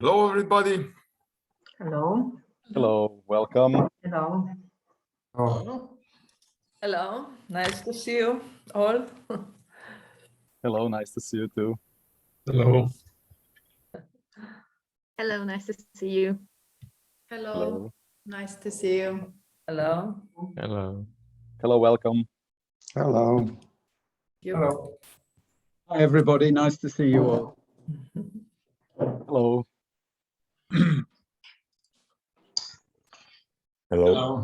Hello, everybody. Hello. Hello, welcome. Hello. Oh. Hello, nice to see you all. Hello, nice to see you too. Hello. Hello, nice to see you. Hello. Hello. Nice to see you. Hello. Hello. Hello, welcome. Hello. Hello. Hi, everybody. Nice to see you all. Hello. Hello.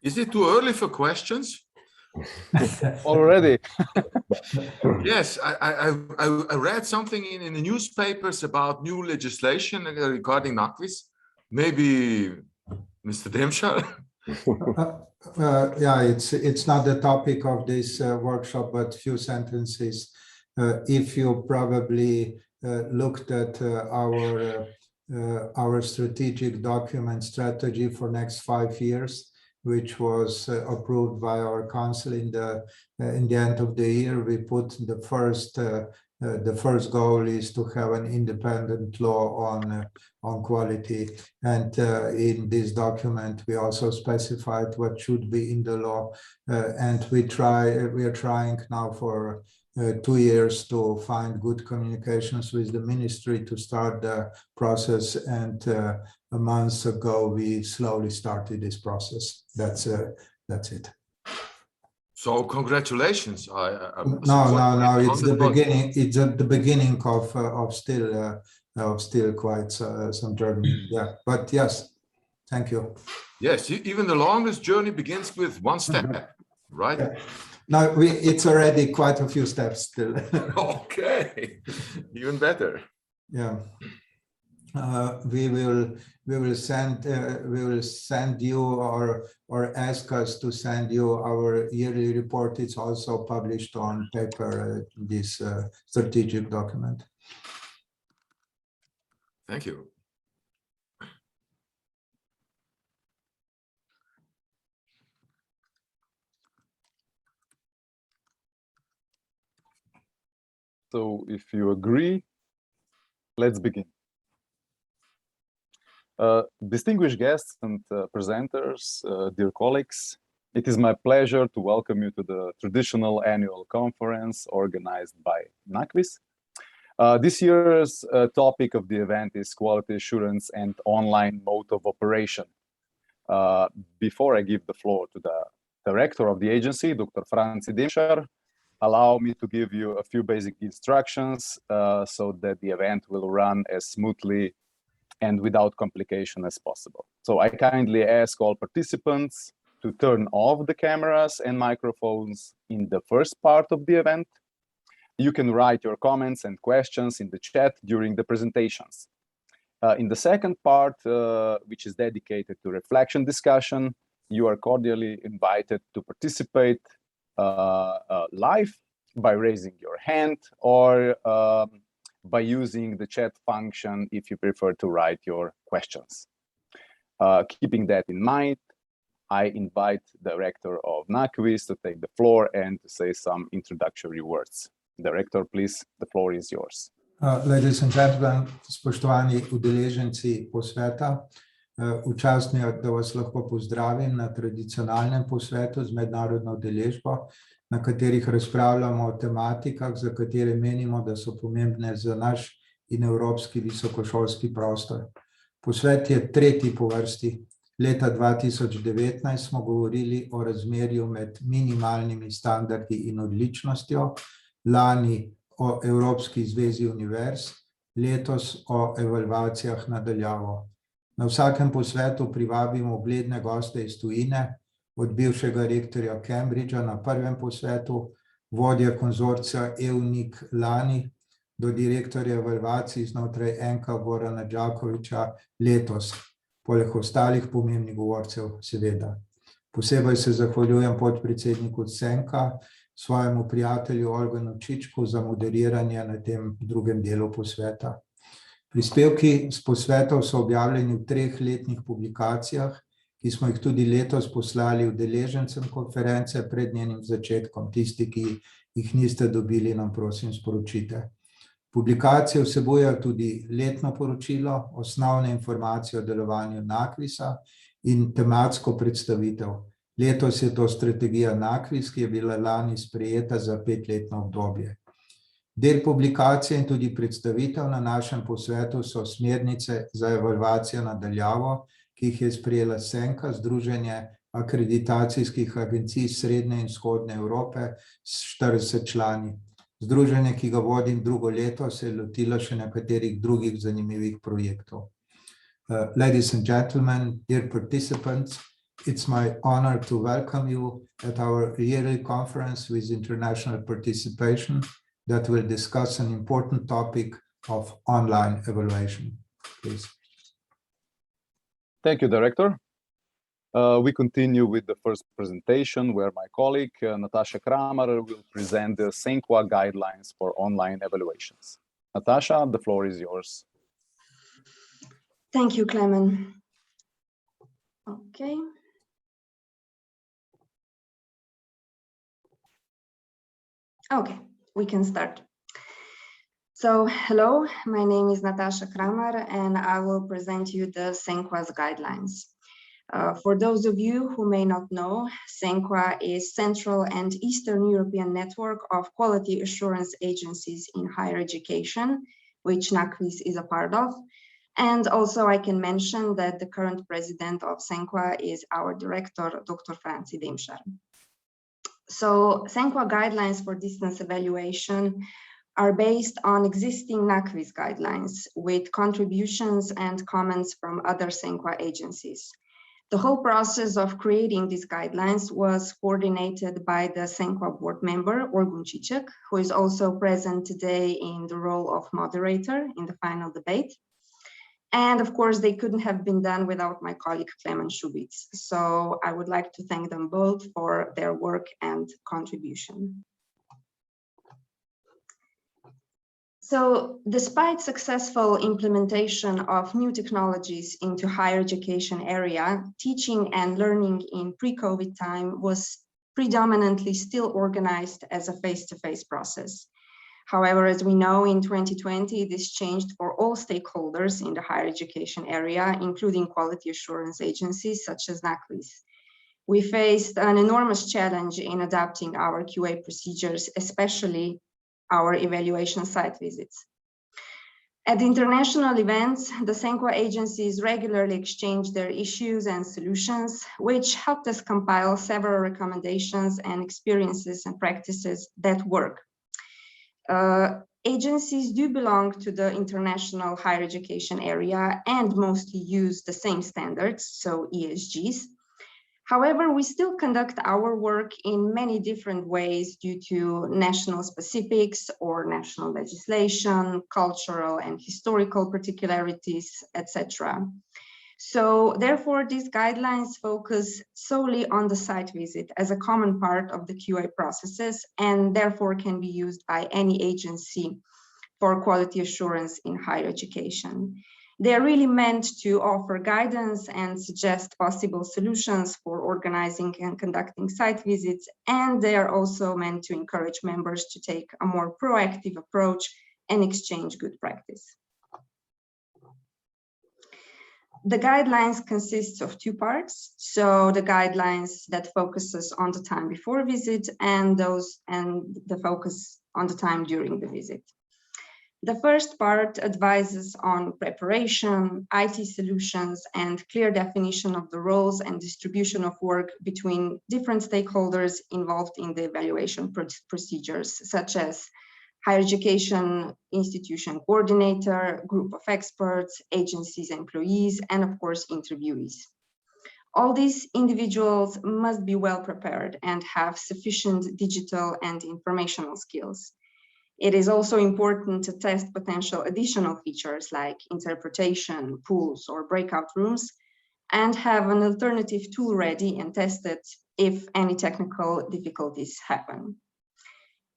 Is it too early for questions? Already. Yes, I read something in the newspapers about new legislation regarding NAKVIS. Maybe Mr. Demschar? Yeah, it's not the topic of this workshop, but few sentences. If you probably looked at our strategic document strategy for next 5 years, which was approved by our council in the end of the year, we put the first goal is to have an independent law on quality, and in this document we also specified what should be in the law, and we are trying now for 2 years to find good communications with the ministry to start the process, and a month ago we slowly started this process. That's it. So congratulations. No, it's the beginning. It's at the beginning of still quite some journey. Yeah, but yes, thank you. Yes, even the longest journey begins with one step, right? Yeah. No, it's already quite a few steps still. Okay, even better. Yeah. We will send you or ask us to send you our yearly report. It's also published on paper, this strategic document. Thank you. So if you agree, let's begin. Distinguished guests and presenters, dear colleagues, it is my pleasure to welcome you to the traditional annual conference organized by NAKVIS. This year's topic of the event is quality assurance and online mode of operation. Before I give the floor to the director of the agency, Dr. Franci Demšar, allow me to give you a few basic instructions so that the event will run as smoothly and without complication as possible. So I kindly ask all participants to turn off the cameras and microphones in the first part of the event. You can write your comments and questions in the chat during the presentations. In the second part, which is dedicated to reflection discussion, you are cordially invited to participate live by raising your hand or by using the chat function if you prefer to write your questions. Keeping that in mind, I invite the director of NAKVIS to take the floor and to say some introductory words. Director, please, the floor is yours. Ladies and gentlemen, spoštovani udeleženci posveta, v čast mi je, da vas lahko pozdravim na tradicionalnem posvetu z mednarodno udeležbo, na katerih razpravljamo o tematikah, za katere menimo, da so pomembne za naš in evropski visokošolski prostor. Posvet je tretji po vrsti. Leta 2019 smo govorili o razmerju med minimalnimi standardi in odličnostjo, lani o Evropski zvezi univerz, letos o evalvacijah na daljavo. Na vsakem posvetu privabimo ugledne goste iz tujine, od bivšega rektorja Cambridgea na prvem posvetu, vodje konzorcija EUNIC lani, do direktorja evalvacij znotraj Enka Gorana Đakovića letos, poleg ostalih pomembnih govorcev seveda. Posebej se zahvaljujem podpredsedniku Senka, svojemu prijatelju Olganu Čičku za moderiranje na tem drugem delu posveta. Prispevki s posvetov so objavljeni v 3 letnih publikacijah, ki smo jih tudi letos poslali udeležencem konference pred njenim začetkom. Tisti, ki jih niste dobili, nam prosim sporočite. Publikacije vsebujejo tudi letno poročilo, osnovne informacije o delovanju NAKVIS-a in tematsko predstavitev. Letos je to strategija NAKVIS, ki je bila lani sprejeta za 5-letno obdobje. Del publikacije in tudi predstavitev na našem posvetu so smernice za evalvacijo na daljavo, ki jih je sprejela SENKA, Združenje akreditacijskih agencij Srednje in Vzhodne Evrope s 40 člani. Združenje, ki ga vodim drugo leto, se je lotilo še nekaterih drugih zanimivih projektov. Ladies and gentlemen, dear participants, it's my honor to welcome you at our yearly conference with international participation that will discuss an important topic of online evaluation. Please. Thank you, Director. We continue with the first presentation where my colleague, Natasha Kramer, will present the SENKWA guidelines for online evaluations. Natasha, the floor is yours. Thank you, Clement. Okay. Okay, we can start. So, hello, my name is Natasha Kramer, and I will present you the SENKWA's guidelines. For those of you who may not know, SENKWA is Central and Eastern European Network of Quality Assurance Agencies in Higher Education, which NAKVIS is a part of. And also I can mention that the current president of SENKWA is our director, Dr. Franci Demšar. So SENKWA guidelines for distance evaluation are based on existing NAKVIS guidelines with contributions and comments from other SENKWA agencies. The whole process of creating these guidelines was coordinated by the SENKWA board member, Orgun Cicek, who is also present today in the role of moderator in the final debate. And of course, they couldn't have been done without my colleague, Clement Šubic. So I would like to thank them both for their work and contribution. So despite successful implementation of new technologies into higher education area, teaching and learning in pre-COVID time was predominantly still organized as a face-to-face process. However, as we know, in 2020, this changed for all stakeholders in the higher education area, including quality assurance agencies such as NAKVIS. We faced an enormous challenge in adapting our QA procedures, especially our evaluation site visits. At international events, the SENKWA agencies regularly exchange their issues and solutions, which helped us compile several recommendations and experiences and practices that work. Agencies do belong to the international higher education area and mostly use the same standards, so ESGs. However, we still conduct our work in many different ways due to national specifics or national legislation, cultural and historical particularities, etc. So therefore, these guidelines focus solely on the site visit as a common part of the QA processes and therefore can be used by any agency for quality assurance in higher education. They are really meant to offer guidance and suggest possible solutions for organizing and conducting site visits, and they are also meant to encourage members to take a more proactive approach and exchange good practice. The guidelines consists of 2 parts. So the guidelines that focuses on the time before visit and the focus on the time during the visit. The first part advises on preparation, IT solutions, and clear definition of the roles and distribution of work between different stakeholders involved in the evaluation procedures, such as higher education institution coordinator, group of experts, agencies, employees, and of course, interviewees. All these individuals must be well prepared and have sufficient digital and informational skills. It is also important to test potential additional features like interpretation, pools, or breakout rooms, and have an alternative tool ready and tested if any technical difficulties happen.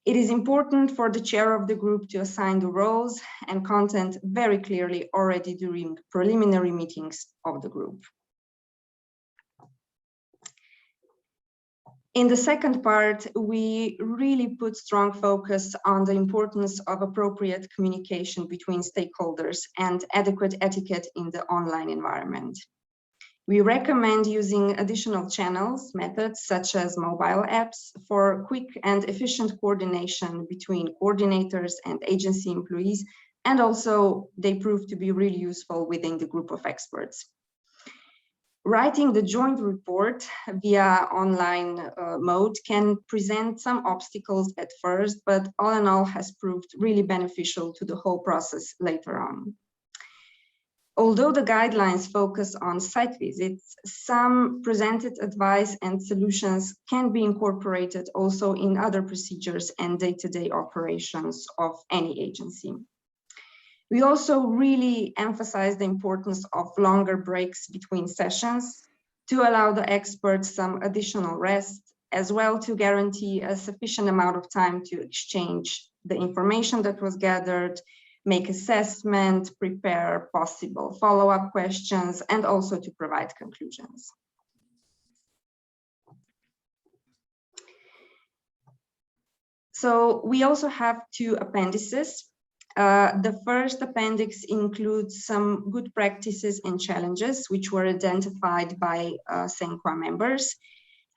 It is important for the chair of the group to assign the roles and content very clearly already during preliminary meetings of the group. In the second part, we really put strong focus on the importance of appropriate communication between stakeholders and adequate etiquette in the online environment. We recommend using additional channels, methods such as mobile apps for quick and efficient coordination between coordinators and agency employees, and also they prove to be really useful within the group of experts. Writing the joint report via online mode can present some obstacles at first, but all in all has proved really beneficial to the whole process later on. Although the guidelines focus on site visits, some presented advice and solutions can be incorporated also in other procedures and day-to-day operations of any agency. We also really emphasize the importance of longer breaks between sessions to allow the experts some additional rest, as well to guarantee a sufficient amount of time to exchange the information that was gathered, make assessment, prepare possible follow-up questions, and also to provide conclusions. So we also have 2 appendices. The first appendix includes some good practices and challenges which were identified by SENQA members.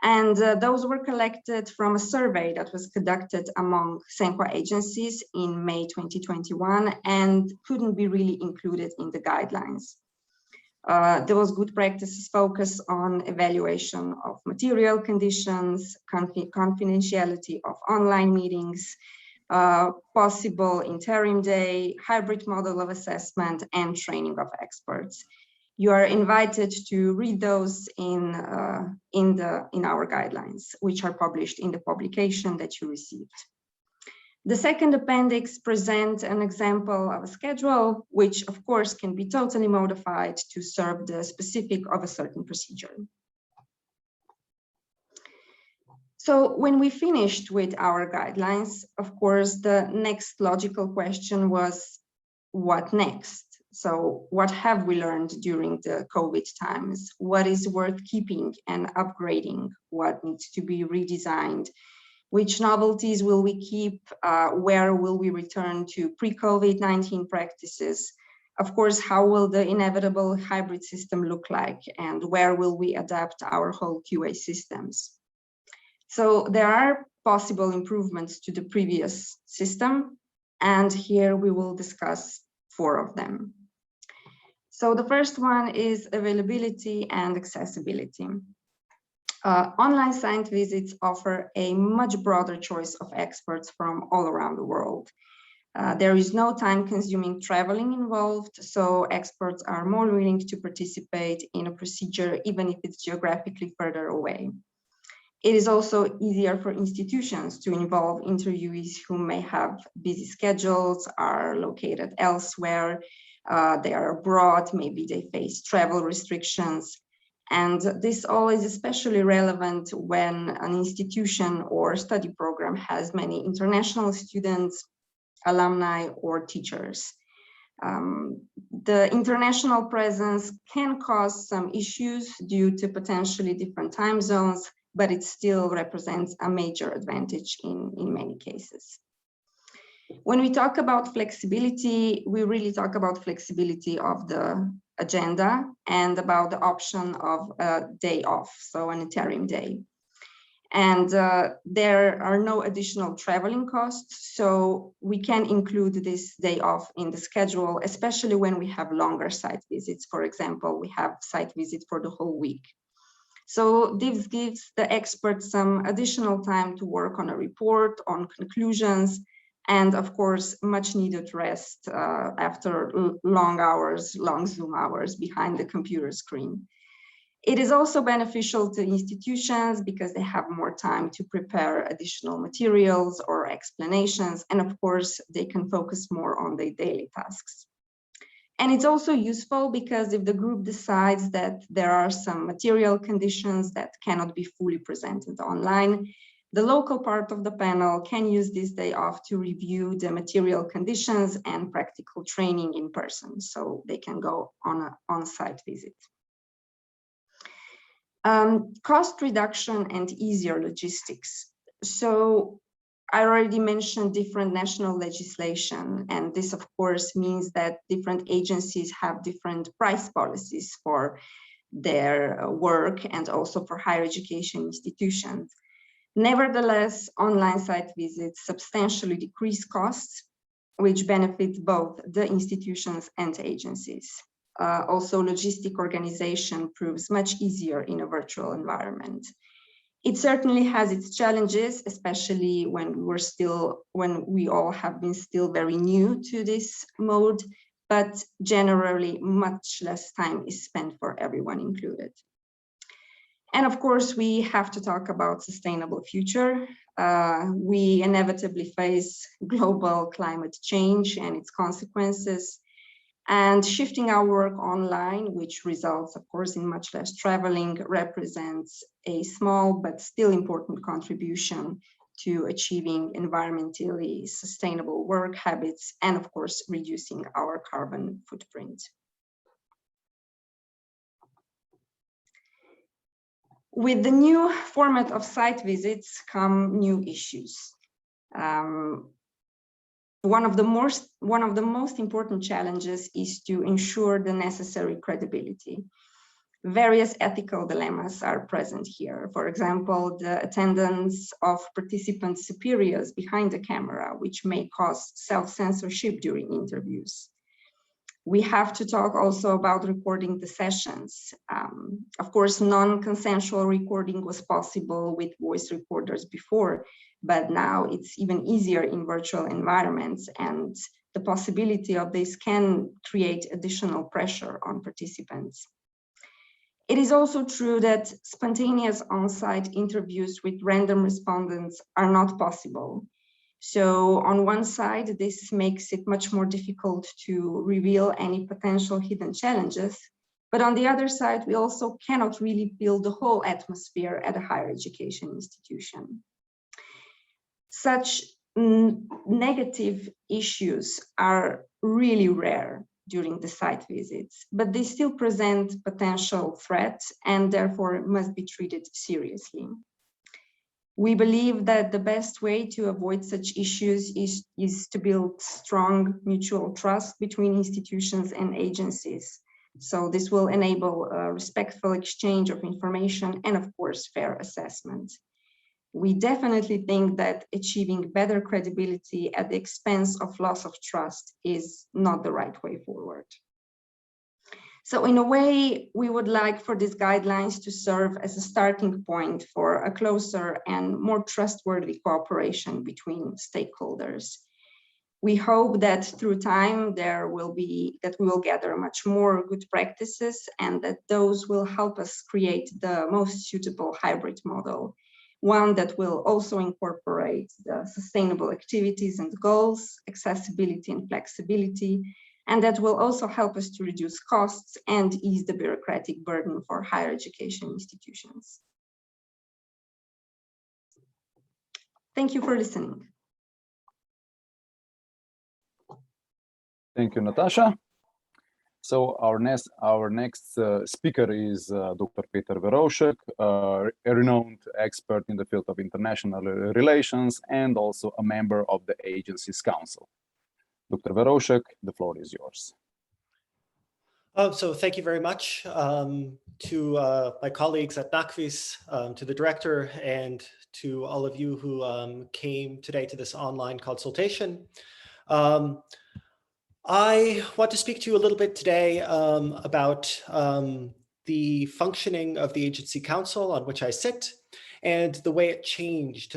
And those were collected from a survey that was conducted among SENQA agencies in May 2021 and couldn't be really included in the guidelines. Those good practices focus on evaluation of material conditions, confidentiality of online meetings, possible interim day, hybrid model of assessment, and training of experts. You are invited to read those in our guidelines, which are published in the publication that you received. The second appendix presents an example of a schedule, which of course can be totally modified to serve the specific of a certain procedure. So when we finished with our guidelines, of course, the next logical question was, what next? So what have we learned during the COVID times? What is worth keeping and upgrading? What needs to be redesigned? Which novelties will we keep? Where will we return to pre-COVID-19 practices? Of course, how will the inevitable hybrid system look like? And where will we adapt our whole QA systems? So there are possible improvements to the previous system, and here we will discuss 4 of them. So the first one is availability and accessibility. Online site visits offer a much broader choice of experts from all around the world. There is no time-consuming traveling involved, so experts are more willing to participate in a procedure even if it's geographically further away. It is also easier for institutions to involve interviewees who may have busy schedules, are located elsewhere, they are abroad, maybe they face travel restrictions. And this all is especially relevant when an institution or study program has many international students, alumni, or teachers. The international presence can cause some issues due to potentially different time zones, but it still represents a major advantage in many cases. When we talk about flexibility, we really talk about flexibility of the agenda and about the option of a day off, so an interim day. And there are no additional traveling costs, so we can include this day off in the schedule, especially when we have longer site visits. For example, we have site visits for the whole week. So this gives the experts some additional time to work on a report, on conclusions, and of course, much needed rest after long hours, long Zoom hours behind the computer screen. It is also beneficial to institutions because they have more time to prepare additional materials or explanations, and of course, they can focus more on their daily tasks. And it's also useful because if the group decides that there are some material conditions that cannot be fully presented online, The local part of the panel can use this day off to review the material conditions and practical training in person, so they can go on an on-site visit. Cost reduction and easier logistics. So I already mentioned different national legislation, and this of course means that different agencies have different price policies for their work and also for higher education institutions. Nevertheless, online site visits substantially decrease costs, which benefit both the institutions and agencies. Also, logistic organization proves much easier in a virtual environment. It certainly has its challenges, especially when we all have been still very new to this mode, but generally much less time is spent for everyone included. And of course, we have to talk about sustainable future. We inevitably face global climate change and its consequences. And shifting our work online, which results, of course, in much less traveling, represents a small but still important contribution to achieving environmentally sustainable work habits and, of course, reducing our carbon footprint. With the new format of site visits come new issues. One of the most important challenges is to ensure the necessary credibility. Various ethical dilemmas are present here. For example, the attendance of participant superiors behind the camera, which may cause self-censorship during interviews. We have to talk also about recording the sessions. Of course, non-consensual recording was possible with voice recorders before, but now it's even easier in virtual environments, and the possibility of this can create additional pressure on participants. It is also true that spontaneous on-site interviews with random respondents are not possible. So on one side, this makes it much more difficult to reveal any potential hidden challenges. But on the other side, we also cannot really build the whole atmosphere at a higher education institution. Such negative issues are really rare during the site visits, but they still present potential threats and therefore must be treated seriously. We believe that the best way to avoid such issues is to build strong mutual trust between institutions and agencies. So this will enable a respectful exchange of information and, of course, fair assessment. We definitely think that achieving better credibility at the expense of loss of trust is not the right way forward. So in a way, we would like for these guidelines to serve as a starting point for a closer and more trustworthy cooperation between stakeholders. We hope that through time we will gather much more good practices and that those will help us create the most suitable hybrid model, one that will also incorporate the sustainable activities and goals, accessibility and flexibility, and that will also help us to reduce costs and ease the bureaucratic burden for higher education institutions. Thank you for listening. Thank you, Natasha. So our next speaker is Dr. Peter Beroshek, a renowned expert in the field of international relations and also a member of the agency's council. Dr. Beroshek, the floor is yours. So thank you very much to my colleagues at NAKVIS, to the director, and to all of you who came today to this online consultation. I want to speak to you a little bit today about the functioning of the agency council on which I sit and the way it changed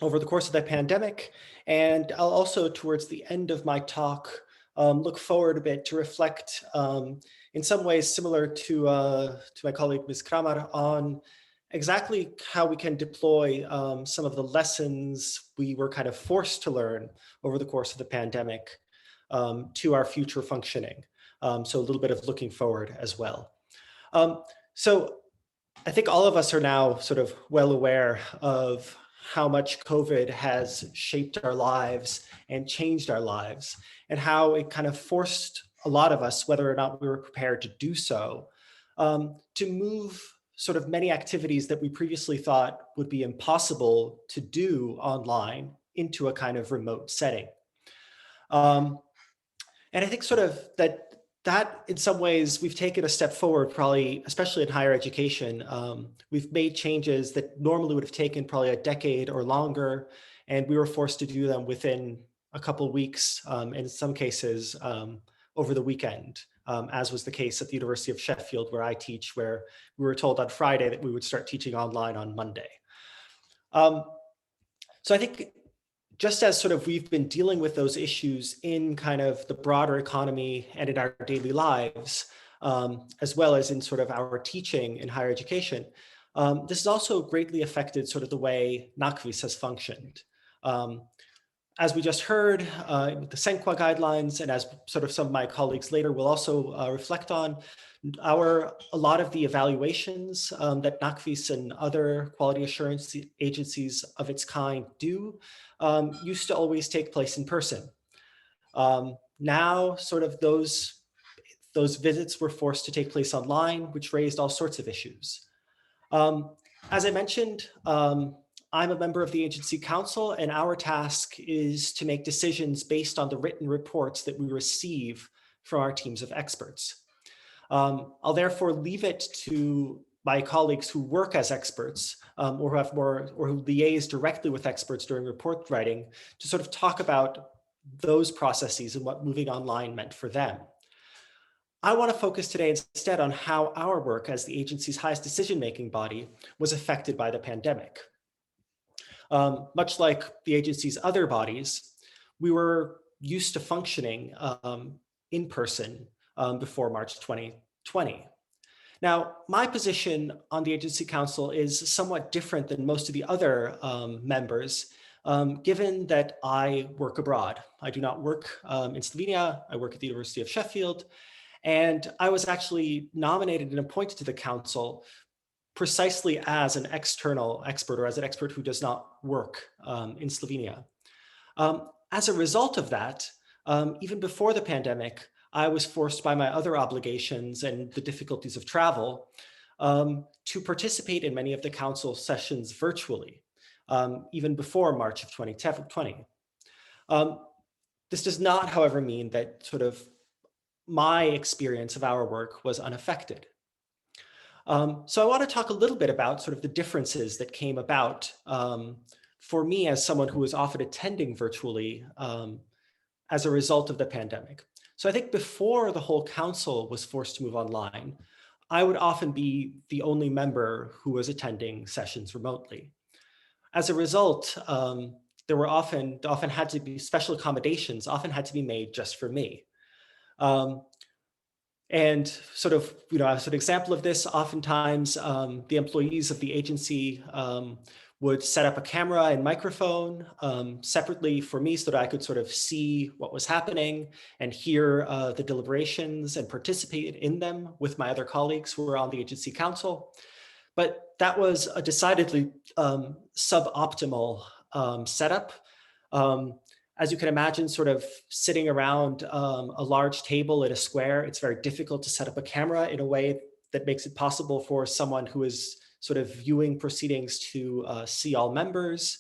over the course of the pandemic. And I'll also, towards the end of my talk, look forward a bit to reflect in some ways similar to my colleague Ms. Kramar on exactly how we can deploy some of the lessons we were kind of forced to learn over the course of the pandemic to our future functioning. So a little bit of looking forward as well. So I think all of us are now sort of well aware of how much COVID has shaped our lives and changed our lives, and how it kind of forced a lot of us, whether or not we were prepared to do so, to move sort of many activities that we previously thought would be impossible to do online into a kind of remote setting. And I think sort of that in some ways we've taken a step forward, probably, especially in higher education. We've made changes that normally would have taken probably a decade or longer, and we were forced to do them within a couple of weeks, in some cases over the weekend, as was the case at the University of Sheffield, where I teach, where we were told on Friday that we would start teaching online on Monday. So I think just as sort of we've been dealing with those issues in kind of the broader economy and in our daily lives, as well as in sort of our teaching in higher education, this has also greatly affected sort of the way NAKVIS has functioned. As we just heard, the SENQA guidelines, and as sort of some of my colleagues later will also reflect on, a lot of the evaluations that NAKVIS and other quality assurance agencies of its kind do used to always take place in person. Now, sort of those visits were forced to take place online, which raised all sorts of issues. As I mentioned, I'm a member of the agency council, and our task is to make decisions based on the written reports that we receive from our teams of experts. I'll therefore leave it to my colleagues who work as experts or who liaise directly with experts during report writing to sort of talk about those processes and what moving online meant for them. I want to focus today instead on how our work as the agency's highest decision-making body was affected by the pandemic. Much like the agency's other bodies, we were used to functioning in person before March 2020. Now, my position on the agency council is somewhat different than most of the other members, given that I work abroad. I do not work in Slovenia. I work at the University of Sheffield, and I was actually nominated and appointed to the council precisely as an external expert, or as an expert who does not work in Slovenia. As a result of that, even before the pandemic, I was forced by my other obligations and the difficulties of travel to participate in many of the council sessions virtually, even before March of 2020. This does not, however, mean that sort of my experience of our work was unaffected. So I want to talk a little bit about sort of the differences that came about for me as someone who was often attending virtually as a result of the pandemic. So I think before the whole council was forced to move online, I would often be the only member who was attending sessions remotely. As a result, there were often had to be special accommodations, often had to be made just for me. And sort of, as an example of this, oftentimes the employees of the agency would set up a camera and microphone separately for me so that I could sort of see what was happening and hear the deliberations and participate in them with my other colleagues who were on the agency council. But that was a decidedly suboptimal setup. As you can imagine, sort of sitting around a large table in a square, it's very difficult to set up a camera in a way that makes it possible for someone who is sort of viewing proceedings to see all members.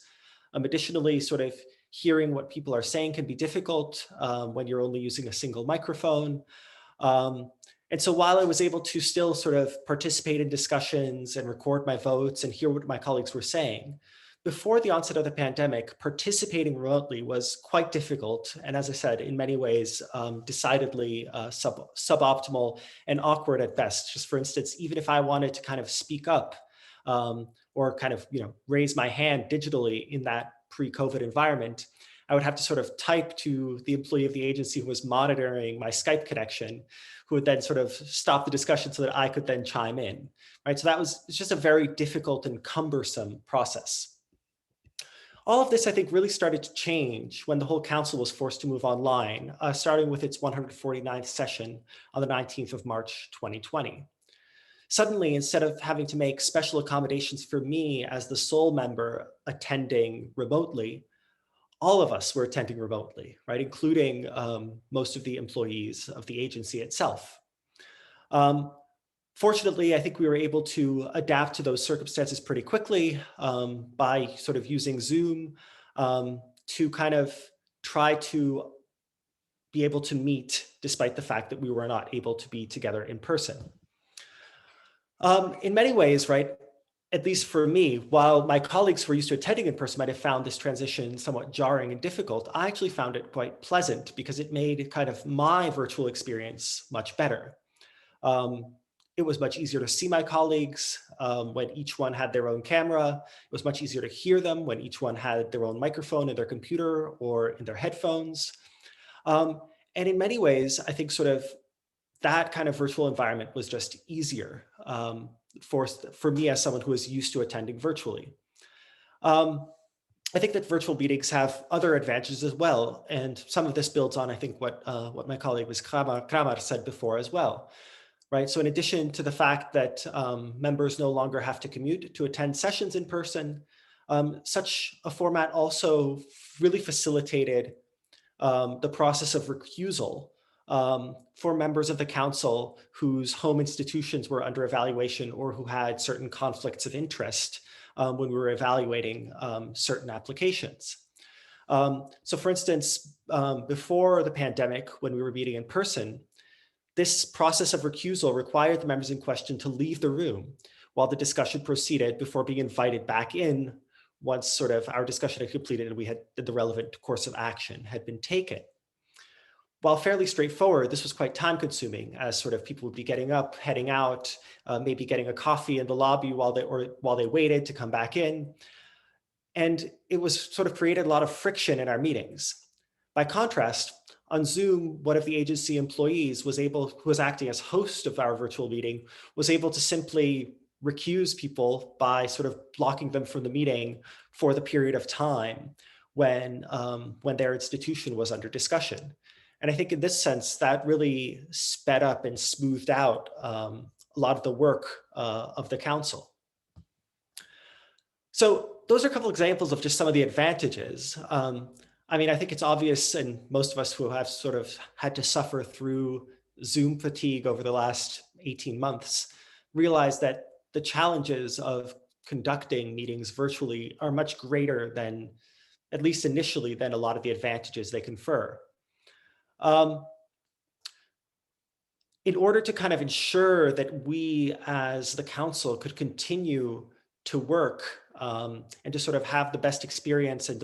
Additionally, sort of hearing what people are saying can be difficult when you're only using a single microphone. And so while I was able to still sort of participate in discussions and record my votes and hear what my colleagues were saying, before the onset of the pandemic, participating remotely was quite difficult. And as I said, in many ways, decidedly suboptimal and awkward at best. Just for instance, even if I wanted to kind of speak up or kind of, raise my hand digitally in that pre-COVID environment, I would have to sort of type to the employee of the agency who was monitoring my Skype connection, who would then sort of stop the discussion so that I could then chime in, right? So it's just a very difficult and cumbersome process. All of this, I think, really started to change when the whole council was forced to move online, starting with its 149th session on the 19th of March, 2020. suddenly, instead of having to make special accommodations for me as the sole member attending remotely, all of us were attending remotely, right? Including most of the employees of the agency itself. Fortunately, I think we were able to adapt to those circumstances pretty quickly by sort of using Zoom to kind of try to be able to meet despite the fact that we were not able to be together in person. In many ways, right, at least for me, while my colleagues who were used to attending in person might have found this transition somewhat jarring and difficult, I actually found it quite pleasant because it made kind of my virtual experience much better. It was much easier to see my colleagues when each one had their own camera. It was much easier to hear them when each one had their own microphone in their computer or in their headphones. And in many ways, I think sort of that kind of virtual environment was just easier for me as someone who is used to attending virtually. I think that virtual meetings have other advantages as well. And some of this builds on, I think, what my colleague was Kramer said before as well. Right. So in addition to the fact that members no longer have to commute to attend sessions in person, such a format also really facilitated the process of recusal for members of the council whose home institutions were under evaluation or who had certain conflicts of interest when we were evaluating certain applications. So for instance, before the pandemic, when we were meeting in person, this process of recusal required the members in question to leave the room while the discussion proceeded before being invited back in once sort of our discussion had completed and we had the relevant course of action had been taken. While fairly straightforward, this was quite time consuming as sort of people would be getting up, heading out, maybe getting a coffee in the lobby while they waited to come back in. And it was sort of created a lot of friction in our meetings. By contrast, on Zoom, one of the agency employees who was acting as host of our virtual meeting, was able to simply recuse people by sort of blocking them from the meeting for the period of time when their institution was under discussion. And I think in this sense, that really sped up and smoothed out a lot of the work of the council. So those are a couple examples of just some of the advantages. I mean, I think it's obvious, and most of us who have sort of had to suffer through Zoom fatigue over the last 18 months realize that the challenges of conducting meetings virtually are much greater than, at least initially, than a lot of the advantages they confer. In order to kind of ensure that we as the council could continue to work and to sort of have the best experience and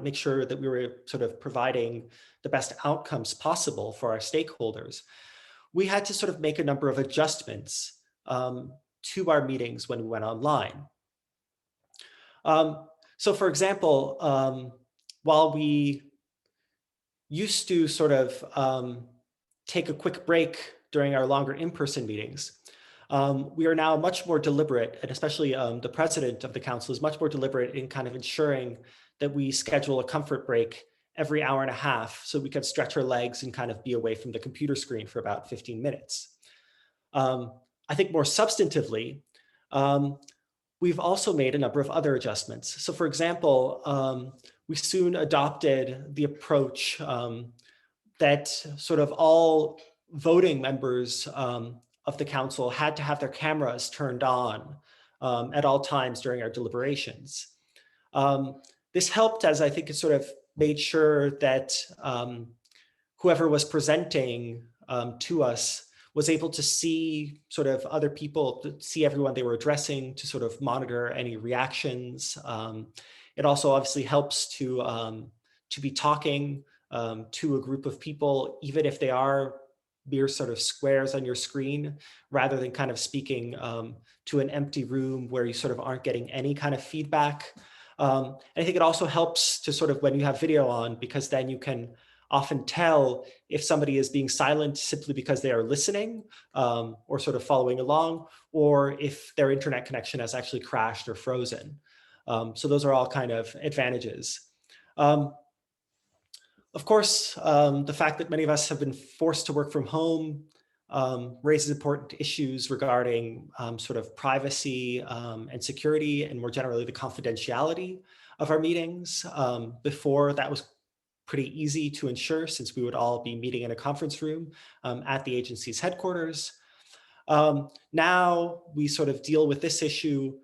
make sure that we were sort of providing the best outcomes possible for our stakeholders, we had to sort of make a number of adjustments to our meetings when we went online. So for example, while we used to sort of take a quick break during our longer in-person meetings, we are now much more deliberate, and especially the president of the council is much more deliberate in kind of ensuring that we schedule a comfort break every hour and a half so we can stretch our legs and kind of be away from the computer screen for about 15 minutes. I think more substantively, we've also made a number of other adjustments. So for example, we soon adopted the approach that sort of all voting members of the council had to have their cameras turned on at all times during our deliberations. This helped, as I think it sort of made sure that whoever was presenting to us was able to see sort of other people, to see everyone they were addressing, to sort of monitor any reactions. It also obviously helps to be talking to a group of people, even if they are mere sort of squares on your screen, rather than kind of speaking to an empty room where you sort of aren't getting any kind of feedback. And I think it also helps to sort of, when you have video on, because then you can often tell if somebody is being silent simply because they are listening or sort of following along, or if their internet connection has actually crashed or frozen. So those are all kind of advantages. Of course, the fact that many of us have been forced to work from home raises important issues regarding sort of privacy and security, and more generally the confidentiality of our meetings. Before, that was pretty easy to ensure, since we would all be meeting in a conference room at the agency's headquarters. Now we sort of deal with this issue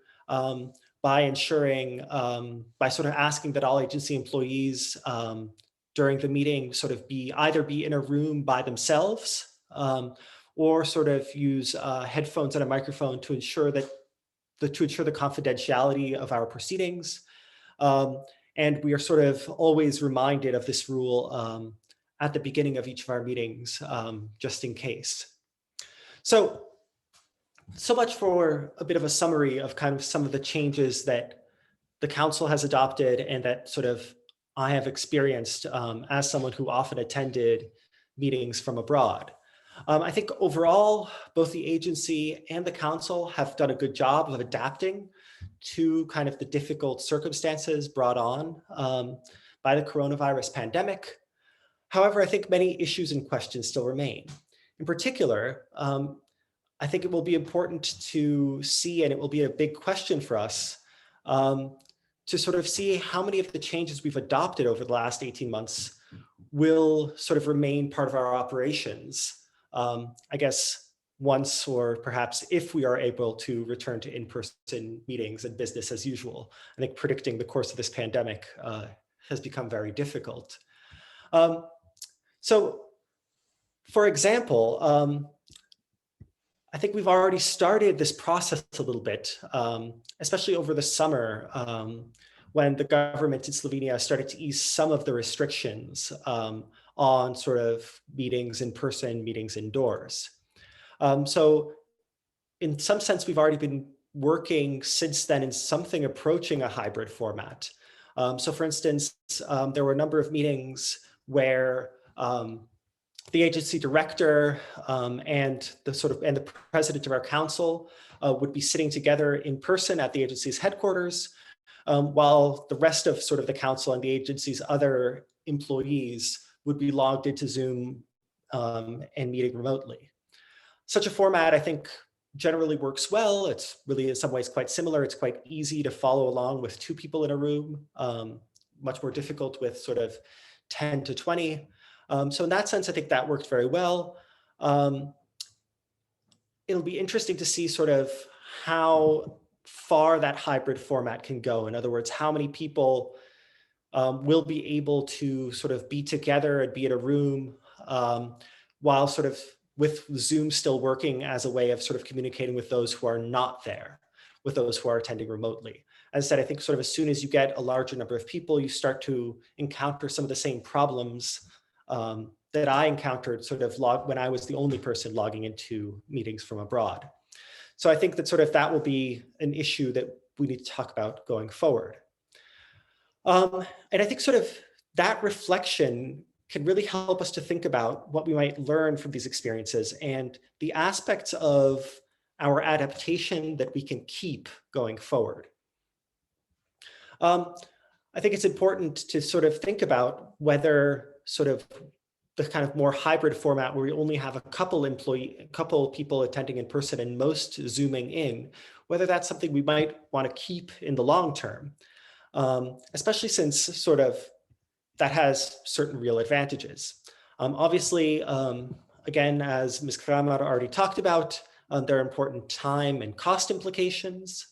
by ensuring, by sort of asking that all agency employees during the meeting sort of either be in a room by themselves or sort of use headphones and a microphone to ensure that the confidentiality of our proceedings. And we are sort of always reminded of this rule at the beginning of each of our meetings, just in case. So much for a bit of a summary of kind of some of the changes that the council has adopted and that sort of I have experienced as someone who often attended meetings from abroad. I think overall, both the agency and the council have done a good job of adapting to kind of the difficult circumstances brought on by the coronavirus pandemic. However, I think many issues and questions still remain. In particular, I think it will be important to see, and it will be a big question for us, to sort of see how many of the changes we've adopted over the last 18 months will sort of remain part of our operations. I guess once, or perhaps if we are able to return to in-person meetings and business as usual. I think predicting the course of this pandemic has become very difficult. So, for example, I think we've already started this process a little bit, especially over the summer, when the government in Slovenia started to ease some of the restrictions on sort of meetings in person, meetings indoors. So in some sense, we've already been working since then in something approaching a hybrid format. So for instance, there were a number of meetings where the agency director and the president of our council would be sitting together in person at the agency's headquarters, while the rest of sort of the council and the agency's other employees would be logged into Zoom and meeting remotely. Such a format, I think, generally works well. It's really in some ways quite similar. It's quite easy to follow along with 2 people in a room, much more difficult with sort of 10 to 20. So in that sense, I think that worked very well. It'll be interesting to see sort of how far that hybrid format can go. In other words, how many people will be able to sort of be together and be in a room while sort of with Zoom still working as a way of sort of communicating with those who are not there, with those who are attending remotely. As I said, I think sort of as soon as you get a larger number of people, you start to encounter some of the same problems that I encountered sort of when I was the only person logging into meetings from abroad. So I think that sort of that will be an issue that we need to talk about going forward. And I think sort of that reflection can really help us to think about what we might learn from these experiences and the aspects of our adaptation that we can keep going forward. I think it's important to sort of think about whether sort of the kind of more hybrid format where we only have a couple people attending in person and most Zooming in, whether that's something we might want to keep in the long term, especially since sort of that has certain real advantages. Obviously, again, as Ms. Kramer already talked about, there are important time and cost implications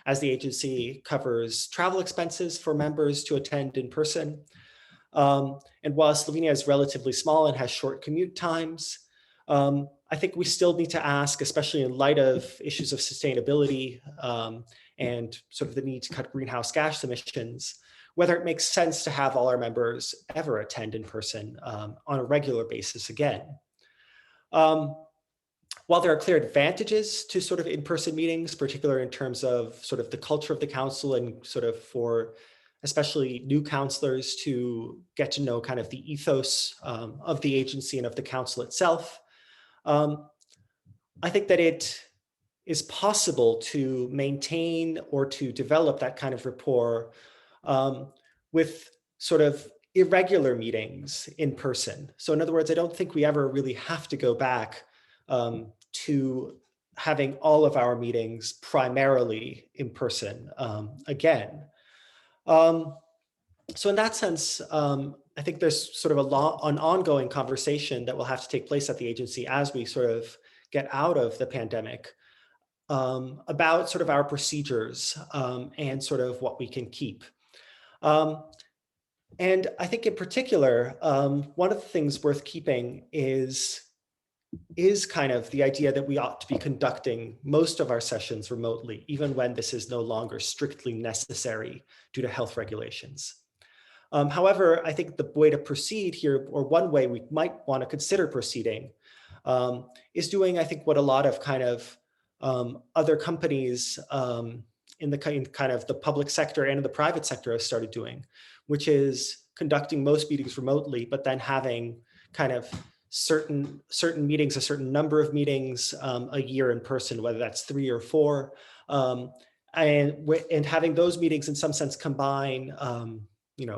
as the agency covers travel expenses for members to attend in person. And while Slovenia is relatively small and has short commute times, I think we still need to ask, especially in light of issues of sustainability and sort of the need to cut greenhouse gas emissions, whether it makes sense to have all our members ever attend in person on a regular basis again. While there are clear advantages to sort of in-person meetings, particularly in terms of sort of the culture of the council and sort of for especially new counselors to get to know kind of the ethos of the agency and of the council itself, I think that it is possible to maintain or to develop that kind of rapport with sort of irregular meetings in person. So in other words, I don't think we ever really have to go back to having all of our meetings primarily in person again. So in that sense, I think there's sort of an ongoing conversation that will have to take place at the agency as we sort of get out of the pandemic about sort of our procedures and sort of what we can keep. And I think in particular, one of the things worth keeping is kind of the idea that we ought to be conducting most of our sessions remotely, even when this is no longer strictly necessary due to health regulations. However, I think the way to proceed here, or one way we might want to consider proceeding, is doing, I think, what a lot of kind of other companies in kind of the public sector and in the private sector have started doing, which is conducting most meetings remotely, but then having kind of certain meetings, a certain number of meetings a year in person, whether that's 3 or 4, and having those meetings in some sense combine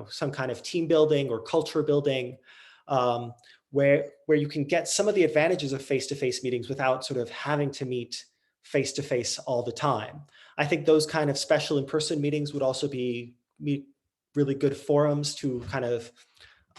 some kind of team building or culture building, where you can get some of the advantages of face-to-face meetings without sort of having to meet face-to-face all the time. I think those kind of special in-person meetings would also be really good forums to kind of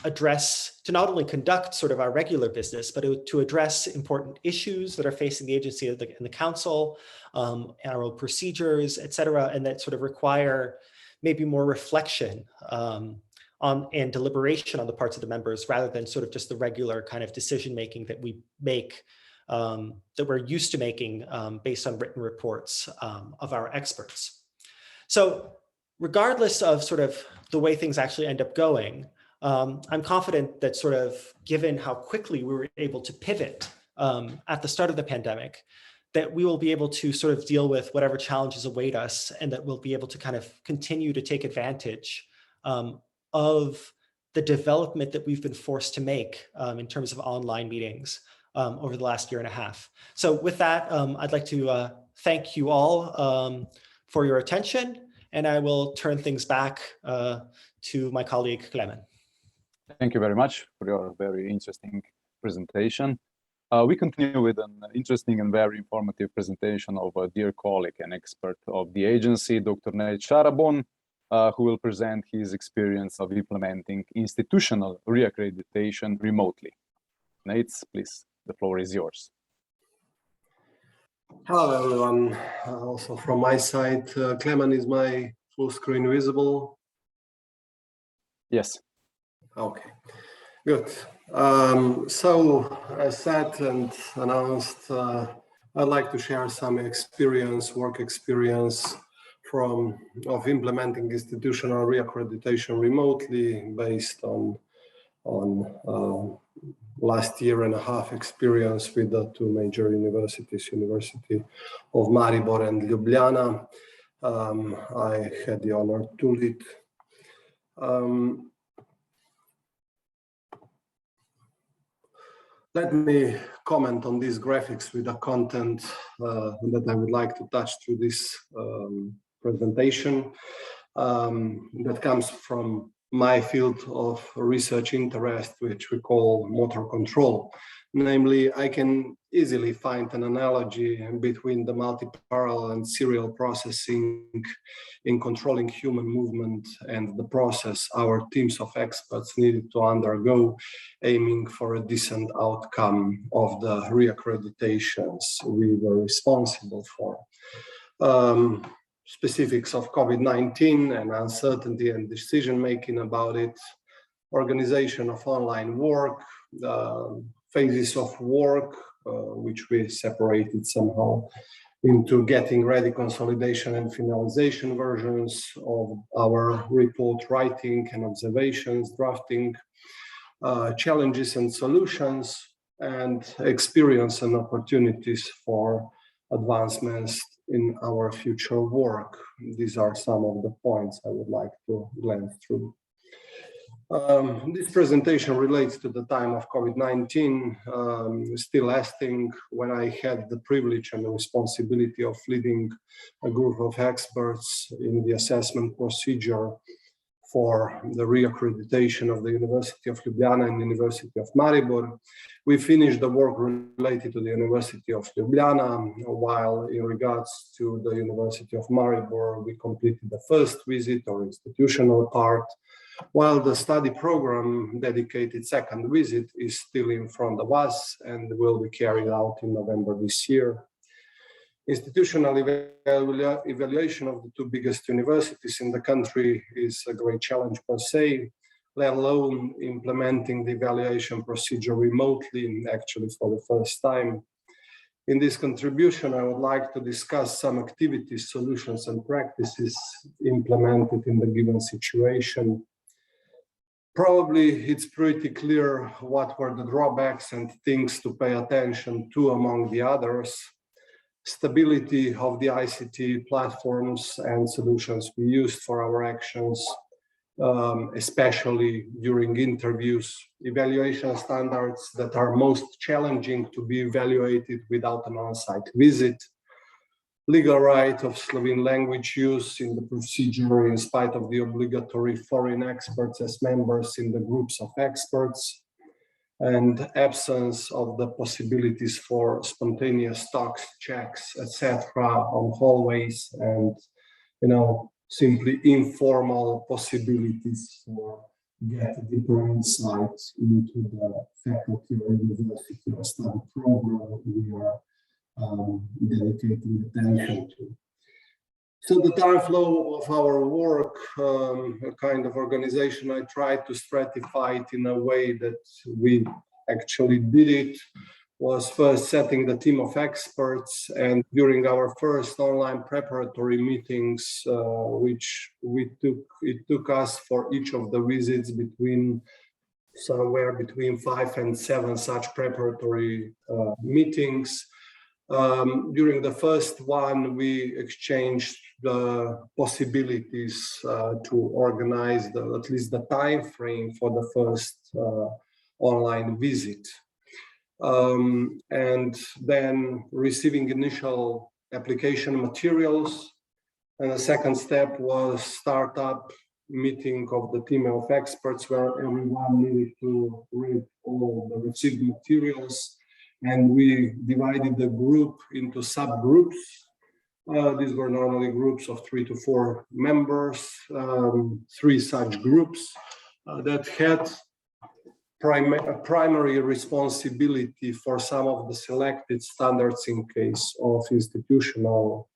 address, to not only conduct sort of our regular business, but to address important issues that are facing the agency and the council, our own procedures, et cetera, and that sort of require maybe more reflection and deliberation on the parts of the members, rather than sort of just the regular kind of decision-making that we make, that we're used to making based on written reports of our experts. So regardless of sort of the way things actually end up going, I'm confident that sort of given how quickly we were able to pivot at the start of the pandemic, that we will be able to sort of deal with whatever challenges await us, and that we'll be able to kind of continue to take advantage of the development that we've been forced to make in terms of online meetings over the last 1.5 years. So with that, I'd like to thank you all for your attention, and I will turn things back to my colleague, Clement. Thank you very much for your very interesting presentation. We continue with an interesting and very informative presentation of a dear colleague and expert of the agency, Dr. Nate Sharabon, who will present his experience of implementing institutional re-accreditation remotely. Nate, please, the floor is yours. Hello, everyone. Also from my side, Clement, is my full screen visible? Yes. Okay, good. So as said and announced, I'd like to share some work experience of implementing institutional re-accreditation remotely based on last 1.5 years experience with the 2 major universities, University of Maribor and Ljubljana. I had the honor to lead. Let me comment on these graphics with the content that I would like to touch through this presentation that comes from my field of research interest, which we call motor control. Namely, I can easily find an analogy between the multi-parallel and serial processing in controlling human movement and the process our teams of experts needed to undergo, aiming for a decent outcome of the re-accreditations we were responsible for. Specifics of COVID-19 and uncertainty and decision-making about it, organization of online work, phases of work, which we separated somehow into getting ready consolidation and finalization versions of our report writing and observations, drafting, challenges and solutions, and experience and opportunities for advancements in our future work. These are some of the points I would like to glance through. This presentation relates to the time of COVID-19, still lasting, when I had the privilege and the responsibility of leading a group of experts in the assessment procedure for the re-accreditation of the University of Ljubljana and University of Maribor. We finished the work related to the University of Ljubljana, while in regards to the University of Maribor, we completed the first visit or institutional part, while the study program dedicated second visit is still in front of us and will be carried out in November this year. Institutional evaluation of the two biggest universities in the country is a great challenge per se, let alone implementing the evaluation procedure remotely, actually for the first time. In this contribution, I would like to discuss some activities, solutions, and practices implemented in the given situation. Probably it's pretty clear what were the drawbacks and things to pay attention to among the others. Stability of the ICT platforms and solutions we used for our actions, especially during interviews, evaluation standards that are most challenging to be evaluated without an on-site visit, legal right of Slovene language use in the procedure in spite of the obligatory foreign experts as members in the groups of experts, and absence of the possibilities for spontaneous talks, checks, etc. on hallways, and simply informal possibilities for get deeper insights into the faculty or university or study program we are dedicating attention to. So the time flow of our work, a kind of organization, I tried to stratify it in a way that we actually did it, was first setting the team of experts, and during our first online preparatory meetings, which it took us for each of the visits somewhere between 5 and 7 such preparatory meetings. During the first one, we exchanged the possibilities to organize at least the time frame for the first online visit. And then receiving initial application materials. And the second step was startup meeting of the team of experts where everyone needed to read all the received materials. And we divided the group into subgroups. These were normally groups of 3 to 4 members, 3 such groups that had primary responsibility for some of the selected standards in case of institutional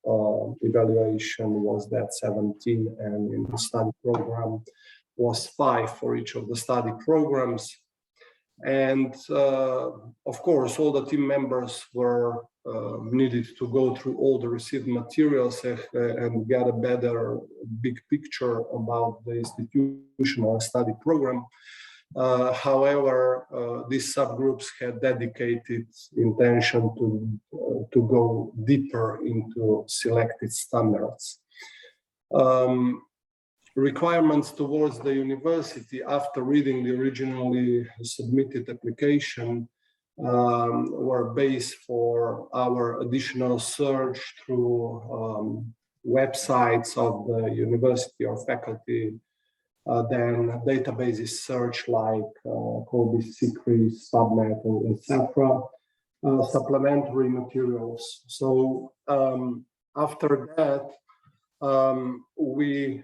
evaluation was that 17, and in the study program was 5 for each of the study programs. And of course, all the team members were needed to go through all the received materials and get a better big picture about the institutional study program. However, these subgroups had dedicated intention to go deeper into selected standards. Requirements towards the university after reading the originally submitted application were based for our additional search through websites of the university or faculty, then databases search like Colby, Secret, PubMed, etc. Supplementary materials. So after that, we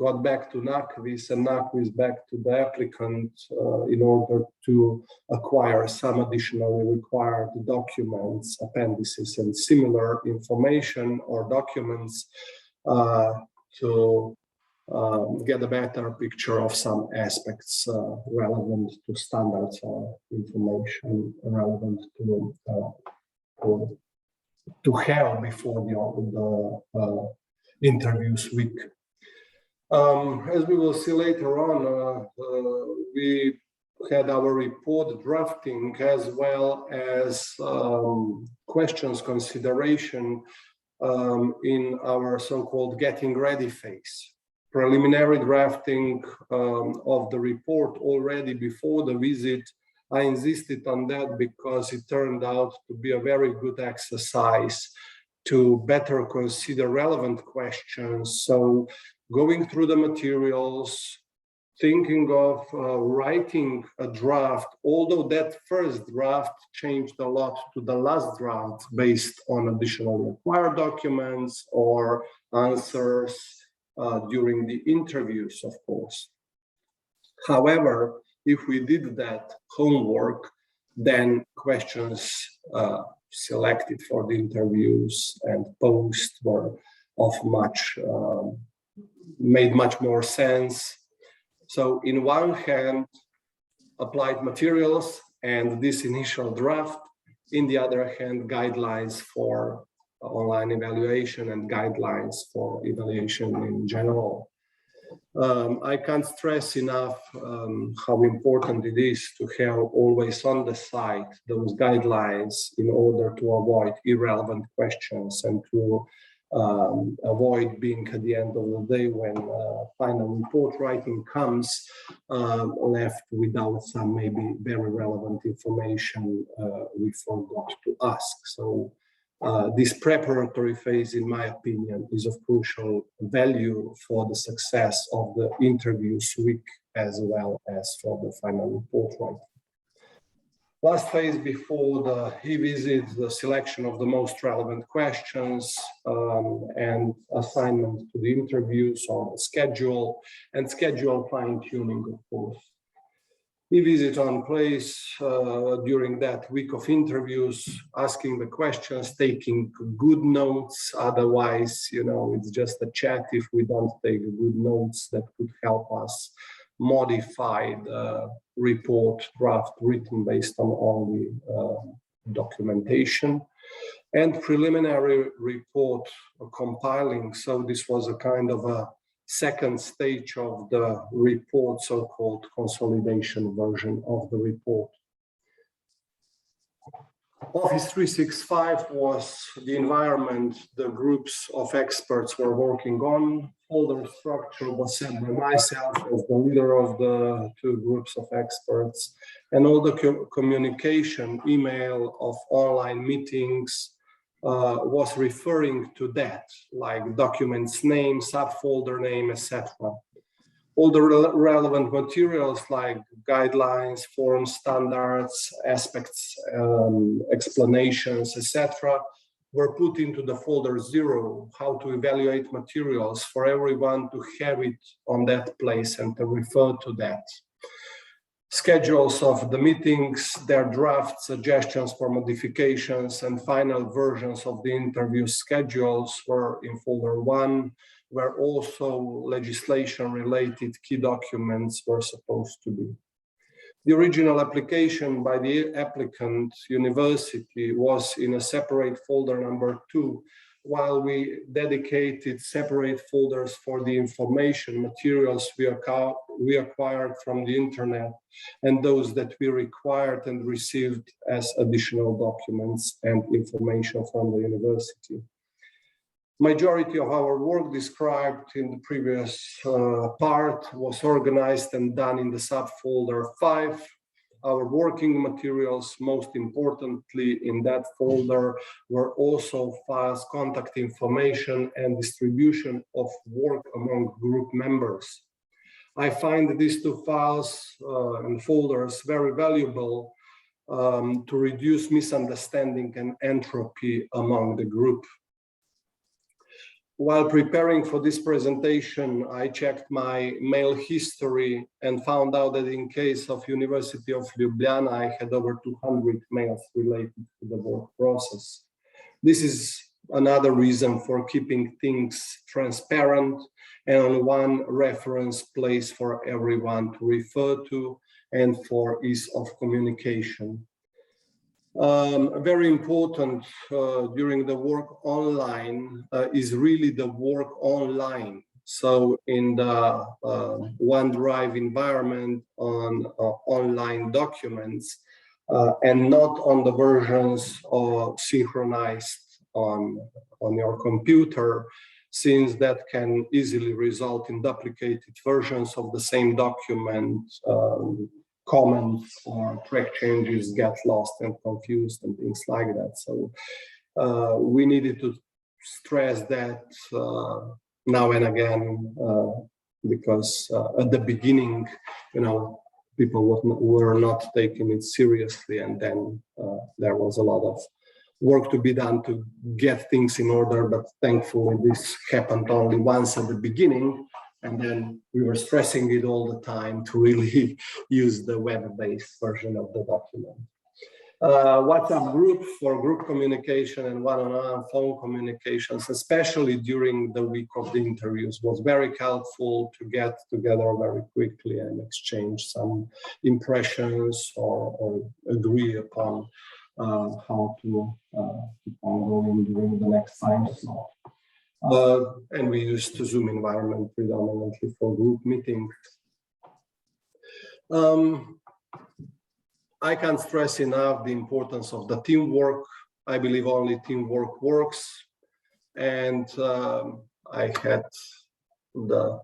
got back to NAKVIS and NAKVIS back to the applicant in order to acquire some additionally required documents, appendices, and similar information or documents to get a better picture of some aspects relevant to standards or information relevant to have before the interviews week. As we will see later on, we had our report drafting as well as questions consideration in our so-called getting ready phase. Preliminary drafting of the report already before the visit. I insisted on that because it turned out to be a very good exercise to better consider relevant questions. So going through the materials, thinking of writing a draft, although that first draft changed a lot to the last draft based on additional required documents or answers during the interviews, of course. However, if we did that homework, then questions selected for the interviews and posed were made much more sense. So in one hand, applied materials and this initial draft, in the other hand, guidelines for online evaluation and guidelines for evaluation in general. I can't stress enough how important it is to have always on the site those guidelines in order to avoid irrelevant questions and to avoid being at the end of the day when final report writing comes left without some maybe very relevant information we forgot to ask. So this preparatory phase, in my opinion, is of crucial value for the success of the interviews week as well as for the final report writing. Last phase before the e-visit, the selection of the most relevant questions and assignment to the interviews on the schedule and schedule fine-tuning, of course. E-visit on place during that week of interviews, asking the questions, taking good notes. Otherwise, you know, it's just a chat if we don't take good notes that could help us modify the report draft written based on all the documentation and preliminary report compiling. So this was a kind of a second stage of the report, so-called consolidation version of the report. Office 365 was the environment the groups of experts were working on. Folder structure was set by myself as the leader of the two groups of experts, and all the communication, email of online meetings was referring to that, like documents name, subfolder name, etc. All the relevant materials like guidelines, form standards, aspects, explanations, etc. were put into the folder 0, how to evaluate materials, for everyone to have it on that place and to refer to that. Schedules of the meetings, their drafts, suggestions for modifications, and final versions of the interview schedules were in folder 1, where also legislation-related key documents were supposed to be. The original application by the applicant university was in a separate folder number 2, while we dedicated separate folders for the information materials we acquired from the internet and those that we required and received as additional documents and information from the university. Majority of our work described in the previous part was organized and done in the subfolder 5. Our working materials, most importantly in that folder, were also files, contact information, and distribution of work among group members. I find these two files and folders very valuable to reduce misunderstanding and entropy among the group. While preparing for this presentation, I checked my mail history and found out that in case of University of Ljubljana, I had over 200 mails related to the work process. This is another reason for keeping things transparent and on one reference place for everyone to refer to and for ease of communication. Very important during the work online is really the work online. So in the OneDrive environment on online documents and not on the versions synchronized on your computer, since that can easily result in duplicated versions of the same document. Comments or track changes get lost and confused and things like that. So we needed to stress that now and again, because at the beginning, people were not taking it seriously, and then there was a lot of work to be done to get things in order. But thankfully, this happened only once at the beginning, and then we were stressing it all the time to really use the web-based version of the document. WhatsApp group for group communication and one-on-one phone communications, especially during the week of the interviews, was very helpful to get together very quickly and exchange some impressions or agree upon how to keep on going during the next time slot. And we used the Zoom environment predominantly for group meetings. I can't stress enough the importance of the teamwork. I believe only teamwork works. And I had the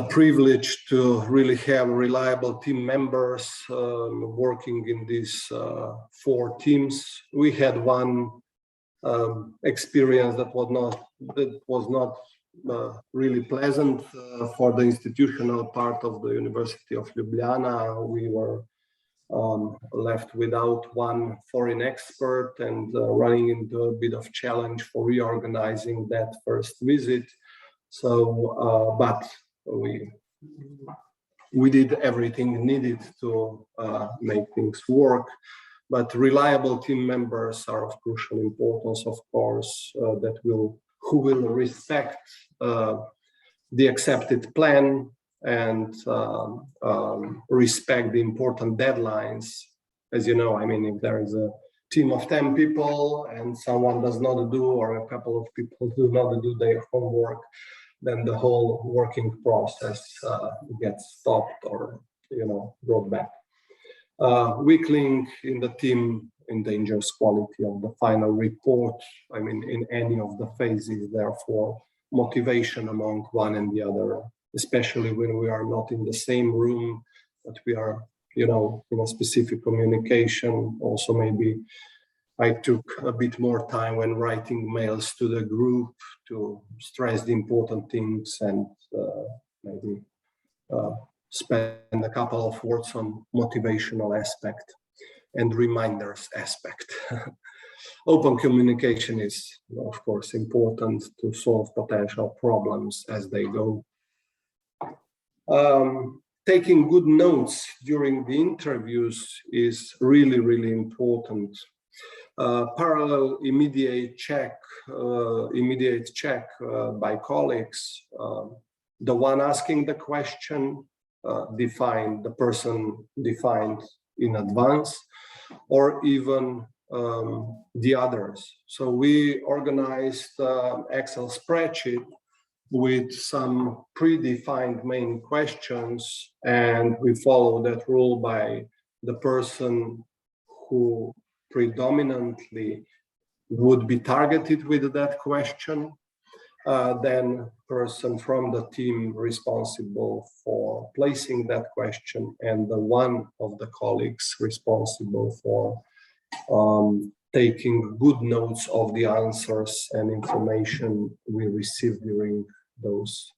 privilege to really have reliable team members working in these 4 teams. We had one experience that was not really pleasant for the institutional part of the University of Ljubljana. We were left without one foreign expert and running into a bit of challenge for reorganizing that first visit. So, but we did everything needed to make things work. But reliable team members are of crucial importance, of course, who will respect the accepted plan and respect the important deadlines. As you know, I mean, if there is a team of 10 people and someone does not do, or a couple of people do not do their homework, then the whole working process gets stopped or, brought back. Weakling in the team endangers quality of the final report. I mean, in any of the phases, therefore, motivation among one and the other, especially when we are not in the same room, but we are, in a specific communication. Also, maybe I took a bit more time when writing mails to the group to stress the important things and maybe spend a couple of words on motivational aspect and reminders aspect. Open communication is, of course, important to solve potential problems as they go. Taking good notes during the interviews is really, really important. Parallel immediate check by colleagues. The one asking the question, the person defined in advance, or even the others. So we organized Excel spreadsheet with some predefined main questions, and we follow that rule by the person who predominantly would be targeted with that question, then person from the team responsible for placing that question, and the one of the colleagues responsible for taking good notes of the answers and information we received during those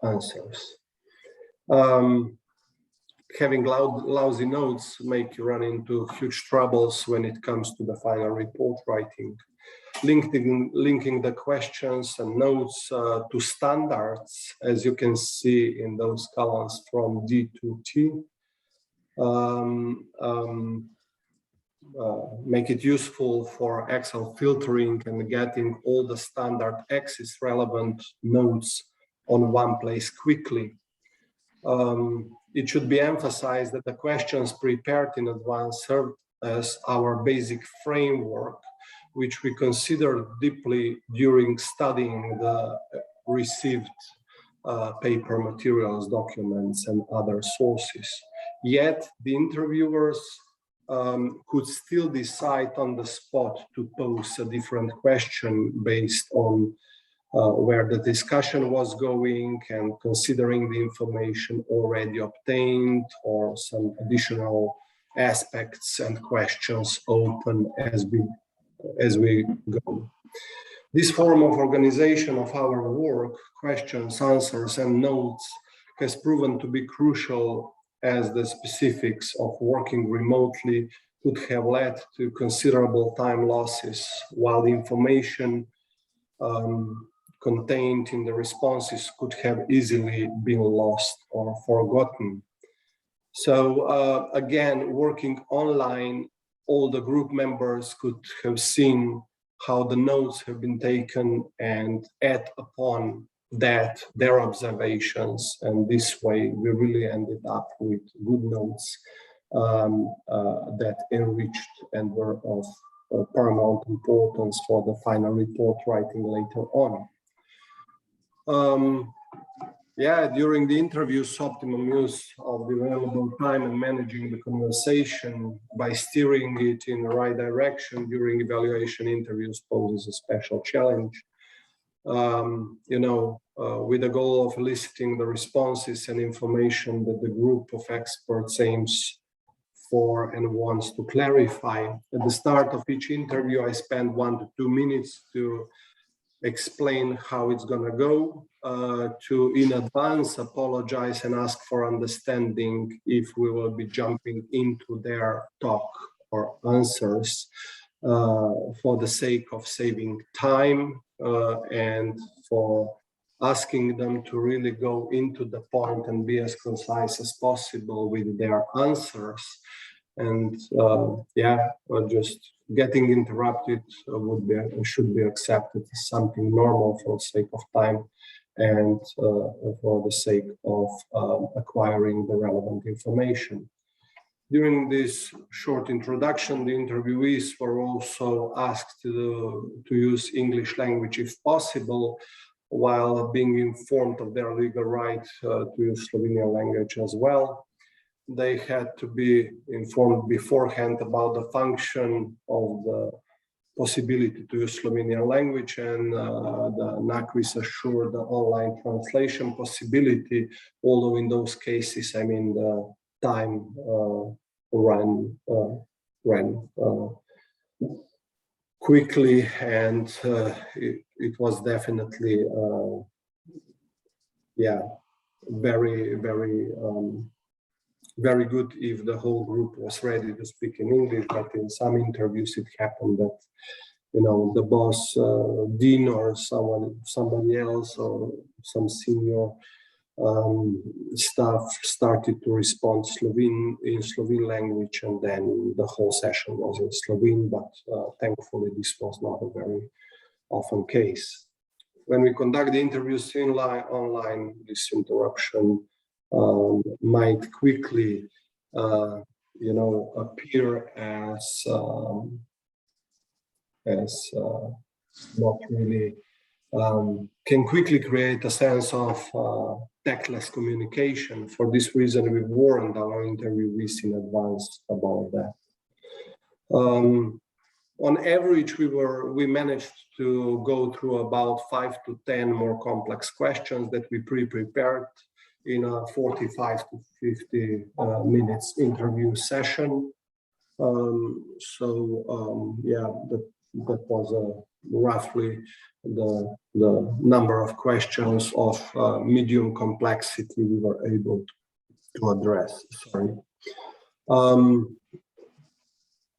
answers. Having lousy notes make you run into huge troubles when it comes to the final report writing. Linking the questions and notes to standards, as you can see in those columns from D to T. Make it useful for Excel filtering and getting all the standard axis relevant notes on one place quickly. It should be emphasized that the questions prepared in advance serve as our basic framework, which we consider deeply during studying the received paper materials, documents, and other sources. Yet the interviewers could still decide on the spot to pose a different question based on where the discussion was going and considering the information already obtained or some additional aspects and questions open as we go. This form of organization of our work, questions, answers, and notes has proven to be crucial, as the specifics of working remotely could have led to considerable time losses, while the information contained in the responses could have easily been lost or forgotten. So again, working online, all the group members could have seen how the notes have been taken and add upon that their observations, and this way we really ended up with good notes that enriched and were of paramount importance for the final report writing later on. Yeah, during the interviews, optimum use of the available time and managing the conversation by steering it in the right direction during evaluation interviews poses a special challenge. With the goal of eliciting the responses and information that the group of experts aims for and wants to clarify. At the start of each interview, I spend 1 to 2 minutes to explain how it's gonna go, to in advance apologize and ask for understanding if we will be jumping into their talk or answers for the sake of saving time and for asking them to really go into the point and be as concise as possible with their answers. And just getting interrupted should be accepted as something normal for the sake of time and for the sake of acquiring the relevant information. During this short introduction, the interviewees were also asked to use English language if possible, while being informed of their legal right to use Slovenian language as well. They had to be informed beforehand about the function of the possibility to use Slovenian language, and the NAKVIS assured the online translation possibility, although in those cases, I mean, the time ran quickly, and it was definitely very good if the whole group was ready to speak in English. But in some interviews it happened that the boss, dean, or somebody else, or some senior staff started to respond in Slovene language, and then the whole session was in Slovene, but thankfully this was not a very often case. When we conduct the interviews online, this interruption might quickly appear as not really can quickly create a sense of tactless communication. For this reason, we warned our interviewees in advance about that. On average, we managed to go through about 5 to 10 more complex questions that we pre-prepared in a 45 to 50 minutes interview session. That was roughly the number of questions of medium complexity we were able to address.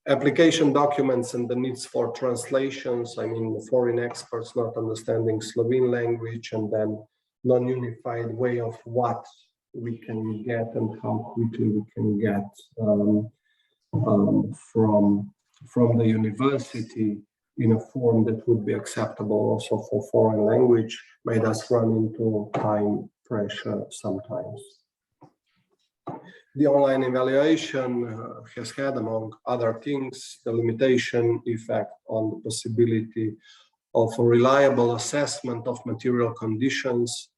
Application documents and the needs for translations. I mean, foreign experts not understanding Slovene language, and then non-unified way of what we can get and how quickly we can get from the university in a form that would be acceptable also for foreign language, made us run into time pressure sometimes. The online evaluation has had, among other things, the limitation effect on the possibility of a reliable assessment of material conditions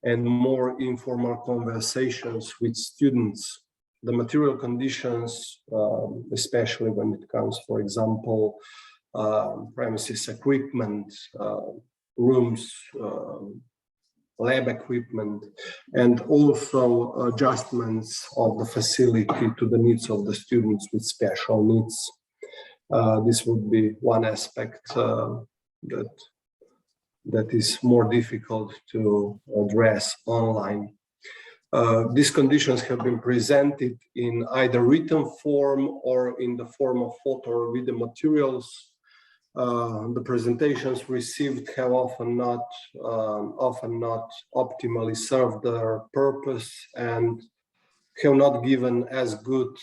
and more informal conversations with students. The material conditions, especially when it comes, for example, premises equipment, rooms, lab equipment, and also adjustments of the facility to the needs of the students with special needs. This would be one aspect that that is more difficult to address online. These conditions have been presented in either written form or in the form of photo or video materials. The presentations received have often not optimally served their purpose and have not given as good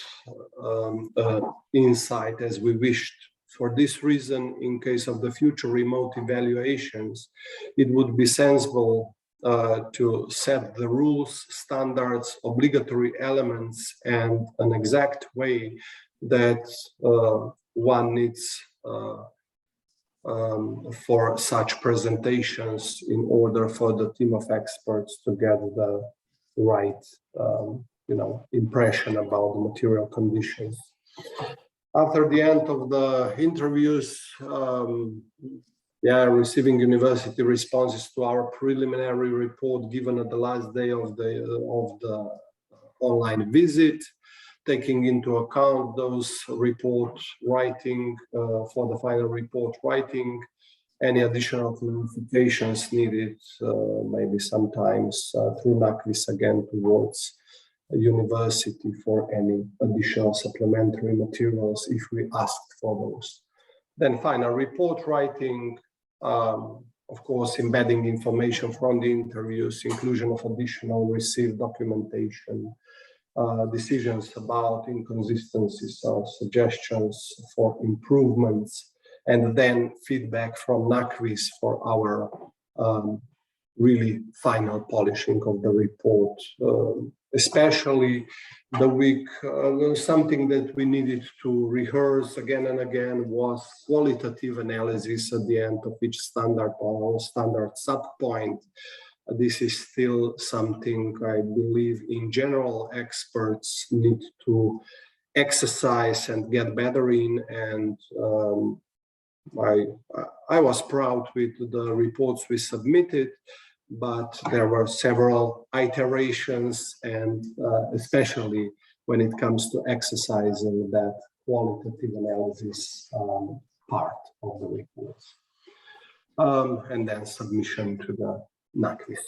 insight as we wished. For this reason, in case of the future remote evaluations, it would be sensible to set the rules, standards, obligatory elements, and an exact way that one needs for such presentations in order for the team of experts to get the right impression about the material conditions. After the end of the interviews, receiving university responses to our preliminary report given at the last day of the online visit, taking into account those report writing for the final report writing, any additional clarifications needed, maybe sometimes through NAKVIS again towards a university for any additional supplementary materials if we asked for those. Then final report writing, of course, embedding information from the interviews, inclusion of additional received documentation, decisions about inconsistencies or suggestions for improvements, and then feedback from NAKVIS for our really final polishing of the report. Especially the week, something that we needed to rehearse again and again was qualitative analysis at the end of each standard or standard subpoint. This is still something I believe in general experts need to exercise and get better in, and I was proud with the reports we submitted, but there were several iterations, and especially when it comes to exercising that qualitative analysis part of the reports, and then submission to the NAKVIS.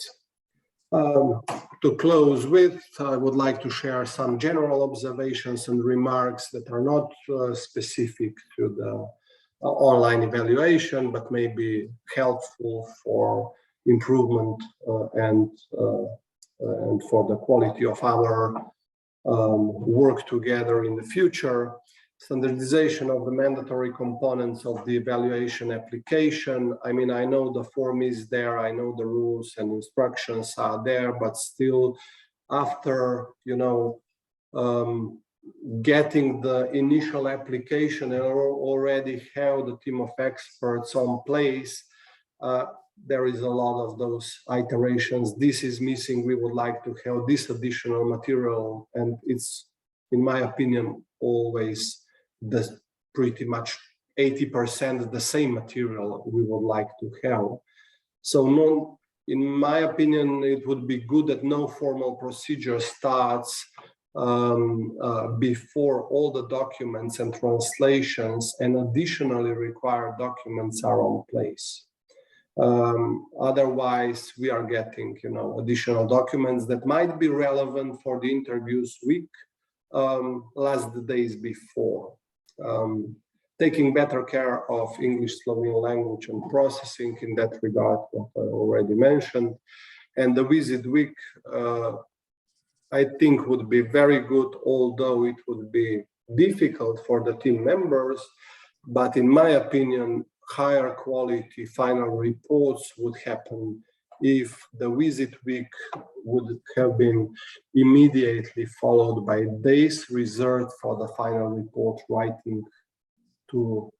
To close with, I would like to share some general observations and remarks that are not specific to the online evaluation, but may be helpful for improvement and for the quality of our work together in the future. Standardization of the mandatory components of the evaluation application. I mean, I know the form is there, I know the rules and instructions are there, but still after, getting the initial application and already have the team of experts on place, there is a lot of those iterations. This is missing. We would like to have this additional material, and it's, in my opinion, always pretty much 80% the same material we would like to have. So in my opinion, it would be good that no formal procedure starts before all the documents and translations and additionally required documents are on place. Otherwise, we are getting, additional documents that might be relevant for the interviews week, last days before. Taking better care of English Slovenian language and processing in that regard, what I already mentioned. And the visit week, I think would be very good, although it would be difficult for the team members. But in my opinion, higher quality final reports would happen if the visit week would have been immediately followed by days reserved for the final report writing to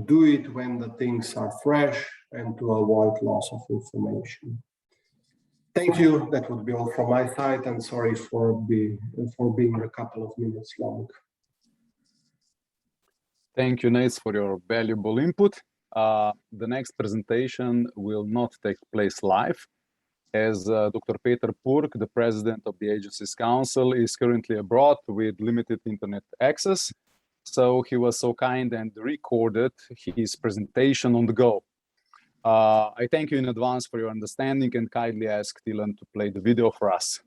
do it when the things are fresh and to avoid loss of information. Thank you. That would be all from my side, and sorry for being a couple of minutes long. Thank you, Nate, for your valuable input. The next presentation will not take place live, as Dr. Peter Purk, the president of the agency's council, is currently abroad with limited internet access. So he was so kind and recorded his presentation on the go. I thank you in advance for your understanding and kindly ask Dylan to play the video for us.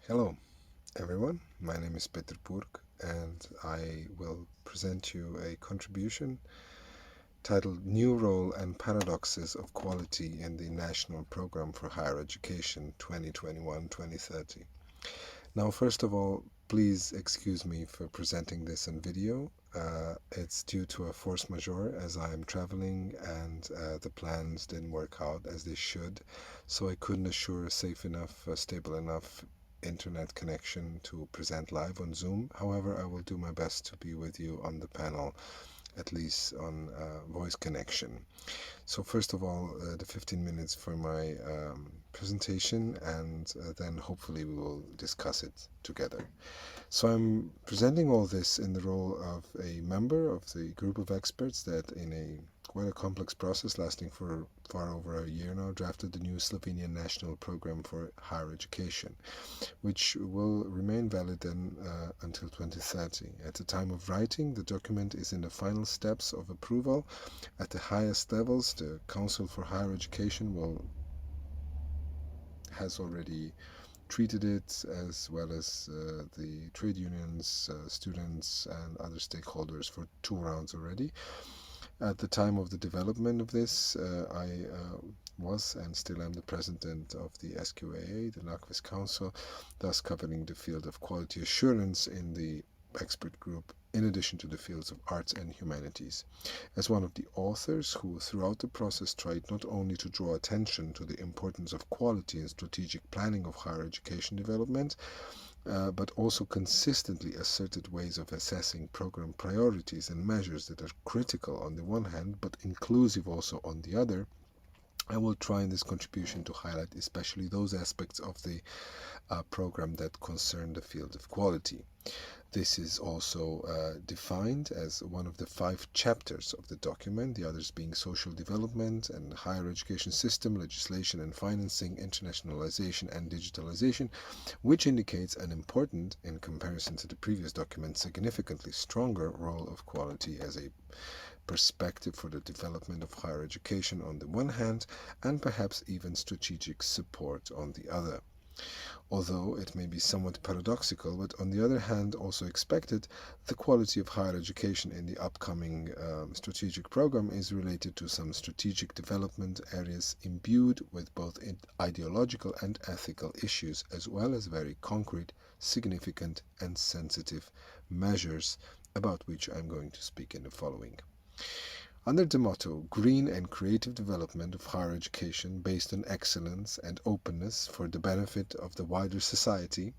Hello, everyone. My name is Peter Beroshek, and I will present you a contribution titled New Role and Paradoxes of Quality in the National Program for Higher Education 2021-2030. Now, first of all, please excuse me for presenting this in video. It's due to a force majeure as I am traveling and the plans didn't work out as they should, so I couldn't assure a safe enough, stable enough internet connection to present live on Zoom. However, I will do my best to be with you on the panel, at least on voice connection. So first of all, the 15 minutes for my presentation, and then hopefully we will discuss it together. So I'm presenting all this in the role of a member of the group of experts that in a quite a complex process lasting for far over a year now drafted the new Slovenian National Program for Higher Education, which will remain valid then until 2030. At the time of writing, the document is in the final steps of approval at the highest levels. The Council for Higher Education has already treated it, as well as the trade unions, students and other stakeholders for 2 rounds already. At the time of the development of this, I was and still am the president of the SQAA, the NAKVIS Council, thus covering the field of quality assurance in the expert group, in addition to the fields of arts and humanities. As one of the authors who throughout the process tried not only to draw attention to the importance of quality in strategic planning of higher education development, but also consistently asserted ways of assessing program priorities and measures that are critical on the one hand, but inclusive also on the other, I will try in this contribution to highlight especially those aspects of the program that concern the field of quality. This is also defined as one of the 5 chapters of the document, the others being social development and higher education system, legislation and financing, internationalization and digitalization, which indicates an important, in comparison to the previous document, significantly stronger role of quality as a perspective for the development of higher education on the one hand, and perhaps even strategic support on the other. Although it may be somewhat paradoxical, but on the other hand also expected, the quality of higher education in the upcoming strategic program is related to some strategic development areas imbued with both ideological and ethical issues, as well as very concrete, significant and sensitive measures, about which I'm going to speak in the following. Under the motto, Green and Creative Development of Higher Education based on Excellence and Openness for the Benefit of the Wider Society,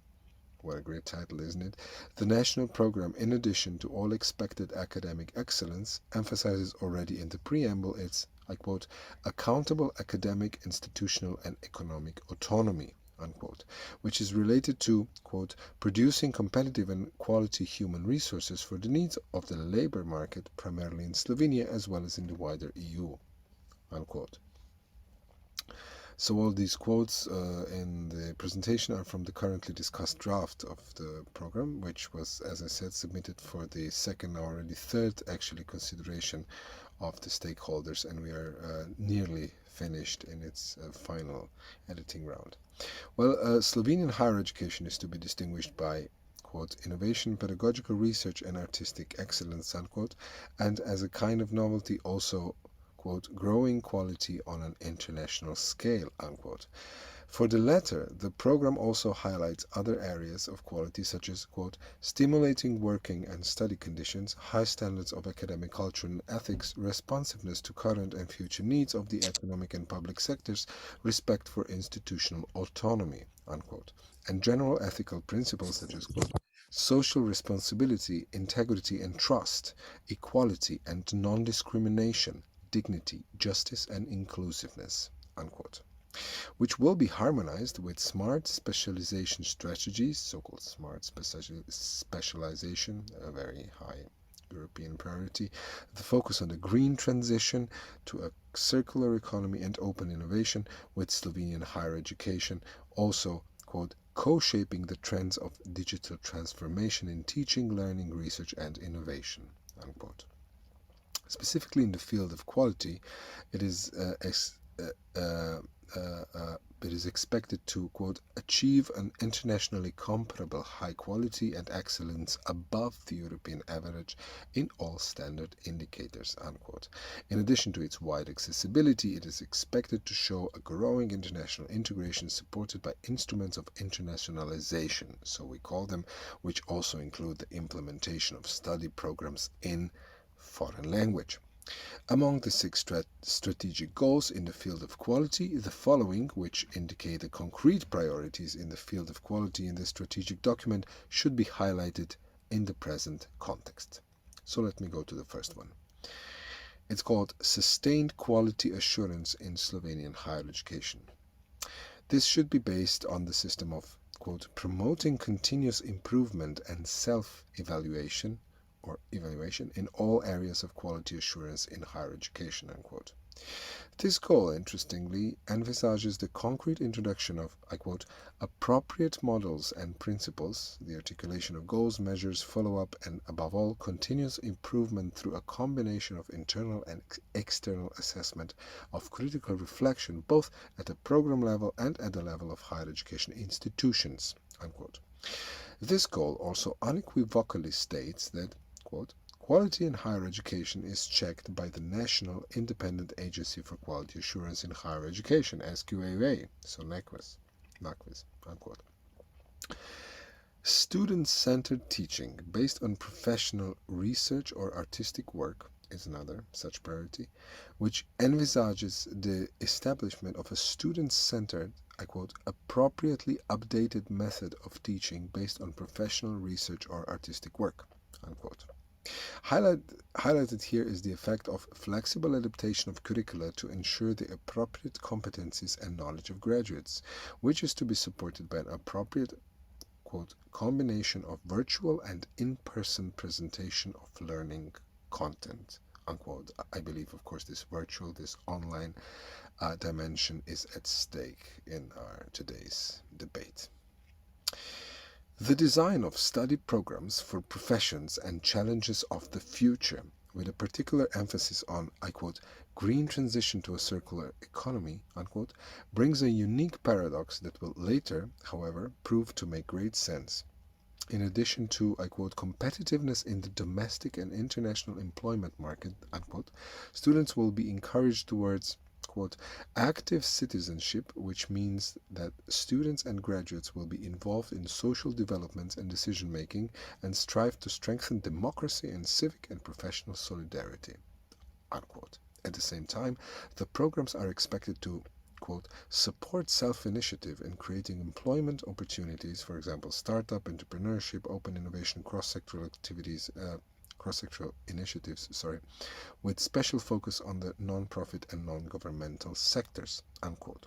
what a great title, isn't it? The national program, in addition to all expected academic excellence, emphasizes already in the preamble its, I quote, accountable academic, institutional and economic autonomy, unquote, which is related to, quote, producing competitive and quality human resources for the needs of the labor market, primarily in Slovenia as well as in the wider EU, unquote. So all these quotes in the presentation are from the currently discussed draft of the program, which was, as I said, submitted for the second, or already third, actually, consideration of the stakeholders, and we are nearly finished in its final editing round. Well, Slovenian higher education is to be distinguished by, quote, innovation, pedagogical research and artistic excellence, unquote, and as a kind of novelty also, quote, growing quality on an international scale, unquote. For the latter, the program also highlights other areas of quality such as, quote, stimulating working and study conditions, high standards of academic culture and ethics, responsiveness to current and future needs of the economic and public sectors, respect for institutional autonomy, unquote, and general ethical principles such as, quote, social responsibility, integrity and trust, equality and non-discrimination, dignity, justice and inclusiveness, unquote, which will be harmonized with smart specialization strategies, so-called smart specialization, a very high European priority, the focus on the green transition to a circular economy and open innovation with Slovenian higher education, also, quote, co-shaping the trends of digital transformation in teaching, learning, research and innovation, unquote. Specifically in the field of quality, it is expected to, quote, achieve an internationally comparable high quality and excellence above the European average in all standard indicators, unquote. In addition to its wide accessibility, it is expected to show a growing international integration supported by instruments of internationalization, so we call them, which also include the implementation of study programs in foreign language. Among the 6 strategic goals in the field of quality, the following, which indicate the concrete priorities in the field of quality in the strategic document, should be highlighted in the present context. So let me go to the first one. It's called Sustained Quality Assurance in Slovenian Higher Education. This should be based on the system of, quote, promoting continuous improvement and self-evaluation or evaluation in all areas of quality assurance in higher education, unquote. This goal, interestingly, envisages the concrete introduction of, I quote, appropriate models and principles, the articulation of goals, measures, follow-up, and above all, continuous improvement through a combination of internal and external assessment of critical reflection, both at the program level and at the level of higher education institutions, unquote. This goal also unequivocally states that, quote, quality in higher education is checked by the National Independent Agency for Quality Assurance in Higher Education, SQAA, so NAKVIS, unquote. Student-centered teaching based on professional research or artistic work is another such priority, which envisages the establishment of a student-centered, I quote, appropriately updated method of teaching based on professional research or artistic work, unquote. Highlighted here is the effect of flexible adaptation of curricula to ensure the appropriate competencies and knowledge of graduates, which is to be supported by an appropriate, quote, combination of virtual and in-person presentation of learning content, unquote. I believe, of course, this virtual, this online dimension is at stake in our today's debate. The design of study programs for professions and challenges of the future, with a particular emphasis on, I quote, green transition to a circular economy, unquote, brings a unique paradox that will later, however, prove to make great sense. In addition to, I quote, competitiveness in the domestic and international employment market, unquote, students will be encouraged towards, quote, active citizenship, which means that students and graduates will be involved in social development and decision-making and strive to strengthen democracy and civic and professional solidarity, unquote. At the same time, the programs are expected to, quote, support self-initiative in creating employment opportunities, for example, startup, entrepreneurship, open innovation, cross-sectoral activities, cross-sectoral initiatives, with special focus on the non-profit and non-governmental sectors, unquote.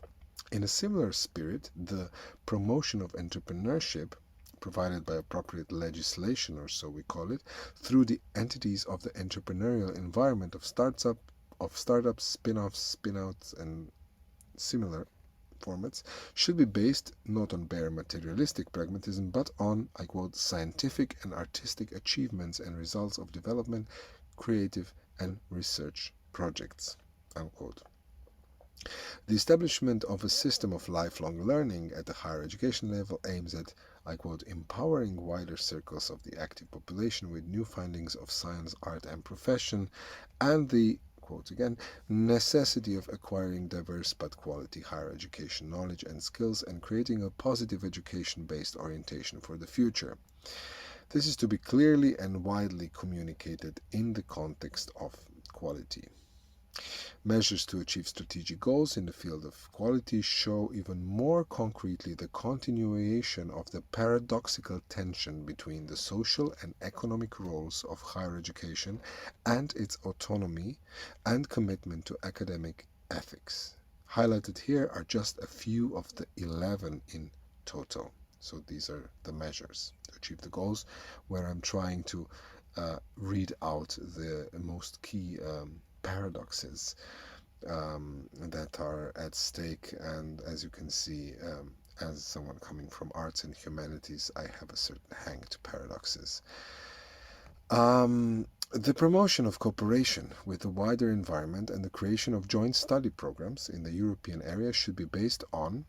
In a similar spirit, the promotion of entrepreneurship, provided by appropriate legislation, or so we call it, through the entities of the entrepreneurial environment of startups, spin-offs, spin-outs, and similar formats, should be based not on bare materialistic pragmatism, but on, I quote, scientific and artistic achievements and results of development, creative and research projects, unquote. The establishment of a system of lifelong learning at the higher education level aims at, I quote, empowering wider circles of the active population with new findings of science, art and profession, and the, quote again, necessity of acquiring diverse but quality higher education knowledge and skills and creating a positive education-based orientation for the future. This is to be clearly and widely communicated in the context of quality. Measures to achieve strategic goals in the field of quality show even more concretely the continuation of the paradoxical tension between the social and economic roles of higher education and its autonomy and commitment to academic ethics. Highlighted here are just a few of the 11 in total. So these are the measures to achieve the goals, where I'm trying to read out the most key paradoxes that are at stake. And as you can see, as someone coming from arts and humanities, I have a certain hang to paradoxes. The promotion of cooperation with the wider environment and the creation of joint study programs in the European area should be based on,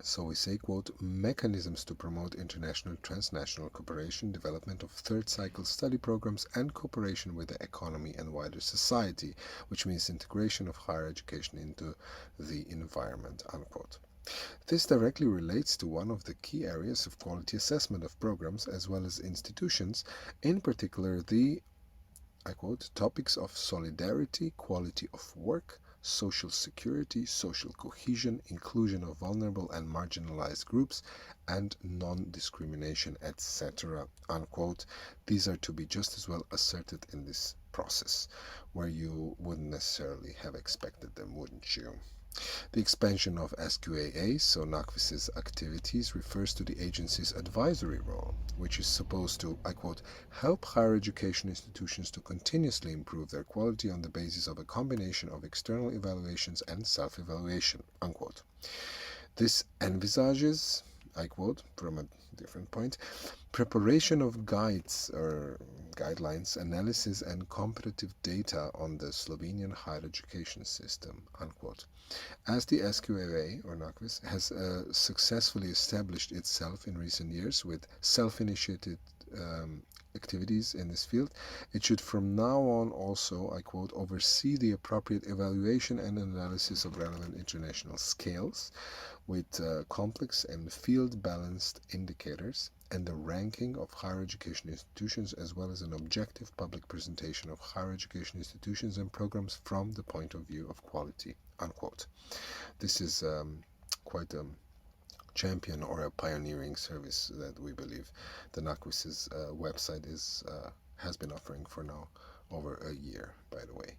so we say, quote, mechanisms to promote international transnational cooperation, development of third cycle study programs, and cooperation with the economy and wider society, which means integration of higher education into the environment, unquote. This directly relates to one of the key areas of quality assessment of programs as well as institutions, in particular the, I quote, topics of solidarity, quality of work, social security, social cohesion, inclusion of vulnerable and marginalized groups, and non-discrimination, etc., unquote. These are to be just as well asserted in this process, where you wouldn't necessarily have expected them, wouldn't you? The expansion of SQAA, so NAKVIS's activities, refers to the agency's advisory role, which is supposed to, I quote, help higher education institutions to continuously improve their quality on the basis of a combination of external evaluations and self-evaluation, unquote. This envisages, I quote from a different point, preparation of guides or guidelines, analysis and comparative data on the Slovenian higher education system, unquote. As the SQAA, or NAKVIS, has successfully established itself in recent years with self-initiated activities in this field, it should from now on also, I quote, oversee the appropriate evaluation and analysis of relevant international scales with complex and field-balanced indicators and the ranking of higher education institutions, as well as an objective public presentation of higher education institutions and programs from the point of view of quality, unquote. This is quite a champion or a pioneering service that we believe the NAKVIS's website has been offering for now over a year, by the way.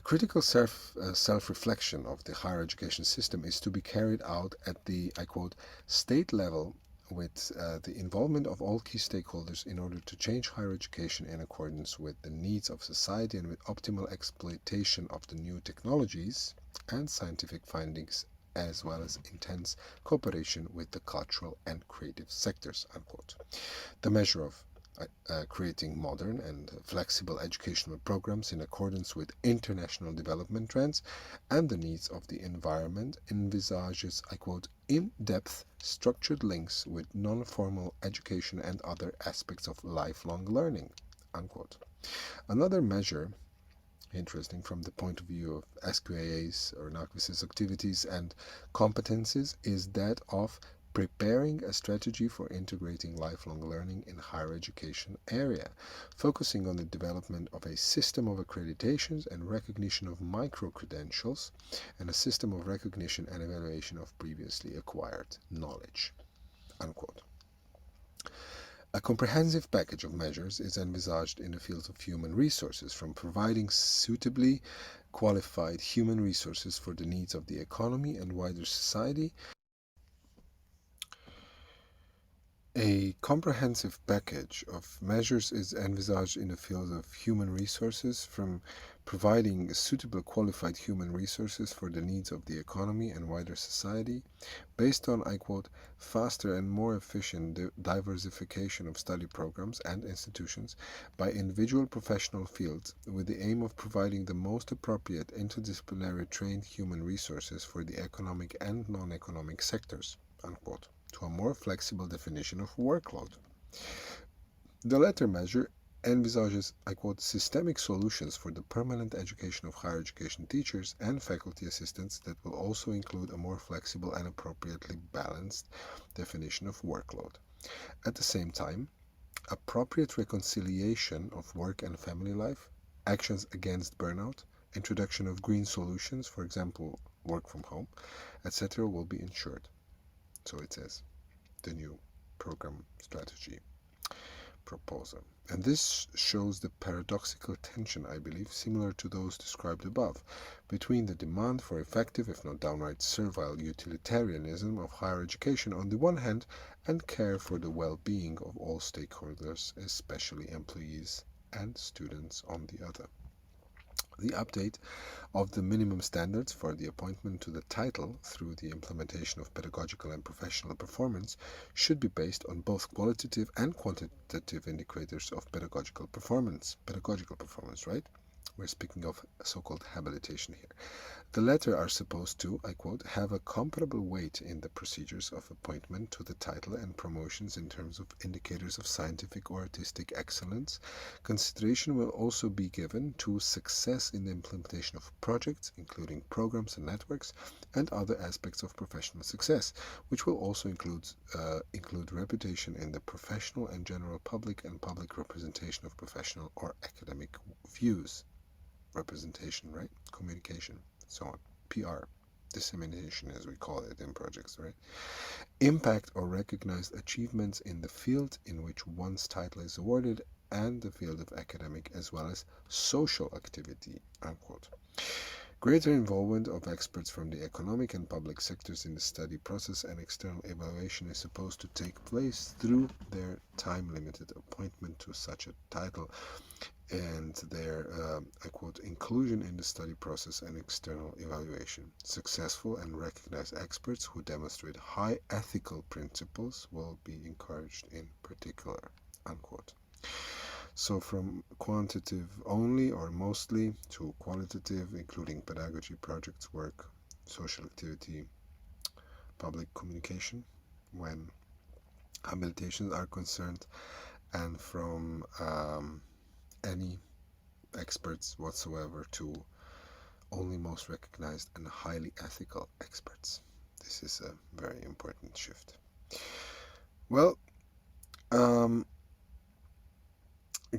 Critical self-reflection of the higher education system is to be carried out at the, I quote, state level with the involvement of all key stakeholders in order to change higher education in accordance with the needs of society and with optimal exploitation of the new technologies and scientific findings, as well as intense cooperation with the cultural and creative sectors, unquote. The measure of creating modern and flexible educational programs in accordance with international development trends and the needs of the environment envisages, I quote, in-depth structured links with non-formal education and other aspects of lifelong learning, unquote. Another measure, interesting from the point of view of SQAA's or NAKVIS's activities and competences, is that of preparing a strategy for integrating lifelong learning in higher education area, focusing on the development of a system of accreditations and recognition of micro-credentials and a system of recognition and evaluation of previously acquired knowledge, unquote. A comprehensive package of measures is envisaged in the fields of human resources, from providing suitably qualified human resources for the needs of the economy and wider society. A comprehensive package of measures is envisaged in the field of human resources, from providing suitable qualified human resources for the needs of the economy and wider society, based on, I quote, faster and more efficient diversification of study programs and institutions by individual professional fields, with the aim of providing the most appropriate interdisciplinary trained human resources for the economic and non-economic sectors, unquote, to a more flexible definition of workload. The latter measure envisages, I quote, systemic solutions for the permanent education of higher education teachers and faculty assistants that will also include a more flexible and appropriately balanced definition of workload. At the same time, appropriate reconciliation of work and family life, actions against burnout, introduction of green solutions, for example, work from home, etc., will be ensured. So it says, the new program strategy proposal. And this shows the paradoxical tension, I believe, similar to those described above, between the demand for effective, if not downright servile, utilitarianism of higher education on the one hand, and care for the well-being of all stakeholders, especially employees and students, on the other. The update of the minimum standards for the appointment to the title through the implementation of pedagogical and professional performance should be based on both qualitative and quantitative indicators of pedagogical performance. Pedagogical performance, right? We're speaking of so-called habilitation here. The latter are supposed to, I quote, have a comparable weight in the procedures of appointment to the title and promotions in terms of indicators of scientific or artistic excellence. Consideration will also be given to success in the implementation of projects, including programs and networks, and other aspects of professional success, which will also include reputation in the professional and general public and public representation of professional or academic views. Representation, right? Communication, so on. PR, dissemination as we call it in projects, right? Impact or recognized achievements in the field in which one's title is awarded and the field of academic as well as social activity, unquote. Greater involvement of experts from the economic and public sectors in the study process and external evaluation is supposed to take place through their time-limited appointment to such a title and their, I quote, inclusion in the study process and external evaluation. Successful and recognized experts who demonstrate high ethical principles will be encouraged in particular, unquote. So from quantitative only or mostly to qualitative, including pedagogy, projects, work, social activity, public communication when habilitations are concerned, and from any experts whatsoever to only most recognized and highly ethical experts. This is a very important shift. Well,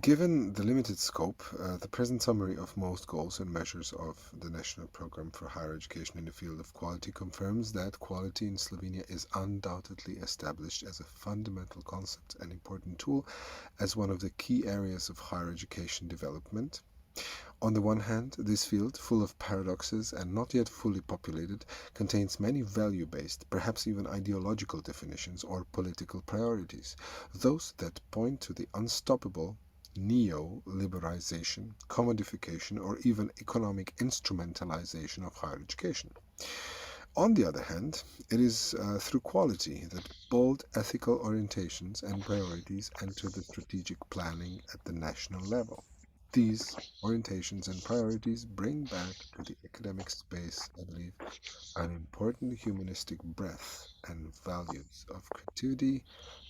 given the limited scope, the present summary of most goals and measures of the National Program for Higher Education in the field of quality confirms that quality in Slovenia is undoubtedly established as a fundamental concept and important tool as one of the key areas of higher education development. On the one hand, this field, full of paradoxes and not yet fully populated, contains many value-based, perhaps even ideological definitions or political priorities, those that point to the unstoppable neo-liberalization, commodification, or even economic instrumentalization of higher education. On the other hand, it is through quality that bold ethical orientations and priorities enter the strategic planning at the national level. These orientations and priorities bring back to the academic space, I believe, an important humanistic breadth and values of creativity,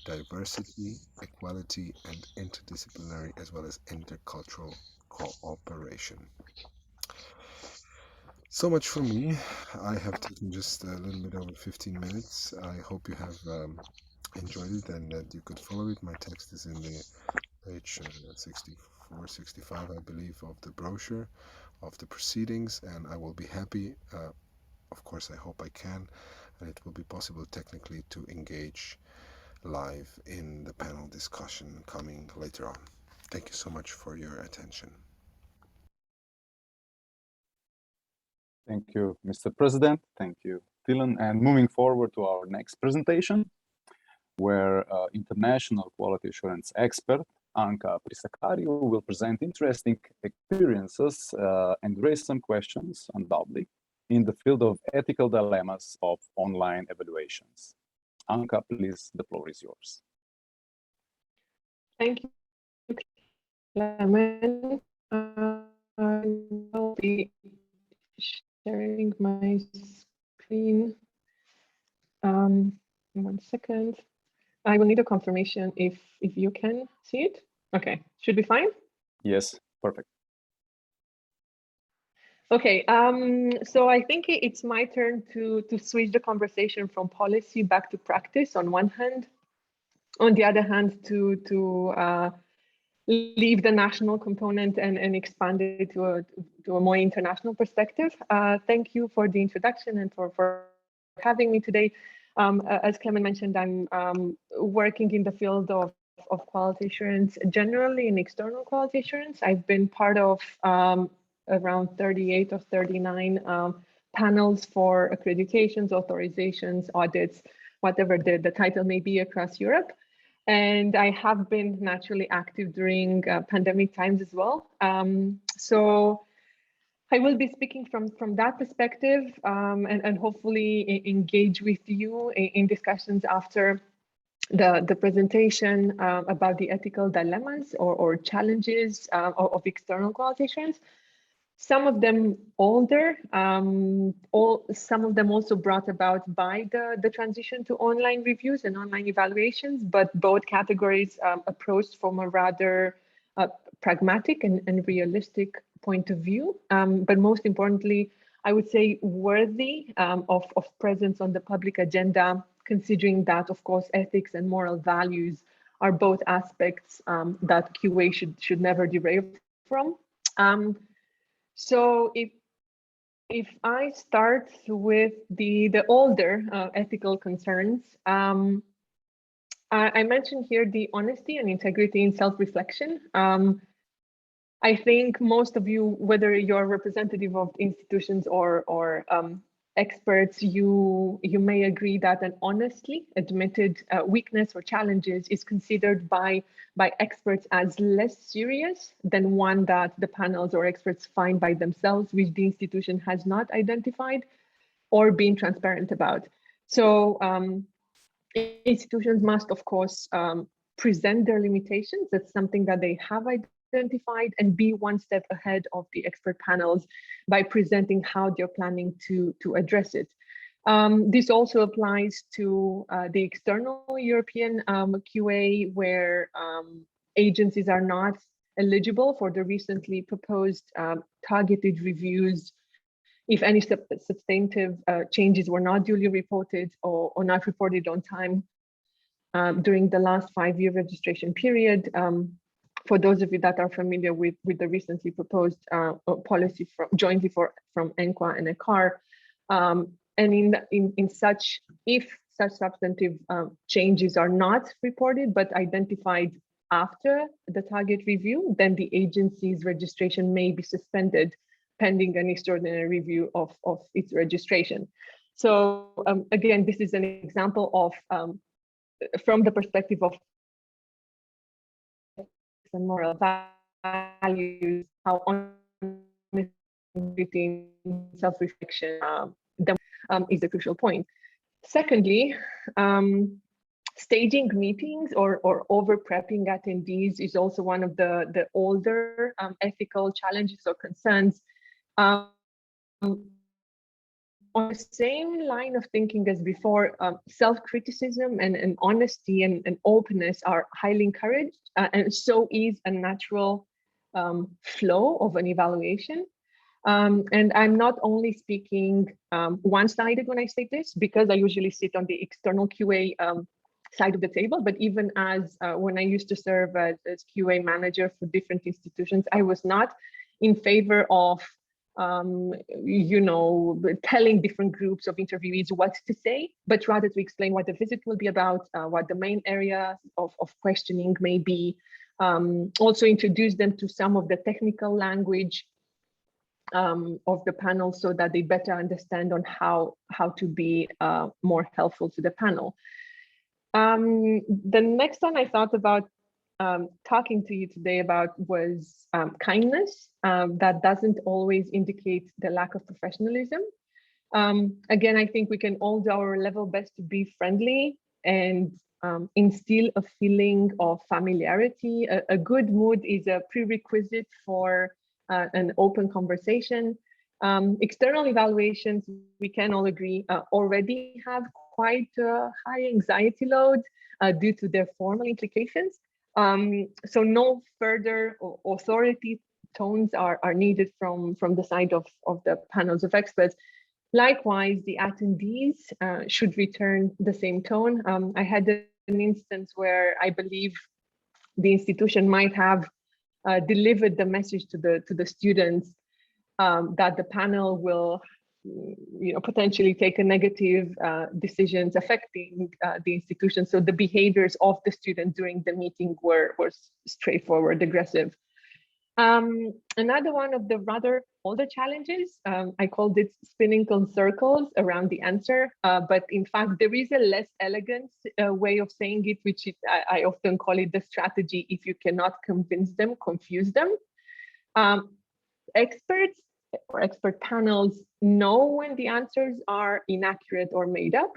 diversity, equality, and interdisciplinary as well as intercultural cooperation. So much for me. I have taken just a little bit over 15 minutes. I hope you have enjoyed it and that you could follow it. My text is in the page 64, 65, I believe, of the brochure of the proceedings, and I will be happy, of course I hope I can, and it will be possible technically to engage live in the panel discussion coming later on. Thank you so much for your attention. Thank you, Mr. President. Thank you, Dylan. And moving forward to our next presentation, where international quality assurance expert Anka Prisakariu will present interesting experiences and raise some questions, undoubtedly, in the field of ethical dilemmas of online evaluations. Anka, please, the floor is yours. Thank you, Clement. I will be sharing my screen. 1 second. I will need a confirmation if you can see it. Okay, should be fine? Yes, perfect. Okay, so I think it's my turn to switch the conversation from policy back to practice on one hand. On the other hand, to leave the national component and expand it to a more international perspective. Thank you for the introduction and for having me today. As Clement mentioned, I'm working in the field of quality assurance, generally in external quality assurance. I've been part of around 38 or 39 panels for accreditations, authorizations, audits, whatever the title may be across Europe. And I have been naturally active during pandemic times as well. So I will be speaking from that perspective and hopefully engage with you in discussions after the presentation about the ethical dilemmas or challenges of external qualifications. Some of them older, some of them also brought about by the transition to online reviews and online evaluations, but both categories approached from a rather pragmatic and realistic point of view. But most importantly, I would say worthy of presence on the public agenda, considering that, of course, ethics and moral values are both aspects that QA should never derail from. So if I start with the older ethical concerns, I mentioned here the honesty and integrity in self-reflection. I think most of you, whether you're representative of institutions or experts, you may agree that an honestly admitted weakness or challenges is considered by experts as less serious than one that the panels or experts find by themselves, which the institution has not identified or been transparent about. So institutions must, of course, present their limitations. That's something that they have identified, and be one step ahead of the expert panels by presenting how they're planning to address it. This also applies to the external European QA, where agencies are not eligible for the recently proposed targeted reviews if any substantive changes were not duly reported or not reported on time during the last 5-year registration period. For those of you that are familiar with the recently proposed policy jointly from ENQA and ECAR, and if such substantive changes are not reported but identified after the target review, then the agency's registration may be suspended pending an extraordinary review of its registration. So again, this is an example of, from the perspective of and moral values, how honesty and self-reflection is a crucial point. Secondly, staging meetings or over-prepping attendees is also one of the older ethical challenges or concerns. On the same line of thinking as before, self-criticism and honesty and openness are highly encouraged, and so is a natural flow of an evaluation. And I'm not only speaking one-sided when I say this, because I usually sit on the external QA side of the table, but even as when I used to serve as QA manager for different institutions, I was not in favor of telling different groups of interviewees what to say, but rather to explain what the visit will be about, what the main areas of questioning may be, also introduce them to some of the technical language of the panel so that they better understand on how to be more helpful to the panel. The next one I thought about talking to you today about was kindness. That doesn't always indicate the lack of professionalism. Again, I think we can all do our level best to be friendly and instill a feeling of familiarity. A good mood is a prerequisite for an open conversation. External evaluations, we can all agree, already have quite a high anxiety load due to their formal implications. So no further authority tones are needed from the side of the panels of experts. Likewise, the attendees should return the same tone. I had an instance where I believe the institution might have delivered the message to the students that the panel will potentially take a negative decisions affecting the institution. So the behaviors of the student during the meeting were straightforward, aggressive. Another one of the rather older challenges, I called it spinning in circles around the answer, but in fact there is a less elegant way of saying it, which I often call it the strategy: if you cannot convince them, confuse them. Experts or expert panels know when the answers are inaccurate or made up.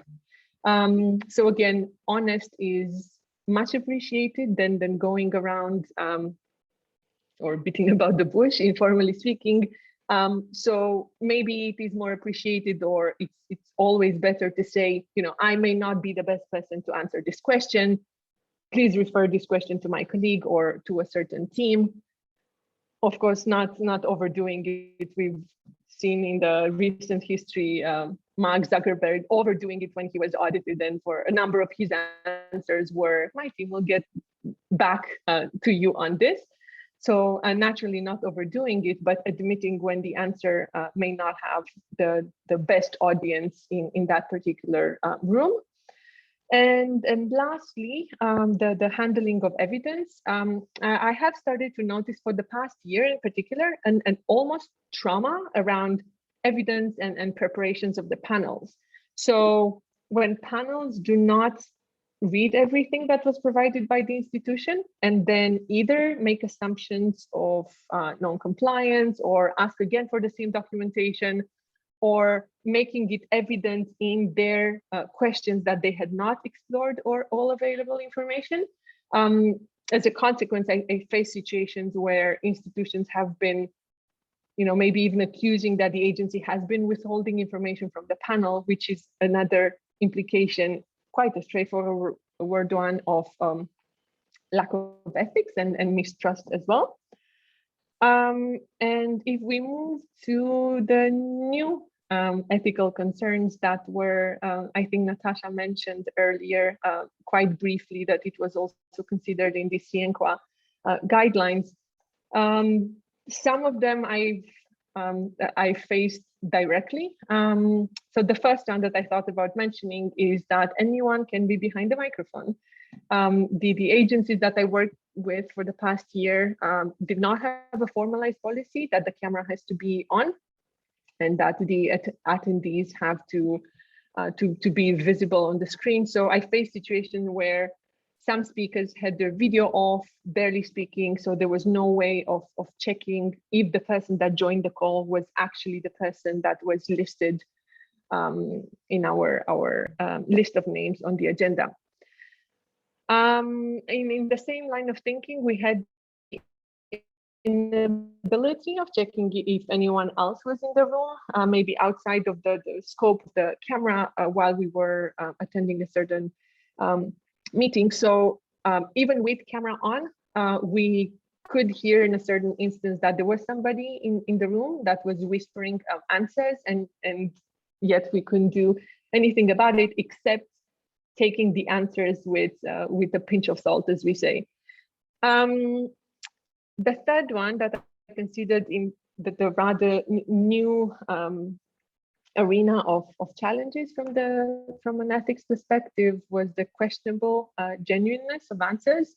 So again, honest is much appreciated than going around or beating about the bush, informally speaking. So maybe it is more appreciated, or it's always better to say, you know, I may not be the best person to answer this question. Please refer this question to my colleague or to a certain team. Of course, not overdoing it. We've seen in the recent history, Mark Zuckerberg overdoing it when he was audited, and for a number of his answers were, my team will get back to you on this. So naturally not overdoing it, but admitting when the answer may not have the best audience in that particular room. And lastly, the handling of evidence. I have started to notice for the past year in particular, an almost trauma around evidence and preparations of the panels. So when panels do not read everything that was provided by the institution and then either make assumptions of non-compliance or ask again for the same documentation, or making it evident in their questions that they had not explored or all available information. As a consequence, I face situations where institutions have been, you know, maybe even accusing that the agency has been withholding information from the panel, which is another implication, quite a straightforward one, of lack of ethics and mistrust as well. And if we move to the new ethical concerns that were, I think Natasha mentioned earlier quite briefly, that it was also considered in the CNQA guidelines. Some of them I faced directly. So the first one that I thought about mentioning is that anyone can be behind the microphone. The agencies that I worked with for the past year did not have a formalized policy that the camera has to be on, and that the attendees have to be visible on the screen. So I faced situations where some speakers had their video off, barely speaking, so there was no way of checking if the person that joined the call was actually the person that was listed in our list of names on the agenda. In the same line of thinking, we had inability of checking if anyone else was in the room, maybe outside of the scope of the camera while we were attending a certain meeting. So even with camera on, we could hear in a certain instance that there was somebody in the room that was whispering answers, and yet we couldn't do anything about it except taking the answers with a pinch of salt, as we say. The third one that I considered in the rather new arena of challenges from an ethics perspective was the questionable genuineness of answers.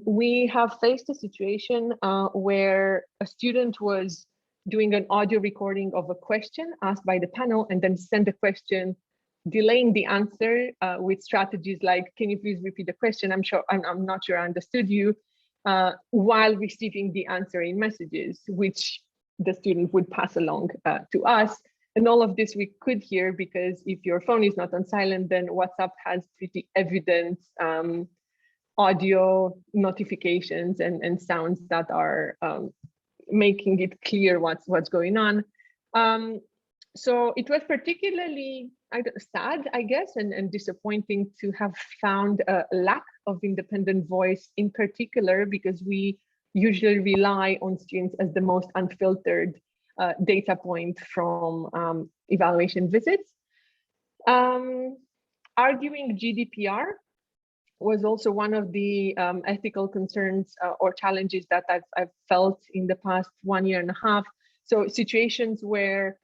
We have faced a situation where a student was doing an audio recording of a question asked by the panel and then sent the question, delaying the answer with strategies like, can you please repeat the question? I'm not sure I understood you, while receiving the answer in messages, which the student would pass along to us. And all of this we could hear, because if your phone is not on silent, then WhatsApp has pretty evident audio notifications and sounds that are making it clear what's going on. So it was particularly sad, I guess, and disappointing to have found a lack of independent voice, in particular because we usually rely on students as the most unfiltered data point from evaluation visits. Arguing GDPR was also one of the ethical concerns or challenges that I've felt in the past 1.5 years. So situations where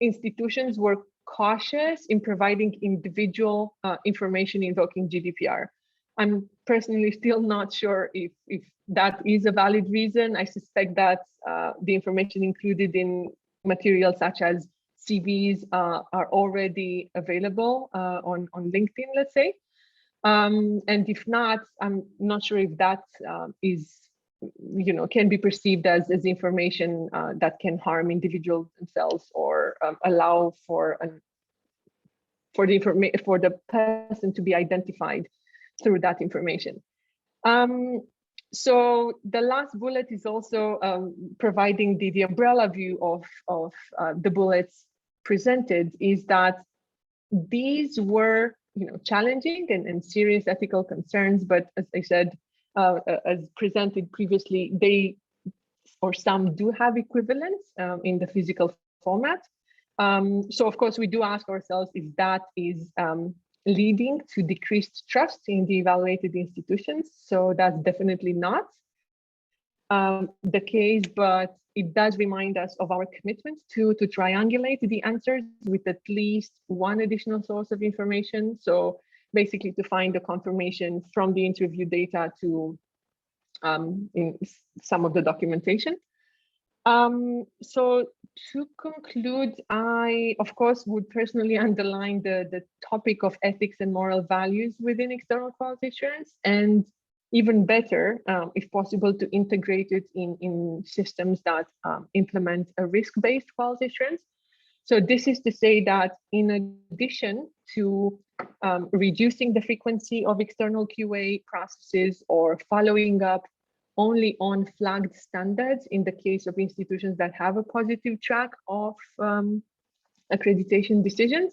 institutions were cautious in providing individual information invoking GDPR. I'm personally still not sure if that is a valid reason. I suspect that the information included in materials such as CVs are already available on LinkedIn, let's say. And if not, I'm not sure if that is can be perceived as information that can harm individuals themselves or allow for the person to be identified through that information. So the last bullet is also providing the umbrella view of the bullets presented, is that these were challenging and serious ethical concerns, but as I said, as presented previously, they or some do have equivalents in the physical format. So of course we do ask ourselves if that is leading to decreased trust in the evaluated institutions. So that's definitely not the case, but it does remind us of our commitment to triangulate the answers with at least one additional source of information. So basically to find the confirmation from the interview data to in some of the documentation. So to conclude, I, of course, would personally underline the topic of ethics and moral values within external quality assurance, and even better, if possible, to integrate it in systems that implement a risk-based quality assurance. So this is to say that in addition to reducing the frequency of external QA processes or following up only on flagged standards in the case of institutions that have a positive track of accreditation decisions,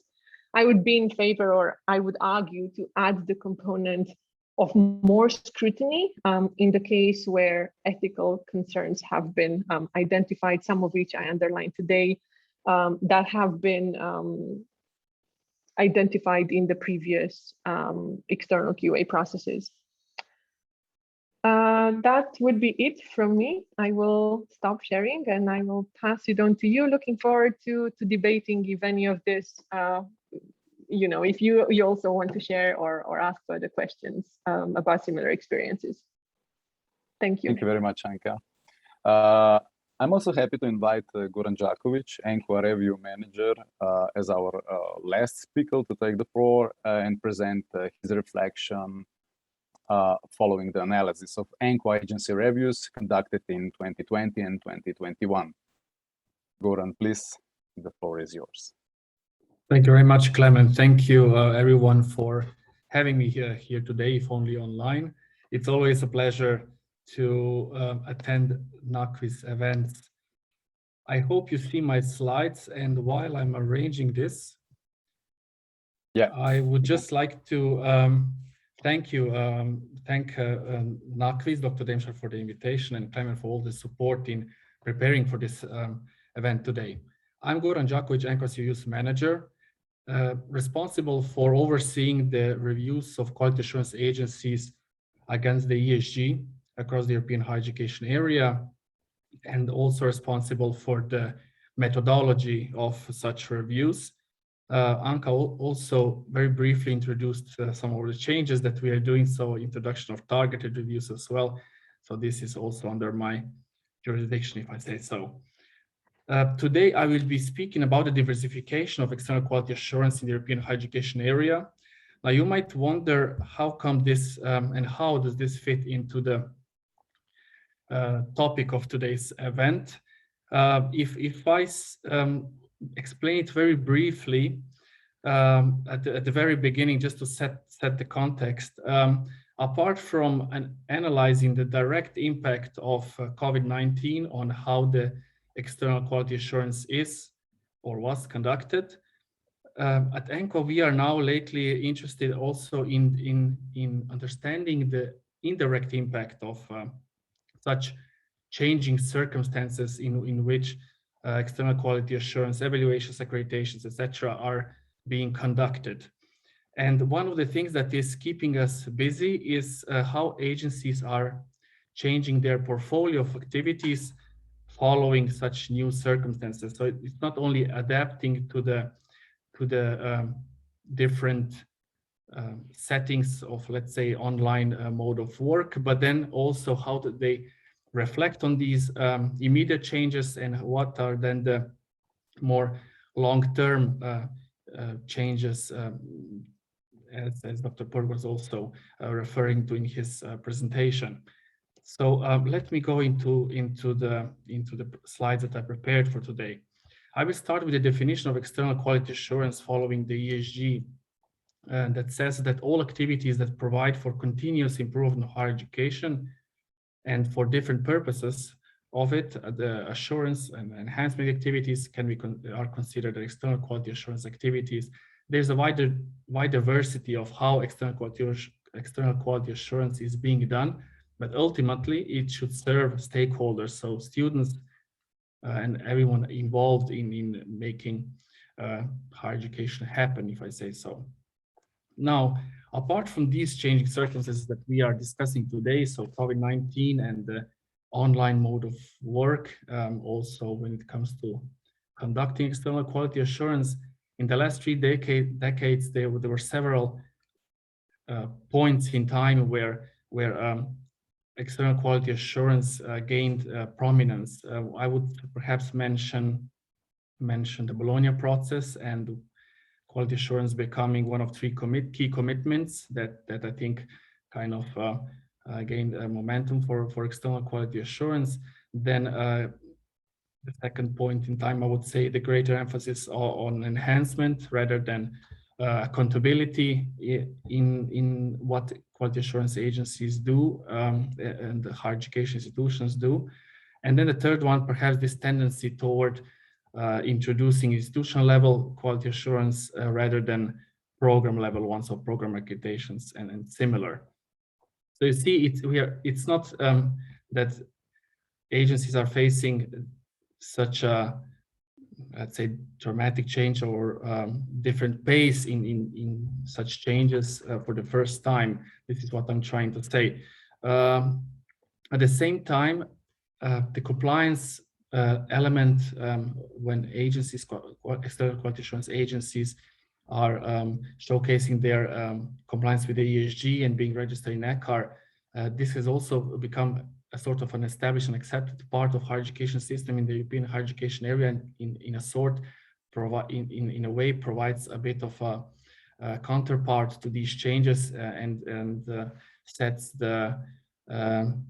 I would be in favor, or I would argue, to add the component of more scrutiny in the case where ethical concerns have been identified, some of which I underlined today, that have been identified in the previous external QA processes. That would be it from me. I will stop sharing and I will pass it on to you. Looking forward to debating if any of this, if you also want to share or ask further questions about similar experiences. Thank you. Thank you very much, Anka. I'm also happy to invite Goran Đaković, ENQA Review Manager, as our last speaker to take the floor and present his reflection following the analysis of ENQA agency reviews conducted in 2020 and 2021. Goran, please, the floor is yours. Thank you very much, Clement. Thank you, everyone, for having me here today, if only online. It's always a pleasure to attend NAKVIS events. I hope you see my slides, and while I'm arranging this, I would just like to thank NAKVIS, Dr. Demšar, for the invitation, and Clement for all the support in preparing for this event today. I'm Goran Đaković, ENQA's Use Manager, responsible for overseeing the reviews of quality assurance agencies against the ESG across the European higher education area, and also responsible for the methodology of such reviews. Anka also very briefly introduced some of the changes that we are doing, so introduction of targeted reviews as well. So this is also under my jurisdiction, if I say so. Today, I will be speaking about the diversification of external quality assurance in the European higher education area. Now, you might wonder how come this and how does this fit into the topic of today's event. If I explain it very briefly at the very beginning, just to set the context, apart from analyzing the direct impact of COVID-19 on how the external quality assurance is or was conducted, at ENQA we are now lately interested also in understanding the indirect impact of such changing circumstances in which external quality assurance evaluations, accreditations, etc. are being conducted. And one of the things that is keeping us busy is how agencies are changing their portfolio of activities following such new circumstances. So it's not only adapting to the different settings of, let's say, online mode of work, but then also how do they reflect on these immediate changes, and what are then the more long-term changes, as Dr. Purg was also referring to in his presentation. So let me go into the slides that I prepared for today. I will start with the definition of external quality assurance following the ESG that says that all activities that provide for continuous improvement of higher education and for different purposes of it, the assurance and enhancement activities are considered external quality assurance activities. There's a wide diversity of how external quality assurance is being done, but ultimately it should serve stakeholders, so students and everyone involved in making higher education happen, if I say so. Now, apart from these changing circumstances that we are discussing today, so COVID-19 and the online mode of work, also when it comes to conducting external quality assurance, in the last 3 decades, there were several points in time where external quality assurance gained prominence. I would perhaps mention the Bologna process and quality assurance becoming one of 3 key commitments that I think kind of gained momentum for external quality assurance. Then the second point in time, I would say the greater emphasis on enhancement rather than accountability in what quality assurance agencies do and the higher education institutions do. And then the third one, perhaps this tendency toward introducing institutional level quality assurance rather than program level ones, so program accreditations and similar. So you see, it's not that agencies are facing such a, let's say, dramatic change or different pace in such changes for the first time. This is what I'm trying to say. At the same time, the compliance element when agencies, external quality assurance agencies, are showcasing their compliance with the ESG and being registered in ECHAR, this has also become a sort of an established and accepted part of higher education system in the European higher education area, and in a way provides a bit of a counterpart to these changes and sets the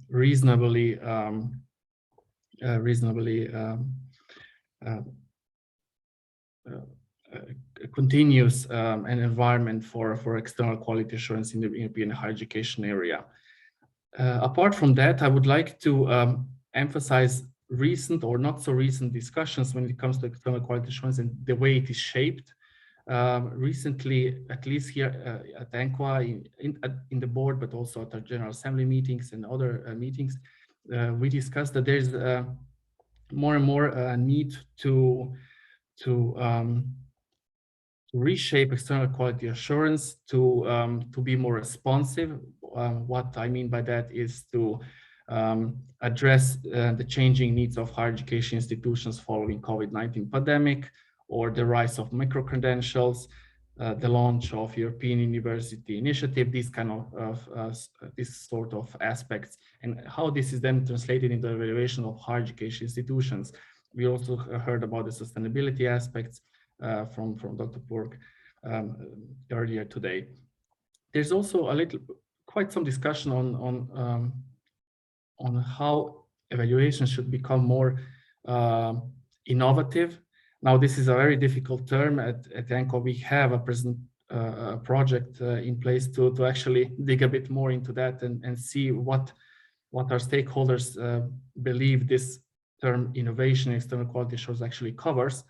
reasonably continuous an environment for external quality assurance in the European higher education area. Apart from that, I would like to emphasize recent or not so recent discussions when it comes to external quality assurance and the way it is shaped. Recently, at least here at ENQA, in the board, but also at our General Assembly meetings and other meetings, we discussed that there's more and more need to reshape external quality assurance to be more responsive. What I mean by that is to address the changing needs of higher education institutions following COVID-19 pandemic, or the rise of micro-credentials, the launch of European University Initiative, these kind of this sort of aspects, and how this is then translated into the evaluation of higher education institutions. We also heard about the sustainability aspects from Dr. Burg earlier today. There's also quite some discussion on how evaluation should become more innovative. Now, this is a very difficult term. At ENQA, we have a project in place to actually dig a bit more into that and see what our stakeholders believe this term innovation external quality assurance actually covers.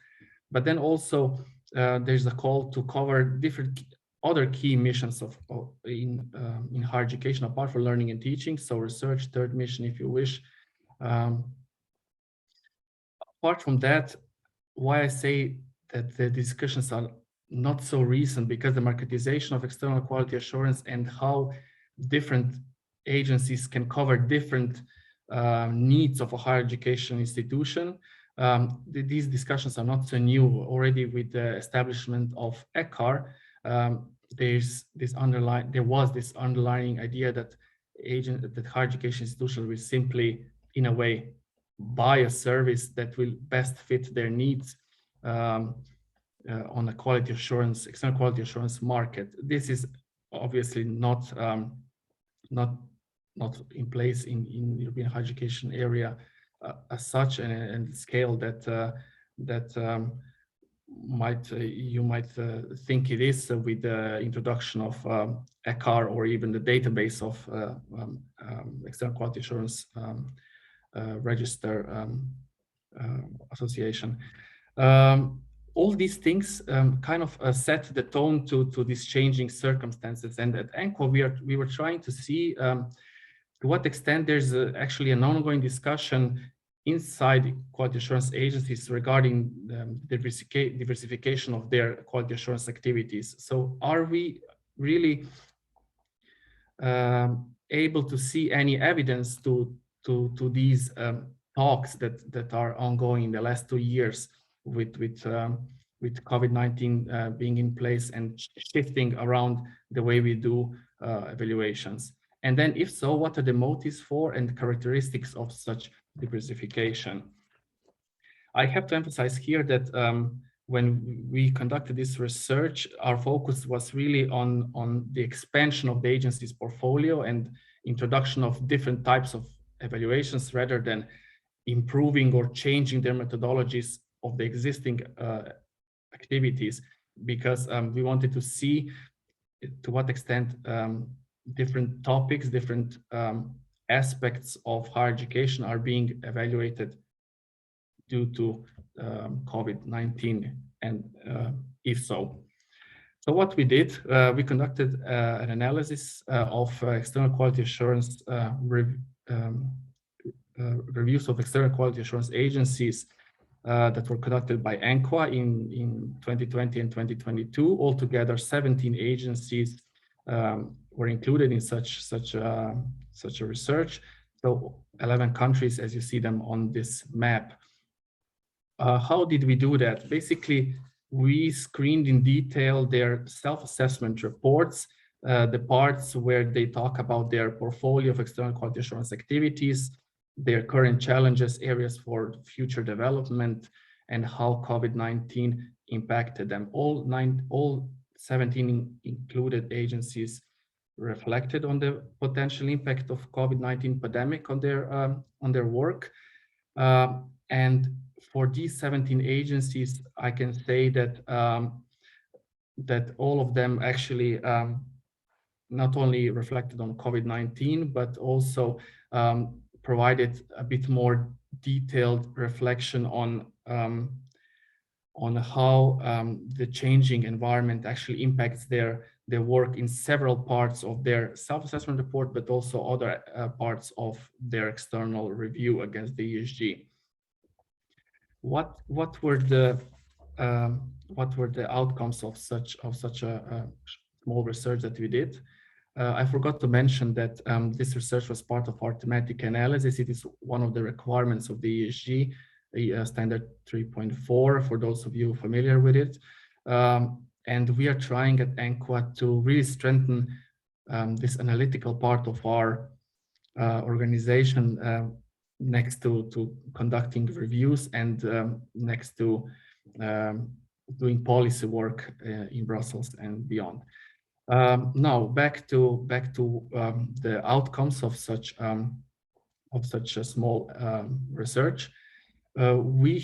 But then also there's a call to cover different other key missions in higher education apart from learning and teaching. So research, third mission, if you wish. Apart from that, why I say that the discussions are not so recent, because the marketization of external quality assurance and how different agencies can cover different needs of a higher education institution. These discussions are not so new. Already with the establishment of ECHAR, there was this underlying idea that higher education institutions will simply, in a way, buy a service that will best fit their needs on a quality assurance, external quality assurance market. This is obviously not not in place in European higher education area as such, and scale that you might think it is with the introduction of ECAR or even the database of external quality assurance register association. All these things kind of set the tone to these changing circumstances. And at ENQA, we were trying to see to what extent there's actually an ongoing discussion inside quality assurance agencies regarding diversification of their quality assurance activities. So are we really able to see any evidence to these talks that are ongoing in the last 2 years with COVID-19 being in place and shifting around the way we do evaluations? And then if so, what are the motives for and characteristics of such diversification? I have to emphasize here that when we conducted this research, our focus was really on the expansion of the agency's portfolio and introduction of different types of evaluations rather than improving or changing their methodologies of the existing activities, because we wanted to see to what extent different topics, different aspects of higher education are being evaluated due to COVID-19, and if so. So what we did, we conducted an analysis of external quality assurance reviews of external quality assurance agencies that were conducted by ENQA in 2020 and 2022. Altogether, 17 agencies were included in such a research. So 11 countries, as you see them on this map. How did we do that? Basically, we screened in detail their self-assessment reports, the parts where they talk about their portfolio of external quality assurance activities, their current challenges, areas for future development, and how COVID-19 impacted them. All 17 included agencies reflected on the potential impact of COVID-19 pandemic on their work. And for these 17 agencies, I can say that that all of them actually not only reflected on COVID-19, but also provided a bit more detailed reflection on how the changing environment actually impacts their work in several parts of their self-assessment report, but also other parts of their external review against the ESG. What were the outcomes of such a small research that we did? I forgot to mention that this research was part of our thematic analysis. It is one of the requirements of the ESG, standard 3.4, for those of you familiar with it. And we are trying at ENQA to really strengthen this analytical part of our organization next to conducting reviews and next to doing policy work in Brussels and beyond. Now back to the outcomes of such a small research. We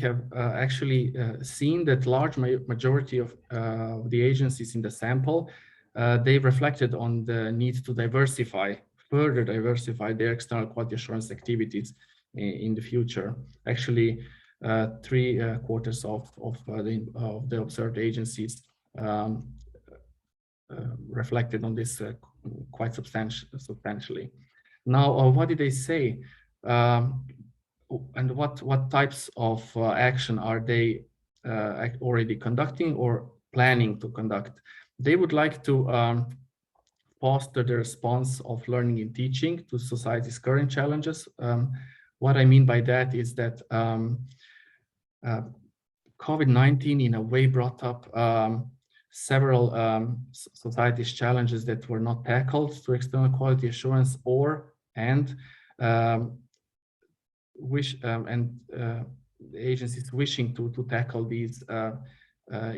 have actually seen that large majority of the agencies in the sample, they reflected on the need to further diversify their external quality assurance activities in the future. Actually, 3/4 of the observed agencies reflected on this quite substantially. Now, what did they say? And what types of action are they already conducting or planning to conduct? They would like to foster the response of learning and teaching to society's current challenges. What I mean by that is that COVID-19 in a way brought up several society's challenges that were not tackled through external quality assurance, agencies wishing to tackle these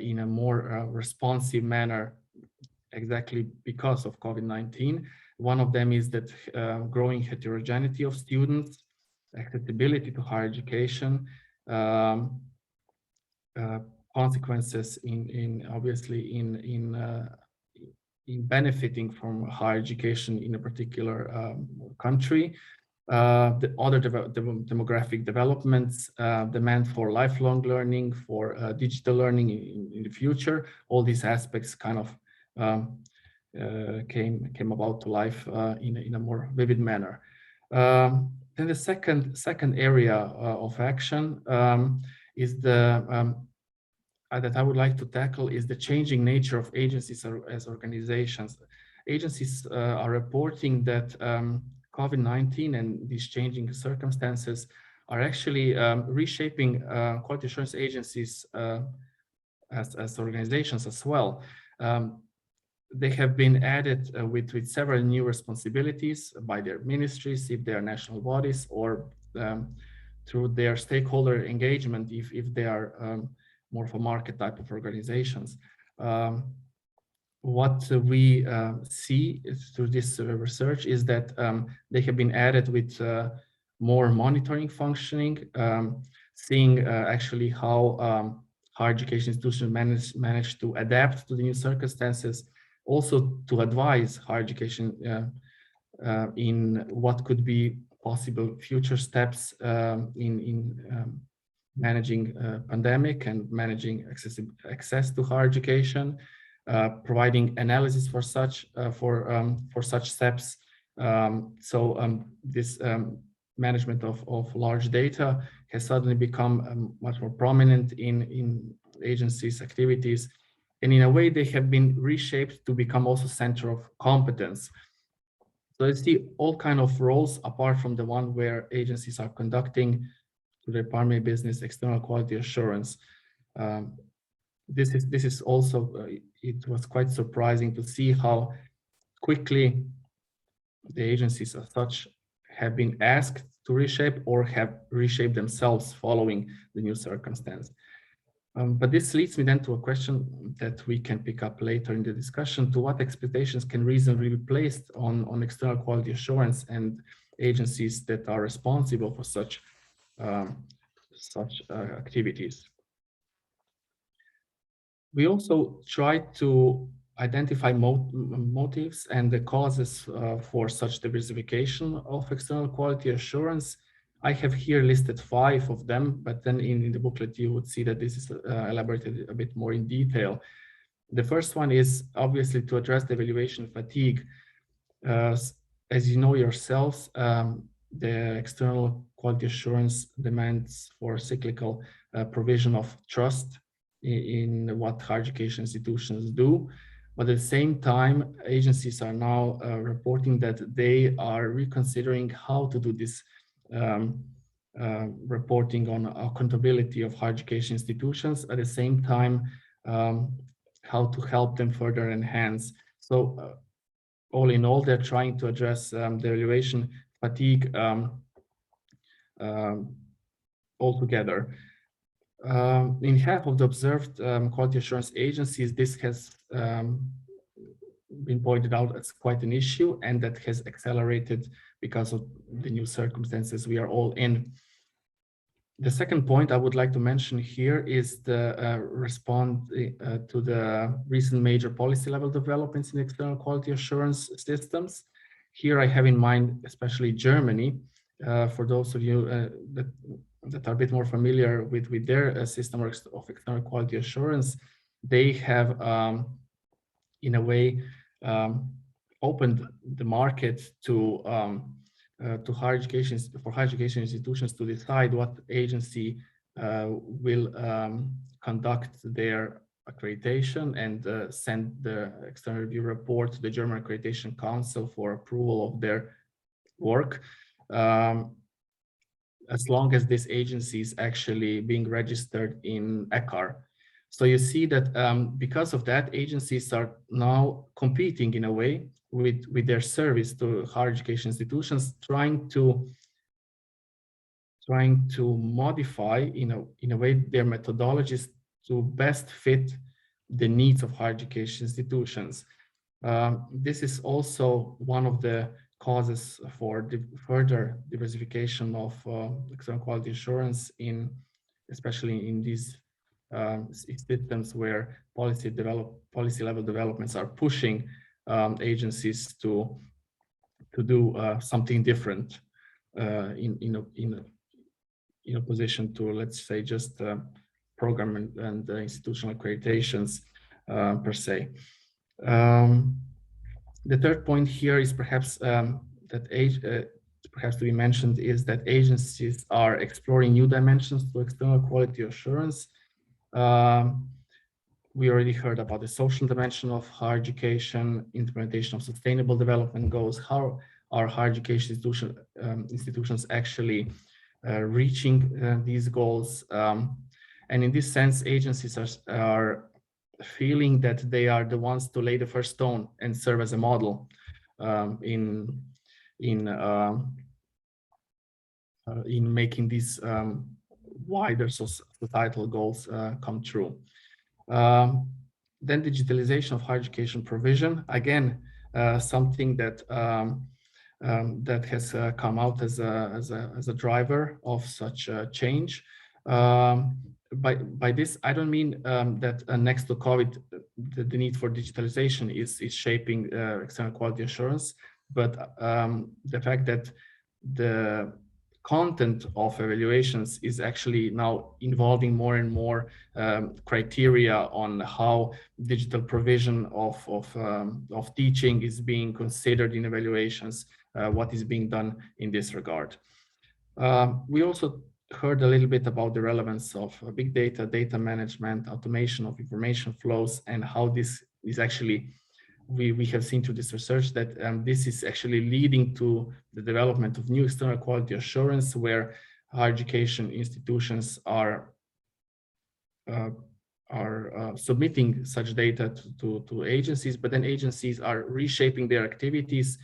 in a more responsive manner exactly because of COVID-19. One of them is that growing heterogeneity of students, accessibility to higher education, consequences obviously in benefiting from higher education in a particular country. The other demographic developments, demand for lifelong learning, for digital learning in the future. All these aspects kind of came about to life in a more vivid manner. Then the second area of action is that I would like to tackle is the changing nature of agencies as organizations. Agencies are reporting that COVID-19 and these changing circumstances are actually reshaping quality assurance agencies as organizations as well. They have been added with several new responsibilities by their ministries, if they are national bodies, or through their stakeholder engagement, if they are more of a market type of organizations. What we see through this research is that they have been added with more monitoring functioning, seeing actually how higher education institutions manage to adapt to the new circumstances, also to advise higher education in what could be possible future steps in managing pandemic and managing access to higher education, providing analysis for such steps. This management of large data has suddenly become much more prominent in agencies' activities, and in a way they have been reshaped to become also center of competence. So you see all kind of roles apart from the one where agencies are conducting their primary business, external quality assurance. This is also, it was quite surprising to see how quickly the agencies as such have been asked to reshape or have reshaped themselves following the new circumstance. But this leads me then to a question that we can pick up later in the discussion: to what expectations can reasonably be placed on external quality assurance and agencies that are responsible for such activities? We also try to identify motives and the causes for such diversification of external quality assurance. I have here listed 5 of them, but then in the booklet you would see that this is elaborated a bit more in detail. The first one is obviously to address the evaluation fatigue. As you know yourselves, the external quality assurance demands for cyclical provision of trust in what higher education institutions do. But at the same time, agencies are now reporting that they are reconsidering how to do this reporting on accountability of higher education institutions. At the same time, how to help them further enhance. So all in all, they're trying to address the evaluation fatigue altogether. In half of the observed quality assurance agencies, this has been pointed out as quite an issue, and that has accelerated because of the new circumstances we are all in. The second point I would like to mention here is the response to the recent major policy level developments in external quality assurance systems. Here I have in mind especially Germany. For those of you that are a bit more familiar with their system of external quality assurance, they have in a way opened the market to higher education, for higher education institutions to decide what agency will conduct their accreditation and send the external review report to the German Accreditation Council for approval of their work, as long as this agency is actually being registered in ECHAR. So you see that because of that, agencies are now competing in a way with their service to higher education institutions, trying to modify in a way their methodologies to best fit the needs of higher education institutions. This is also one of the causes for the further diversification of external quality assurance, especially in these systems where policy level developments are pushing agencies to do something different in opposition to, let's say, just program and institutional accreditations per se. The third point here is perhaps perhaps to be mentioned is that agencies are exploring new dimensions to external quality assurance. We already heard about the social dimension of higher education, implementation of sustainable development goals. How are higher education institutions actually reaching these goals? And in this sense, agencies are feeling that they are the ones to lay the first stone and serve as a model in making these wider societal goals come true. Then digitalization of higher education provision, again, something that that has come out as a driver of such change. By this, I don't mean that next to COVID, the need for digitalization is shaping external quality assurance, but the fact that the content of evaluations is actually now involving more and more criteria on how digital provision of teaching is being considered in evaluations, what is being done in this regard. We also heard a little bit about the relevance of big data, data management, automation of information flows, and how this is actually, we have seen through this research that this is actually leading to the development of new external quality assurance, where higher education institutions are submitting such data to agencies, but then agencies are reshaping their activities,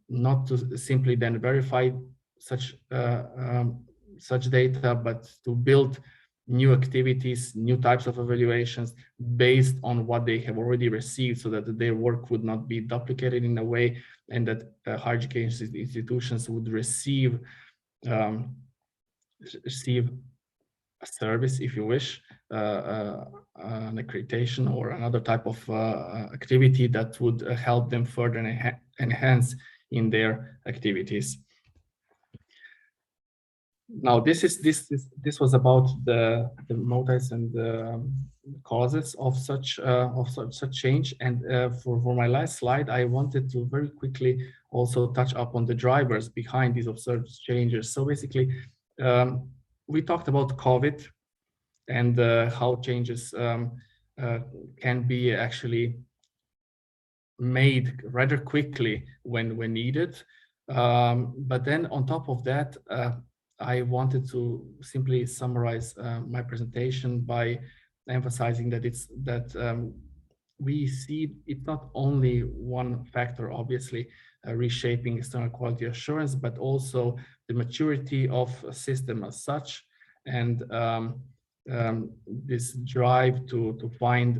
not to simply then verify such data, but to build new activities, new types of evaluations based on what they have already received, so that their work would not be duplicated in a way, and that higher education institutions would receive a service, if you wish, an accreditation or another type of activity that would help them further enhance in their activities. Now, this was about the motives and the causes of such change. And for my last slide, I wanted to very quickly also touch upon the drivers behind these observed changes. So basically, we talked about COVID and how changes can be actually made rather quickly when needed. But then on top of that, I wanted to simply summarize my presentation by emphasizing that we see it's not only one factor, obviously, reshaping external quality assurance, but also the maturity of a system as such, and this drive to find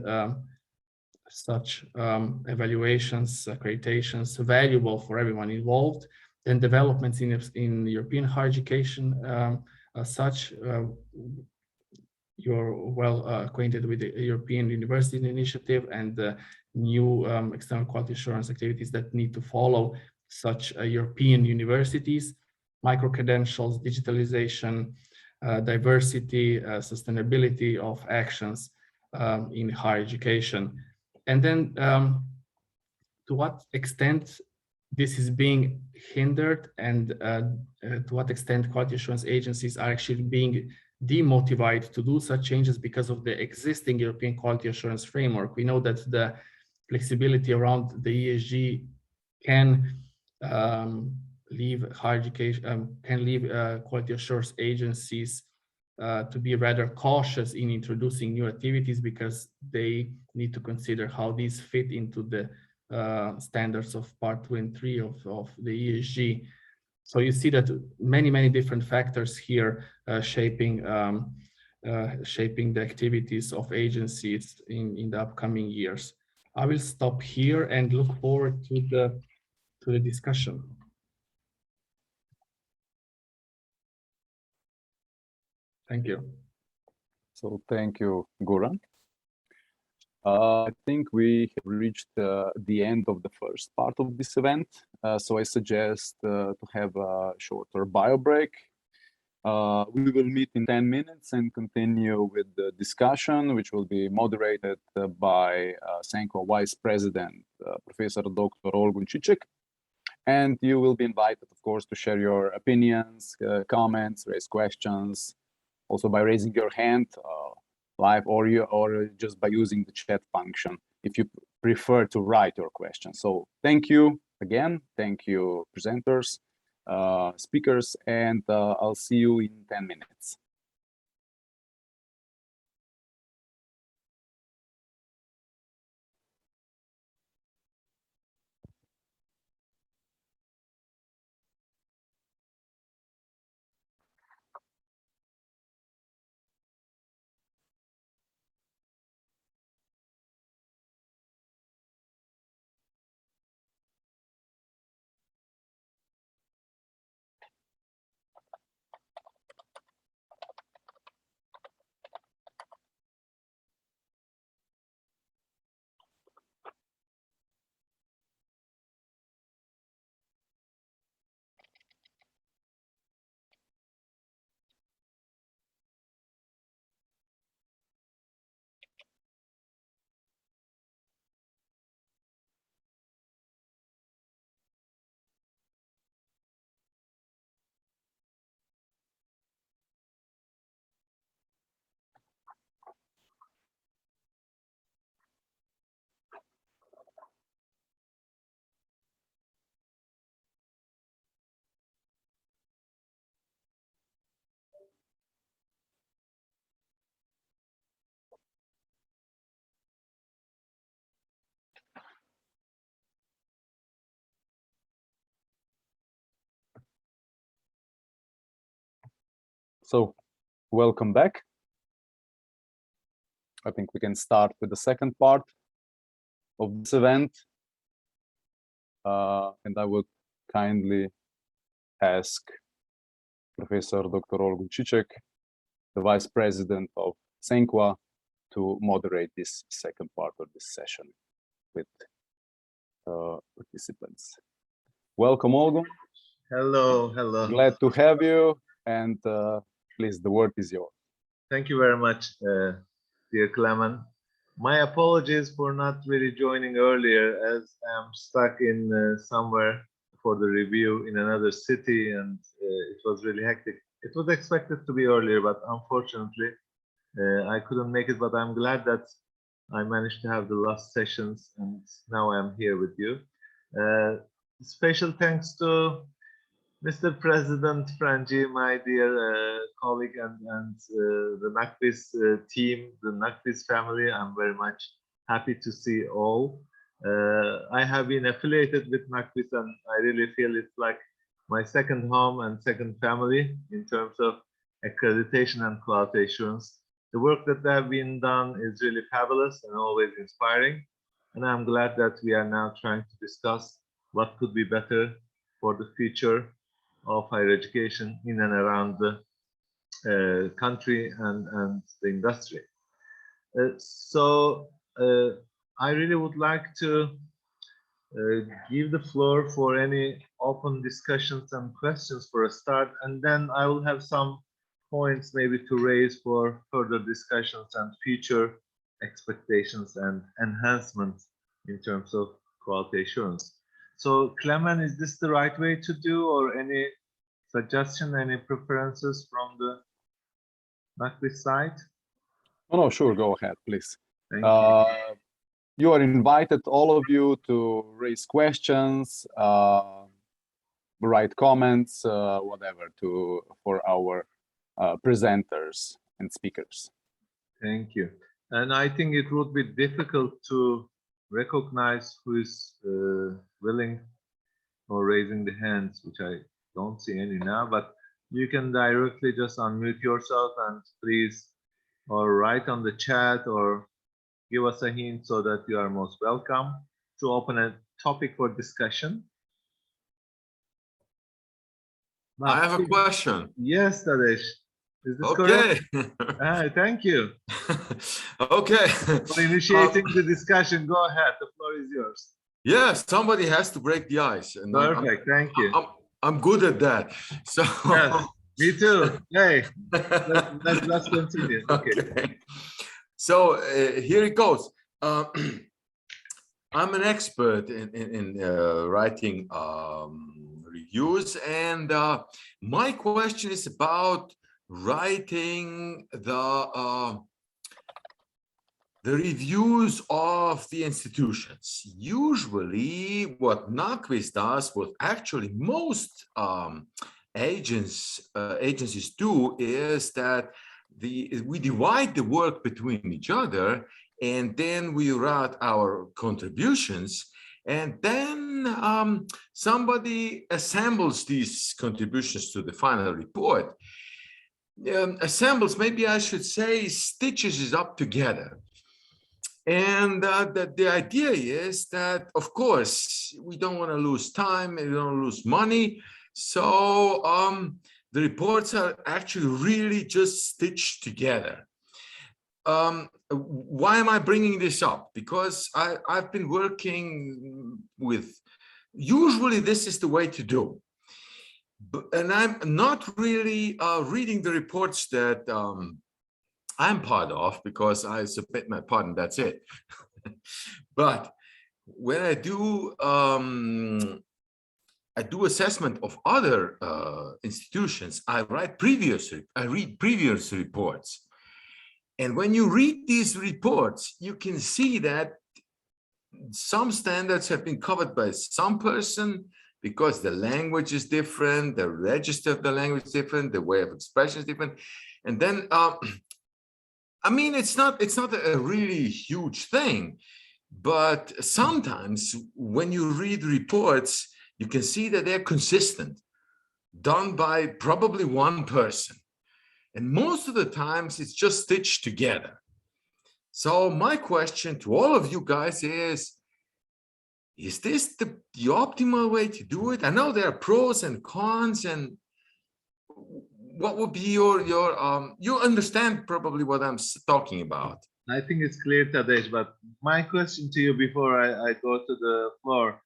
such evaluations, accreditations valuable for everyone involved. And developments in European higher education as such. You're well acquainted with the European University Initiative and the new external quality assurance activities that need to follow such European universities, micro-credentials, digitalization, diversity, sustainability of actions in higher education. And then to what extent this is being hindered, and to what extent quality assurance agencies are actually being demotivated to do such changes because of the existing European quality assurance framework. We know that the flexibility around the ESG can leave higher education, can leave quality assurance agencies to be rather cautious in introducing new activities, because they need to consider how these fit into the standards of part 2 and 3 of the ESG. So you see that many different factors here shaping the activities of agencies in the upcoming years. I will stop here and look forward to the discussion. Thank you. So thank you, Goran. I think we have reached the end of the first part of this event. So I suggest to have a shorter bio break. We will meet in 10 minutes and continue with the discussion, which will be moderated by SENCO Vice President, Professor Dr. Olgun Cicek. And you will be invited, of course, to share your opinions, comments, raise questions, also by raising your hand live or just by using the chat function if you prefer to write your question. So thank you again. Thank you, presenters, speakers, and I'll see you in 10 minutes. So welcome back. I think we can start with the second part of this event. And I would kindly ask Professor Dr. Olgun Cicek, the Vice President of SENCO, to moderate this second part of this session with participants. Welcome, Olgun. Hello, hello. Glad to have you, and please, the word is yours. Thank you very much, dear Clement. My apologies for not really joining earlier, as I'm stuck in somewhere for the review in another city, and it was really hectic. It was expected to be earlier, but unfortunately, I couldn't make it, but I'm glad that I managed to have the last sessions, and now I'm here with you. Special thanks to Mr. President Frangi, my dear colleague, and the NAKVIS team, the NAKVIS family. I'm very much happy to see all. I have been affiliated with NAKVIS, and I really feel it's like my second home and second family in terms of accreditation and quality assurance. The work that have been done is really fabulous and always inspiring. And I'm glad that we are now trying to discuss what could be better for the future of higher education in and around the country and the industry. So I really would like to give the floor for any open discussions and questions for a start, and then I will have some points maybe to raise for further discussions and future expectations and enhancements in terms of quality assurance. So Clement, is this the right way to do, or any suggestion, any preferences from the NAKVIS side? Oh, no, sure, go ahead, please. Thank you. You are invited, all of you, to raise questions, write comments, whatever, for our presenters and speakers. Thank you. And I think it would be difficult to recognize who is willing or raising the hands, which I don't see any now, but you can directly just unmute yourself and please, or write on the chat or give us a hint so that you are most welcome to open a topic for discussion. Now, I have a question. Yes, Tadej. Is this Okay. correct? Thank you. Okay. For initiating the discussion, go ahead. The floor is yours. Yes, somebody has to break the ice. And Perfect. Thank you. I'm good at that. So yes, me too. Hey, let's continue. Okay. So here it goes. I'm an expert in writing reviews, and my question is about writing the reviews of the institutions. Usually what NAKVIS does, what actually most agencies do, is that we divide the work between each other, and then we write our contributions, and then somebody assembles these contributions to the final report. Assembles, maybe I should say, stitches it up together. And the idea is that, of course, we don't want to lose time and we don't lose money. So the reports are actually really just stitched together. Why am I bringing this up? Because I've been working with, usually this is the way to do. And I'm not really reading the reports that I'm part of, because I submit my part and that's it. But when I do assessment of other institutions, I read previous reports. And when you read these reports, you can see that some standards have been covered by some person, because the language is different, the register of the language is different, the way of expression is different. And then I mean, it's not a really huge thing, but sometimes when you read reports, you can see that they're consistent, done by probably one person. And most of the times it's just stitched together. So my question to all of you guys is this the optimal way to do it? I know there are pros and cons, and what would be your you understand probably what I'm talking about. I think it's clear, Tadej, but my question to you before I go to the floor,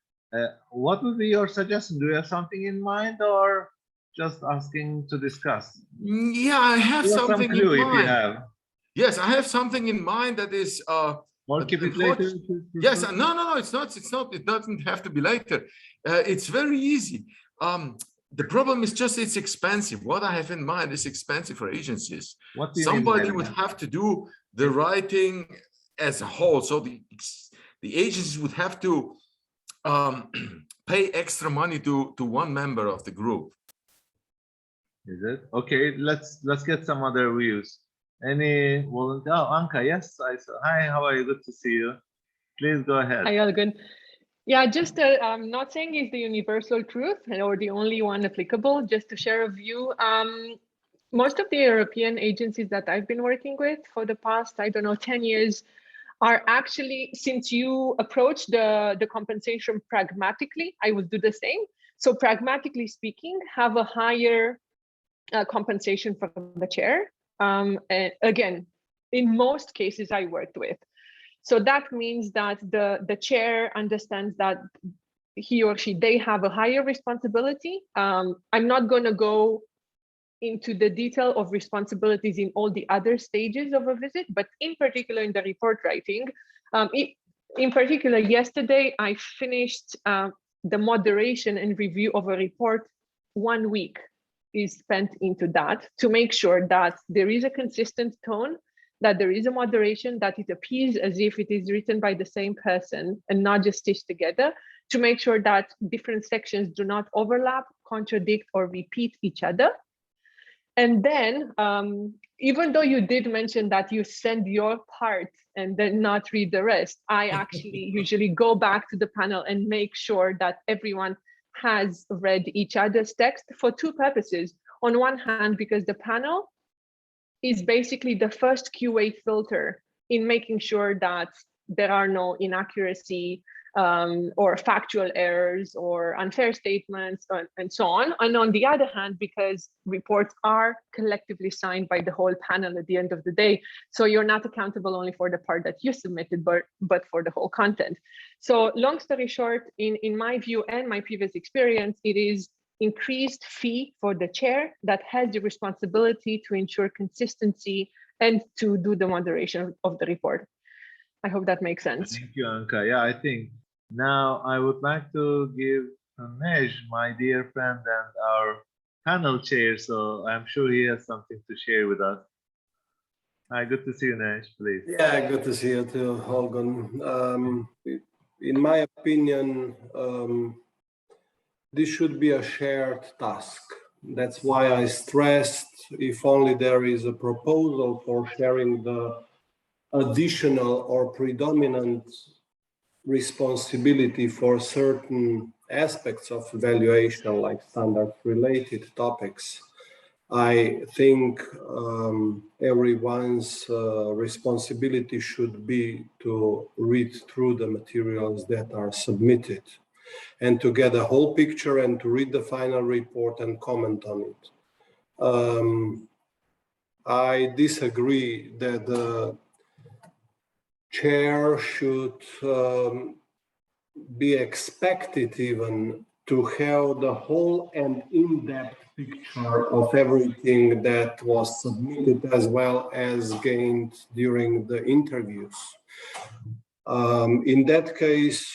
what would be your suggestion? Do you have something in mind, or just asking to discuss? Yeah, I have something some clue in mind. If you have. Yes, I have something in mind that is or keep it later. Yes, no, it's not, it doesn't have to be later. It's very easy. The problem is just it's expensive. What I have in mind is expensive for agencies. Somebody would have to do the writing as a whole. So the agencies would have to pay extra money to one member of the group. Is it? Okay, let's get some other views. Any volunteer? Oh, Anka, yes, I saw. Hi, how are you? Good to see you. Please go ahead. Hi, Elgin. Yeah, just I'm not saying it's the universal truth or the only one applicable, just to share a view. Most of the European agencies that I've been working with for the past, I don't know, 10 years are actually, since you approach the compensation pragmatically, I would do the same. So pragmatically speaking, have a higher compensation for the chair. And again, in most cases I worked with. So that means that the chair understands that he or she, they have a higher responsibility. I'm not going to go into the detail of responsibilities in all the other stages of a visit, but in particular in the report writing. In particular, yesterday, I finished the moderation and review of a report. 1 week is spent into that to make sure that there is a consistent tone, that there is a moderation, that it appears as if it is written by the same person and not just stitched together, to make sure that different sections do not overlap, contradict, or repeat each other. And then, even though you did mention that you send your part and then not read the rest, I actually usually go back to the panel and make sure that everyone has read each other's text for two purposes. On one hand, because the panel is basically the first QA filter in making sure that there are no inaccuracy or factual errors or unfair statements and so on. And on the other hand, because reports are collectively signed by the whole panel at the end of the day, so you're not accountable only for the part that you submitted, but for the whole content. So long story short, in my view and my previous experience, it is increased fee for the chair that has the responsibility to ensure consistency and to do the moderation of the report. I hope that makes sense. Thank you, Anka. Yeah, I think now I would like to give Nej, my dear friend and our panel chair, so I'm sure he has something to share with us. Hi, good to see you, Nej, please. Yeah, good to see you too, Holgun. In my opinion, this should be a shared task. That's why I stressed, if only there is a proposal for sharing the additional or predominant responsibility for certain aspects of evaluation, like standard-related topics. I think everyone's responsibility should be to read through the materials that are submitted and to get a whole picture and to read the final report and comment on it. I disagree that the chair should be expected even to have the whole and in-depth picture of everything that was submitted as well as gained during the interviews. In that case,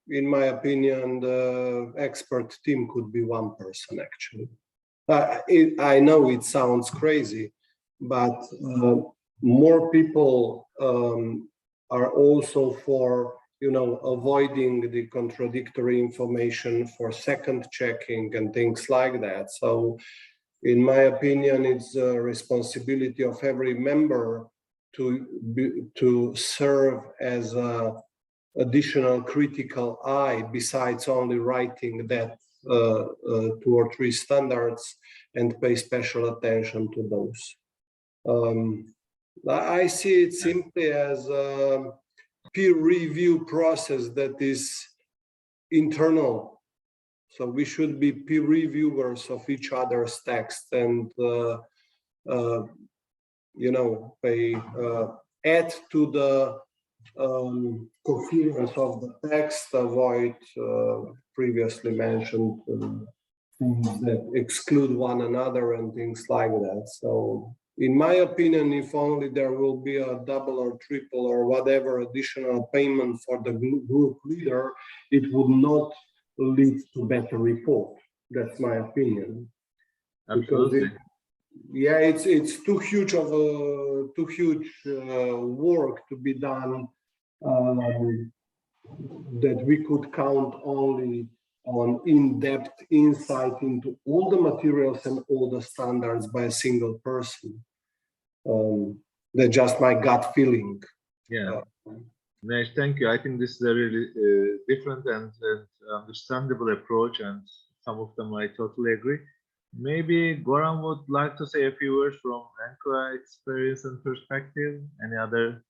in my opinion, the expert team could be one person, actually. I know it sounds crazy, but more people are also for, avoiding the contradictory information, for second checking and things like that. So in my opinion, it's a responsibility of every member to serve as a additional critical eye, besides only writing that 2 or 3 standards, and pay special attention to those. I see it simply as a peer review process that is internal. So we should be peer reviewers of each other's text and, add to the coherence of the text, avoid previously mentioned things that exclude one another and things like that. So in my opinion, if only there will be a double or triple or whatever additional payment for the group leader, it would not lead to better report. That's my opinion. Absolutely. It's too huge of work to be done that we could count only on in-depth insight into all the materials and all the standards by a single person. That's just my gut feeling. Yeah. Nice, thank you. I think this is a really different and understandable approach, and some of them I totally agree. Maybe Goran would like to say a few words from Anka experience and perspective. Any other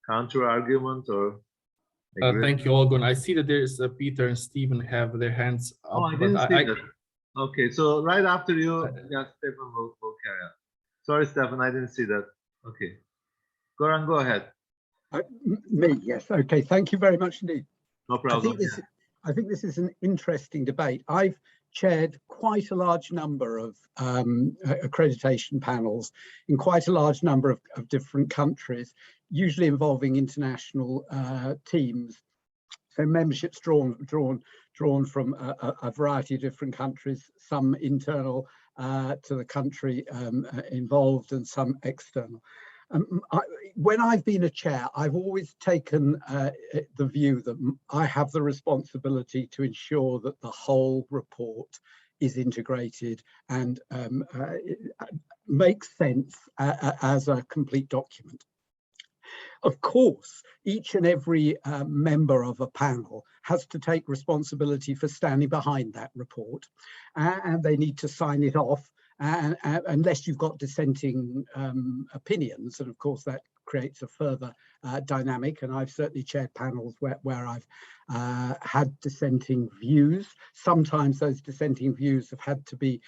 counter argument or? Thank you, Olgun. I see that there's Peter and Stephen have their hands up. Oh, I didn't see that. Okay, so right after you, yeah, Stefan will carry on. Sorry, Stefan, I didn't see that. Okay, Goran, go ahead. Me, yes. Okay, thank you very much indeed. No problem. I think this is an interesting debate. I've chaired quite a large number of accreditation panels in quite a large number of different countries, usually involving international teams. So memberships drawn from a variety of different countries, some internal to the country involved and some external. When I've been a chair, I've always taken the view that I have the responsibility to ensure that the whole report is integrated and makes sense as a complete document. Of course, each and every member of a panel has to take responsibility for standing behind that report, and they need to sign it off. Unless you've got dissenting opinions, and of course that creates a further dynamic. And I've certainly chaired panels where I've had dissenting views. Sometimes those dissenting views have had to be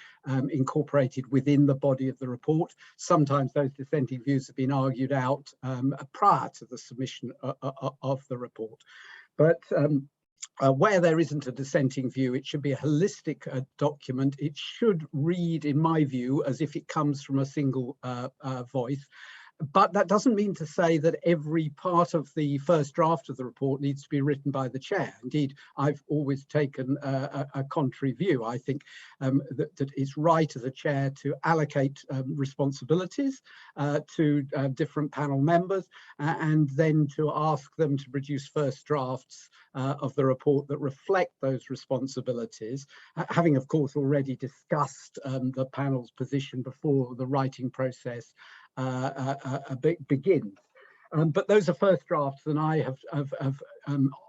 incorporated within the body of the report. Sometimes those dissenting views have been argued out prior to the submission of the report. But where there isn't a dissenting view, it should be a holistic document. It should read, in my view, as if it comes from a single voice. But that doesn't mean to say that every part of the first draft of the report needs to be written by the chair. Indeed, I've always taken a contrary view. I think that it's right as a chair to allocate responsibilities to different panel members and then to ask them to produce first drafts of the report that reflect those responsibilities, having of course already discussed the panel's position before the writing process begins. But those are first drafts, and I have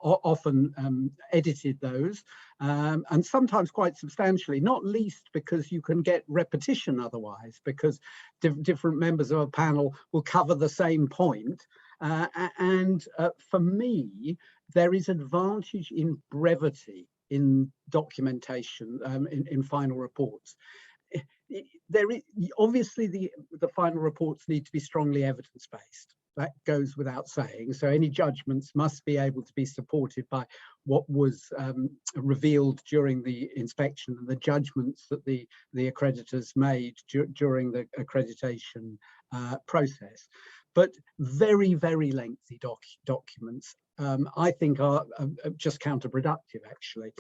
often edited those, and sometimes quite substantially, not least because you can get repetition otherwise, because different members of a panel will cover the same point. And for me, there is advantage in brevity in documentation in final reports. There is obviously the final reports need to be strongly evidence-based. That goes without saying. So any judgments must be able to be supported by what was revealed during the inspection and the judgments that the accreditors made during the accreditation process. But very, very lengthy documents, I think, are just counterproductive, actually.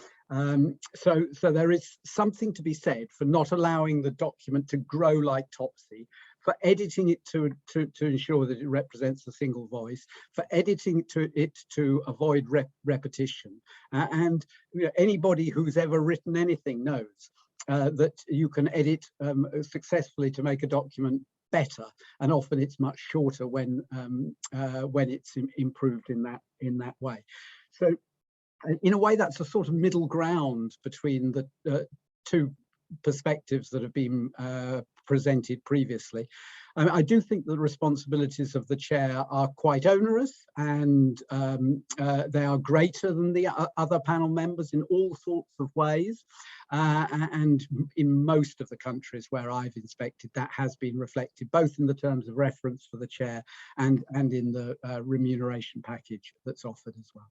So there is something to be said for not allowing the document to grow like Topsy, for editing it to ensure that it represents a single voice, for editing it to avoid repetition. And you know, anybody who's ever written anything knows that you can edit successfully to make a document better, and often it's much shorter when it's improved in that way. So in a way, that's a sort of middle ground between the two perspectives that have been presented previously. I do think the responsibilities of the chair are quite onerous, and they are greater than the other panel members in all sorts of ways. And in most of the countries where I've inspected, that has been reflected both in the terms of reference for the chair and in the remuneration package that's offered as well.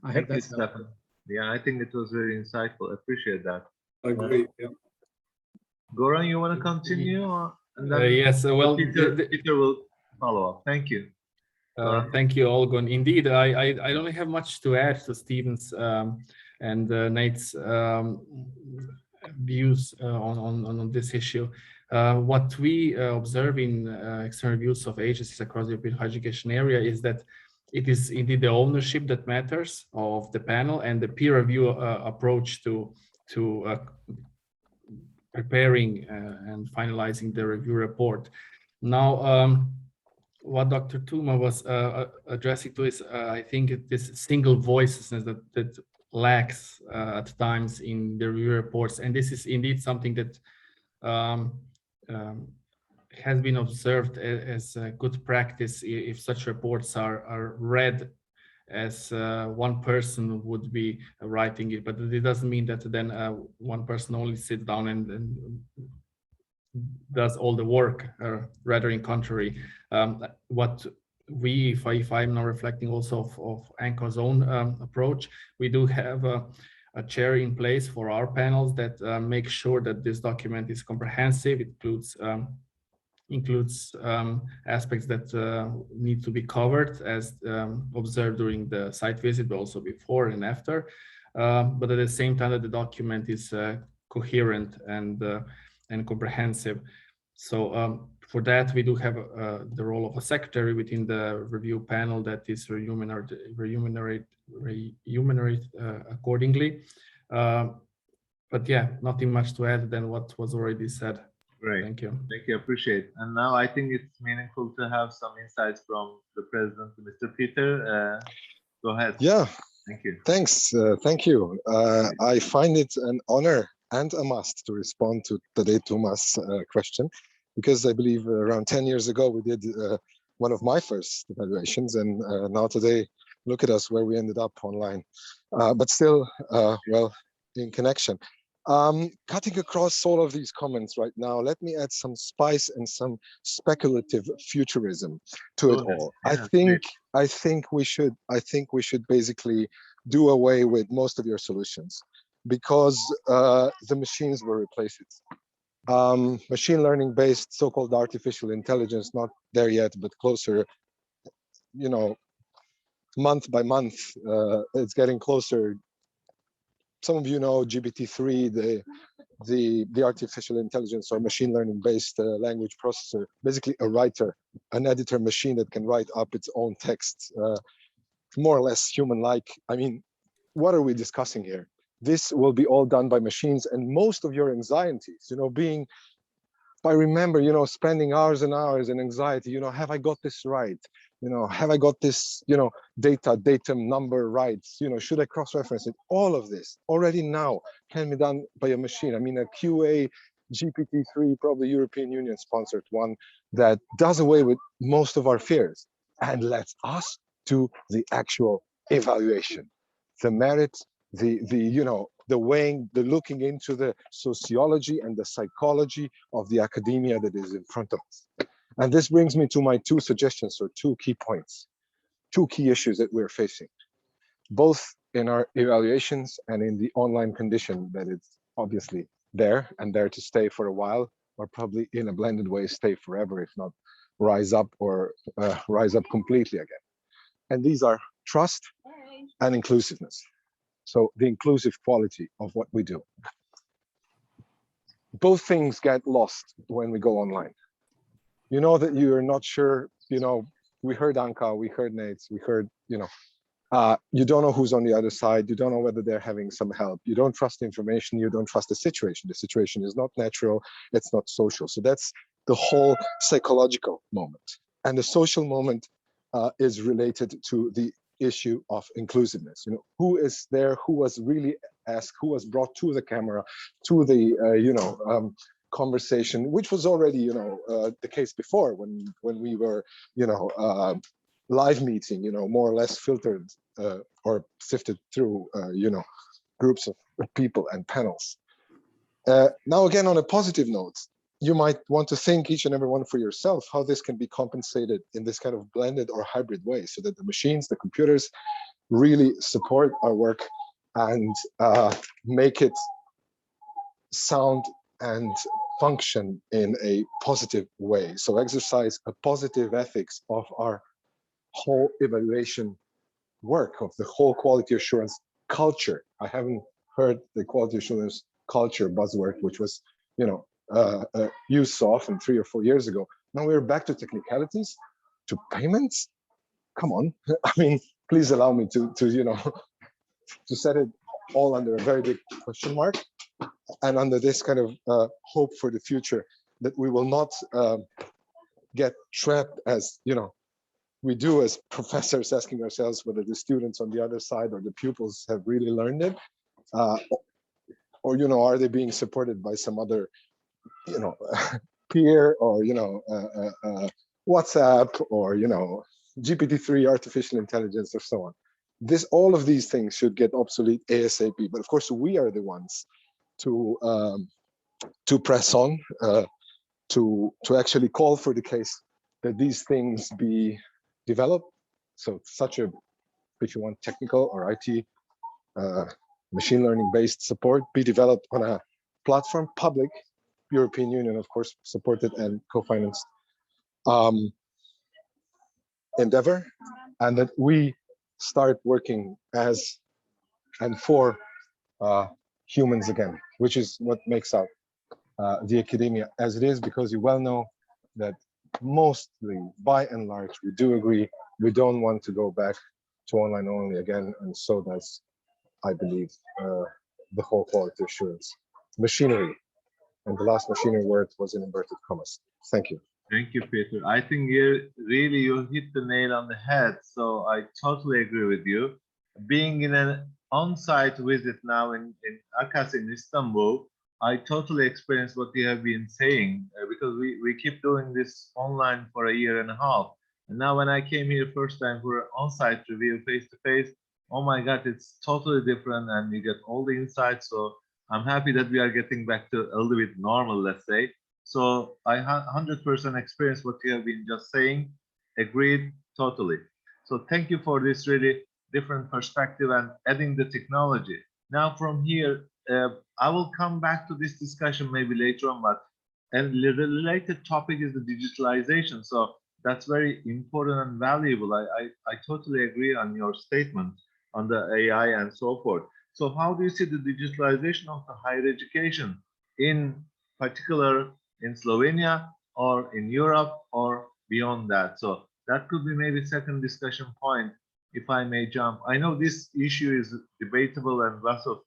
I hope that's helpful. Yeah, I think it was very insightful. I appreciate that. I agree. Yeah. Goran, you want to continue? And then yes, well, Peter will follow up. Thank you. Thank you, Olgun. Indeed, I don't have much to add to Stephen's and Nate's views on this issue. What we observe in external reviews of agencies across the European higher education area is that it is indeed the ownership that matters of the panel and the peer review approach to preparing and finalizing the review report. Now, what Dr. Tuma was addressing to is, I think, this single voicedness that lacks at times in the review reports, and this is indeed something that has been observed as a good practice if such reports are read as one person would be writing it, but it doesn't mean that then one person only sits down and does all the work, rather in contrary. What we, if I'm now reflecting also of ANCO's own approach, we do have a chair in place for our panels that makes sure that this document is comprehensive. It includes aspects that need to be covered as observed during the site visit, but also before and after. But at the same time that the document is coherent and comprehensive. So for that, we do have the role of a secretary within the review panel that is remunerate accordingly. But yeah, nothing much to add than what was already said. Great. Thank you. Thank you. Appreciate it. And now I think it's meaningful to have some insights from the president, Mr. Peter. Go ahead. Yeah. Thank you. Thanks. Thank you. I find it an honor and a must to respond to Tadej Tuma's question, because I believe around 10 years ago we did one of my first evaluations, and now today, look at us where we ended up online, but still, well, in connection. Cutting across all of these comments right now, let me add some spice and some speculative futurism to it all. Yeah, I think we should basically do away with most of your solutions, because the machines will replace it. Machine learning based so-called artificial intelligence, not there yet, but closer, you know, month by month, it's getting closer. Some of you know GPT-3, the artificial intelligence or machine learning based language processor, basically a writer, an editor machine that can write up its own text, more or less human-like. I mean, what are we discussing here? This will be all done by machines, and most of your anxieties, you know, being, I remember, you know, spending hours and hours in anxiety, you know, have I got this right? You know, have I got this, you know, datum, number right? You know, should I cross-reference it? All of this already now can be done by a machine. I mean, a QA GPT-3, probably European Union sponsored one, that does away with most of our fears and lets us do the actual evaluation, the merit, the you know, the weighing, the looking into the sociology and the psychology of the academia that is in front of us. And this brings me to my two suggestions, or two key points, two key issues that we're facing, both in our evaluations and in the online condition that it's obviously there and there to stay for a while, or probably in a blended way stay forever, if not rise up or rise up completely again. And these are trust and inclusiveness. So the inclusive quality of what we do. Both things get lost when we go online. You know that you're not sure, you know, we heard Anka, we heard Nate, we heard, you know, you don't know who's on the other side. You don't know whether they're having some help. You don't trust the information. You don't trust the situation. The situation is not natural. It's not social. So that's the whole psychological moment. And the social moment is related to the issue of inclusiveness. You know, who is there, who was really asked, who was brought to the camera, to the you know, conversation, which was already, you know, the case before when we were, you know, live meeting, you know, more or less filtered or sifted through, you know, groups of people and panels. Now, again, on a positive note, you might want to think, each and every one for yourself, how this can be compensated in this kind of blended or hybrid way, so that the machines, the computers, really support our work and make it sound and function in a positive way. So exercise a positive ethics of our whole evaluation work, of the whole quality assurance culture. I haven't heard the quality assurance culture buzzword, which was, you know, used so often 3 or 4 years ago. Now we're back to technicalities, to payments. Come on, I mean, please allow me to you know, to set it all under a very big question mark, and under this kind of hope for the future, that we will not get trapped, as you know, we do as professors, asking ourselves whether the students on the other side or the pupils have really learned it, or you know, are they being supported by some other, you know, peer, or you know, WhatsApp, or you know, GPT-3, artificial intelligence, or so on. This, all of these things should get obsolete ASAP. But of course, we are the ones to press on, to actually call for the case that these things be developed. So such a, if you want, technical or IT machine learning based support be developed on a platform, public, European Union, of course, supported and co-financed endeavor, and that we start working as and for humans again, which is what makes out the academia as it is, because you well know that mostly, by and large, we do agree, we don't want to go back to online only again, and so that's, I believe, the whole quality assurance machinery. And the last machinery word was in inverted commas. Thank you. Thank you, Peter. I think you hit the nail on the head. So I totally agree with you. Being in an on-site visit now in Akas in Istanbul, I totally experienced what you have been saying, because we keep doing this online for a year and a half. And now when I came here first time for an on-site review face-to-face, oh my God, it's totally different and you get all the insights. So I'm happy that we are getting back to a little bit normal, let's say. So I 100% experience what you have been just saying, agreed totally. So thank you for this really different perspective and adding the technology. Now from here, I will come back to this discussion maybe later on, but and the related topic is the digitalization. So that's very important and valuable. I totally agree on your statement on the AI and so forth. So how do you see the digitalization of the higher education in particular in Slovenia or in Europe or beyond that? So that could be maybe second discussion point, if I may jump. I know this issue is debatable and lots of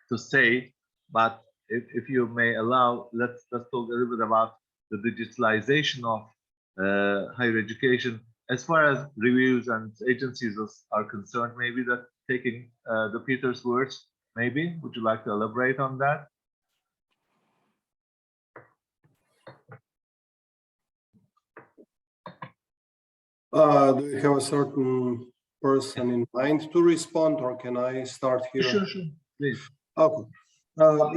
to say, but if you may allow, let's talk a little bit about the digitalization of higher education as far as reviews and agencies are concerned. Maybe that taking the Peter's words, maybe would you like to elaborate on that? Do you have a certain person in mind to respond, or can I start here? Sure, please. Okay.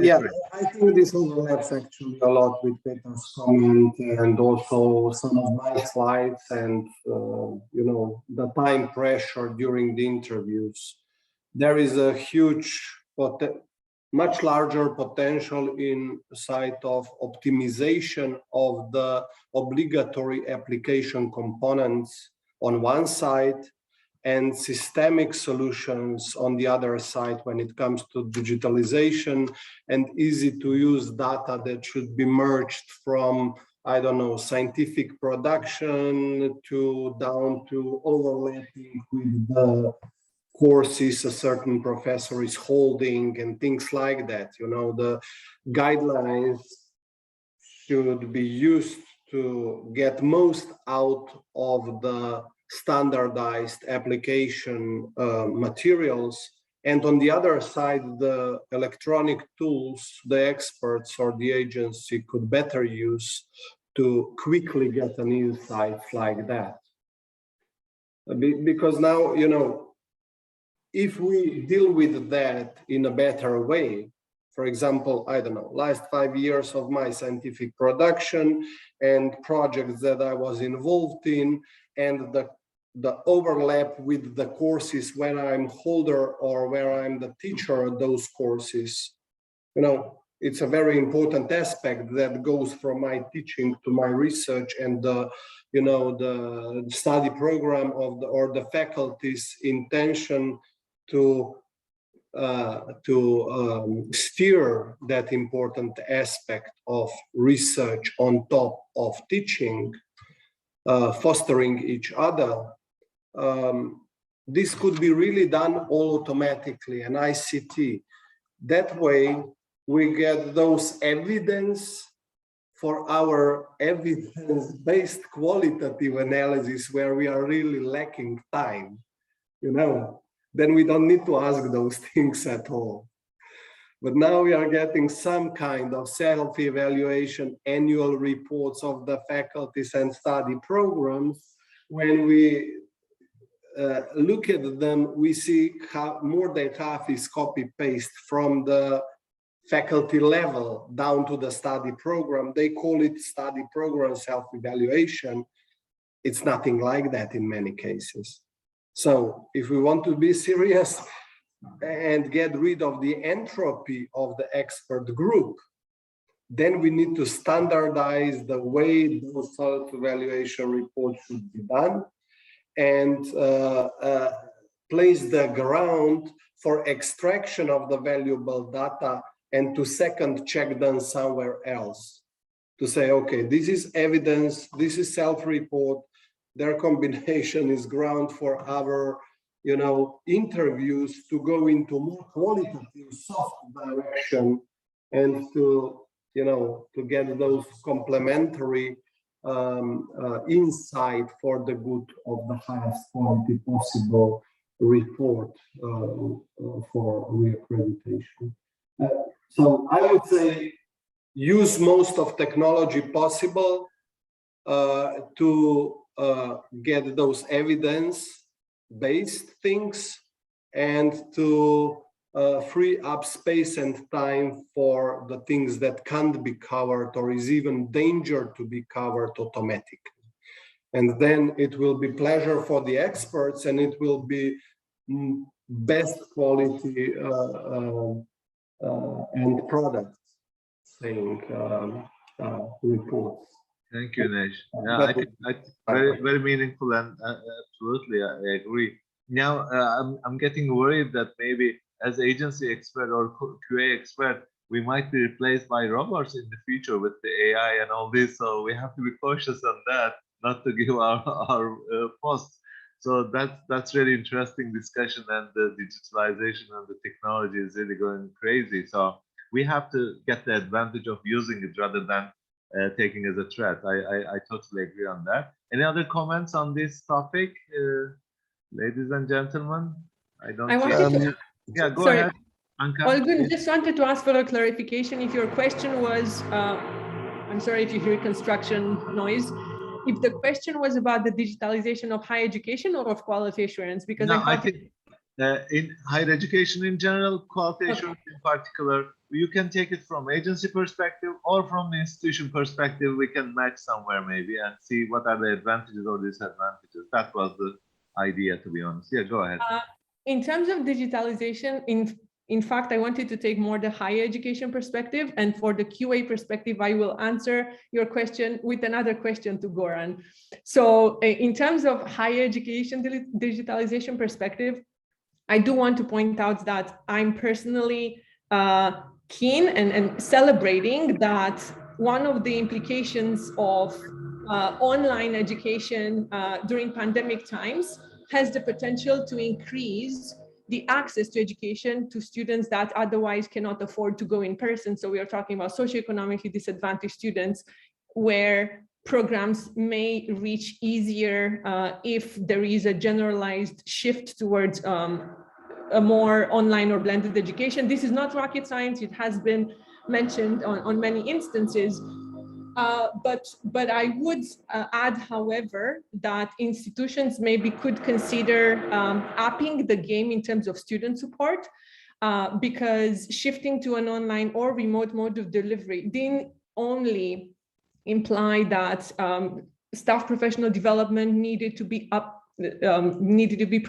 Yeah, I think this overlaps actually a lot with Peter's comment and also some of my slides and, you know, the time pressure during the interviews. There is a huge, much larger potential in sight of optimization of the obligatory application components on one side and systemic solutions on the other side when it comes to digitalization and easy to use data that should be merged from, I don't know, scientific production to down to overlapping with the courses a certain professor is holding and things like that. You know, the guidelines should be used to get most out of the standardized application materials, and on the other side, the electronic tools the experts or the agency could better use to quickly get an insight like that. Because now, you know, if we deal with that in a better way, for example, I don't know, last 5 years of my scientific production and projects that I was involved in, and the overlap with the courses where I'm holder or where I'm the teacher of those courses, you know, it's a very important aspect that goes from my teaching to my research and the, you know, the study program of the or the faculty's intention to steer that important aspect of research on top of teaching, fostering each other. This could be really done all automatically and ICT. That way we get those evidence for our evidence-based qualitative analysis where we are really lacking time, you know, then we don't need to ask those things at all. But now we are getting some kind of self-evaluation annual reports of the faculties and study programs. When we look at them, we see how more than half is copy-paste from the faculty level down to the study program. They call it study program self-evaluation. It's nothing like that in many cases. So if we want to be serious and get rid of the entropy of the expert group, then we need to standardize the way those self-evaluation reports should be done and place the ground for extraction of the valuable data and to second check them somewhere else. To say, okay, this is evidence, this is self-report, their combination is ground for our, you know, interviews to go into more qualitative soft direction and to, you know, to get those complementary insight for the good of the highest quality possible report for re-accreditation. So I would say use most of technology possible to get those evidence-based things and to free up space and time for the things that can't be covered or is even danger to be covered automatically. And then it will be pleasure for the experts, and it will be best quality and product saying reports. Thank you, Nesh. Yeah, I think very meaningful, and absolutely I agree. Now I'm getting worried that maybe as agency expert or QA expert, we might be replaced by robots in the future with the AI and all this. So we have to be cautious on that, not to give our posts. So that's really interesting discussion, and the digitalization and the technology is really going crazy. So we have to get the advantage of using it rather than taking as a threat. I totally agree on that. Any other comments on this topic, ladies and gentlemen? Yeah, go ahead, Anka. Olgun, just wanted to ask for a clarification. If your question was, I'm sorry if you hear construction noise, if the question was about the digitalization of higher education or of quality assurance, because no, I think in higher education in general, quality assurance in particular, you can take it from agency perspective or from the institution perspective. We can match somewhere maybe and see what are the advantages or disadvantages. That was the idea, to be honest. Yeah, go ahead. In terms of digitalization, in fact, I wanted to take more the higher education perspective, and for the QA perspective, I will answer your question with another question to Goran. So in terms of higher education digitalization perspective, I do want to point out that I'm personally keen and celebrating that one of the implications of online education during pandemic times has the potential to increase the access to education to students that otherwise cannot afford to go in person. So we are talking about socioeconomically disadvantaged students, where programs may reach easier if there is a generalized shift towards a more online or blended education. This is not rocket science. It has been mentioned on many instances. But I would add, however, that institutions maybe could consider upping the game in terms of student support, because shifting to an online or remote mode of delivery didn't only imply that staff professional development needed to be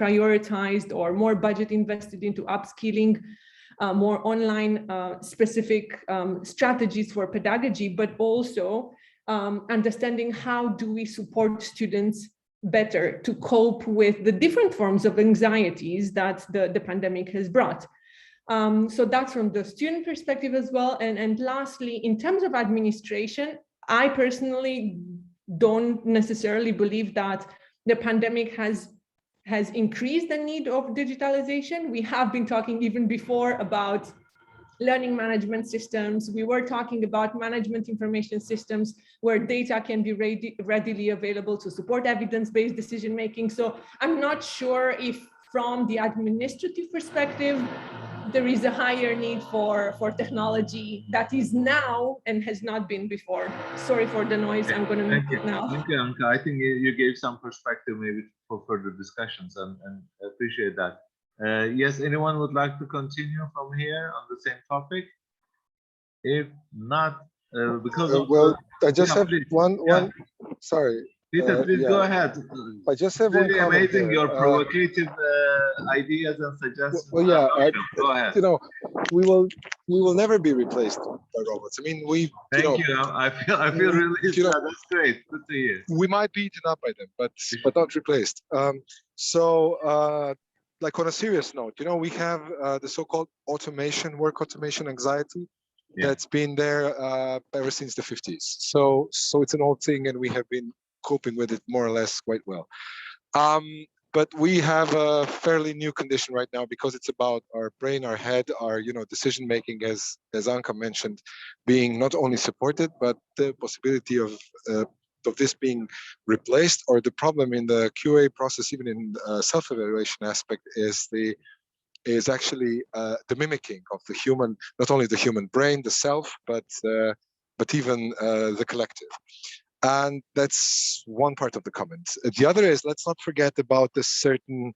prioritized, or more budget invested into upskilling, more online specific strategies for pedagogy, but also understanding how do we support students better to cope with the different forms of anxieties that the pandemic has brought. So that's from the student perspective as well. And lastly, in terms of administration, I personally don't necessarily believe that the pandemic has increased the need of digitalization. We have been talking even before about learning management systems. We were talking about management information systems where data can be readily available to support evidence-based decision-making. So I'm not sure if from the administrative perspective, there is a higher need for technology that is now and has not been before. Sorry for the noise. I'm going to mute it now. Thank you, Anka. I think you gave some perspective maybe for further discussions, and I appreciate that. Yes, anyone would like to continue from here on the same topic? If not, because well, I just have one. Sorry, Peter, please go ahead. I just have really one comment amazing here. your provocative ideas and suggestions. Well, yeah, go ahead. You know, we will never be replaced by robots. I mean, Thank you. I feel really. That's great. Good to hear. We might be eaten up by them, but not replaced. Like on a serious note, you know, we have the so-called work automation anxiety. Yeah. That's been there ever since the 50s. So it's an old thing, and we have been coping with it more or less quite well. But we have a fairly new condition right now, because it's about our brain, our head, our decision making, as Anka mentioned, being not only supported, but the possibility of this being replaced. Or the problem in the QA process, even in self-evaluation aspect, is actually the mimicking of the human, not only the human brain, the self, but even the collective. And that's one part of the comment. The other is, let's not forget about the certain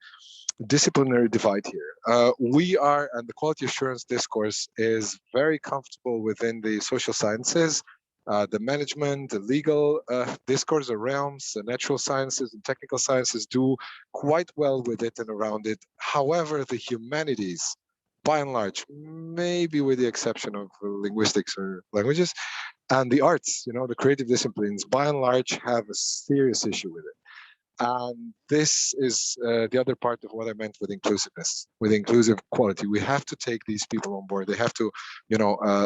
disciplinary divide here. We are, and the quality assurance discourse is very comfortable within the social sciences, the management, the legal discourse realms, the natural sciences and technical sciences do quite well with it and around it. However, the humanities, by and large, maybe with the exception of linguistics or languages, and the arts, the creative disciplines, by and large, have a serious issue with it. And this is the other part of what I meant with inclusiveness, with inclusive quality. We have to take these people on board. They have to,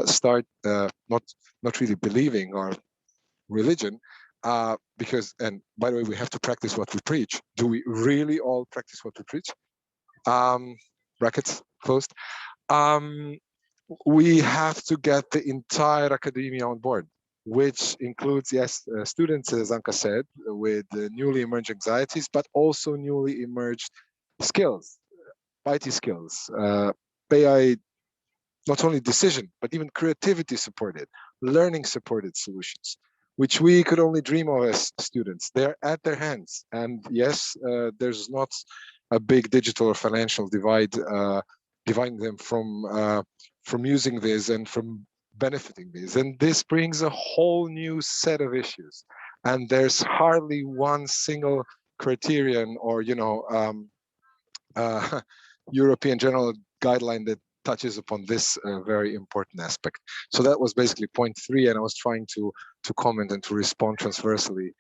start not really believing our religion, because, and by the way, we have to practice what we preach. Do we really all practice what we preach? Brackets closed. We have to get the entire academia on board, which includes, yes, students, as Anka said, with newly emerged anxieties, but also newly emerged skills, IT skills, AI, not only decision, but even creativity supported, learning supported solutions, which we could only dream of as students. They're at their hands. And yes, there's not a big digital or financial divide dividing them from using this and from benefiting this. And this brings a whole new set of issues. And there's hardly one single criterion or, European general guideline that touches upon this very important aspect. So that was basically point 3, and I was trying to comment and to respond transversally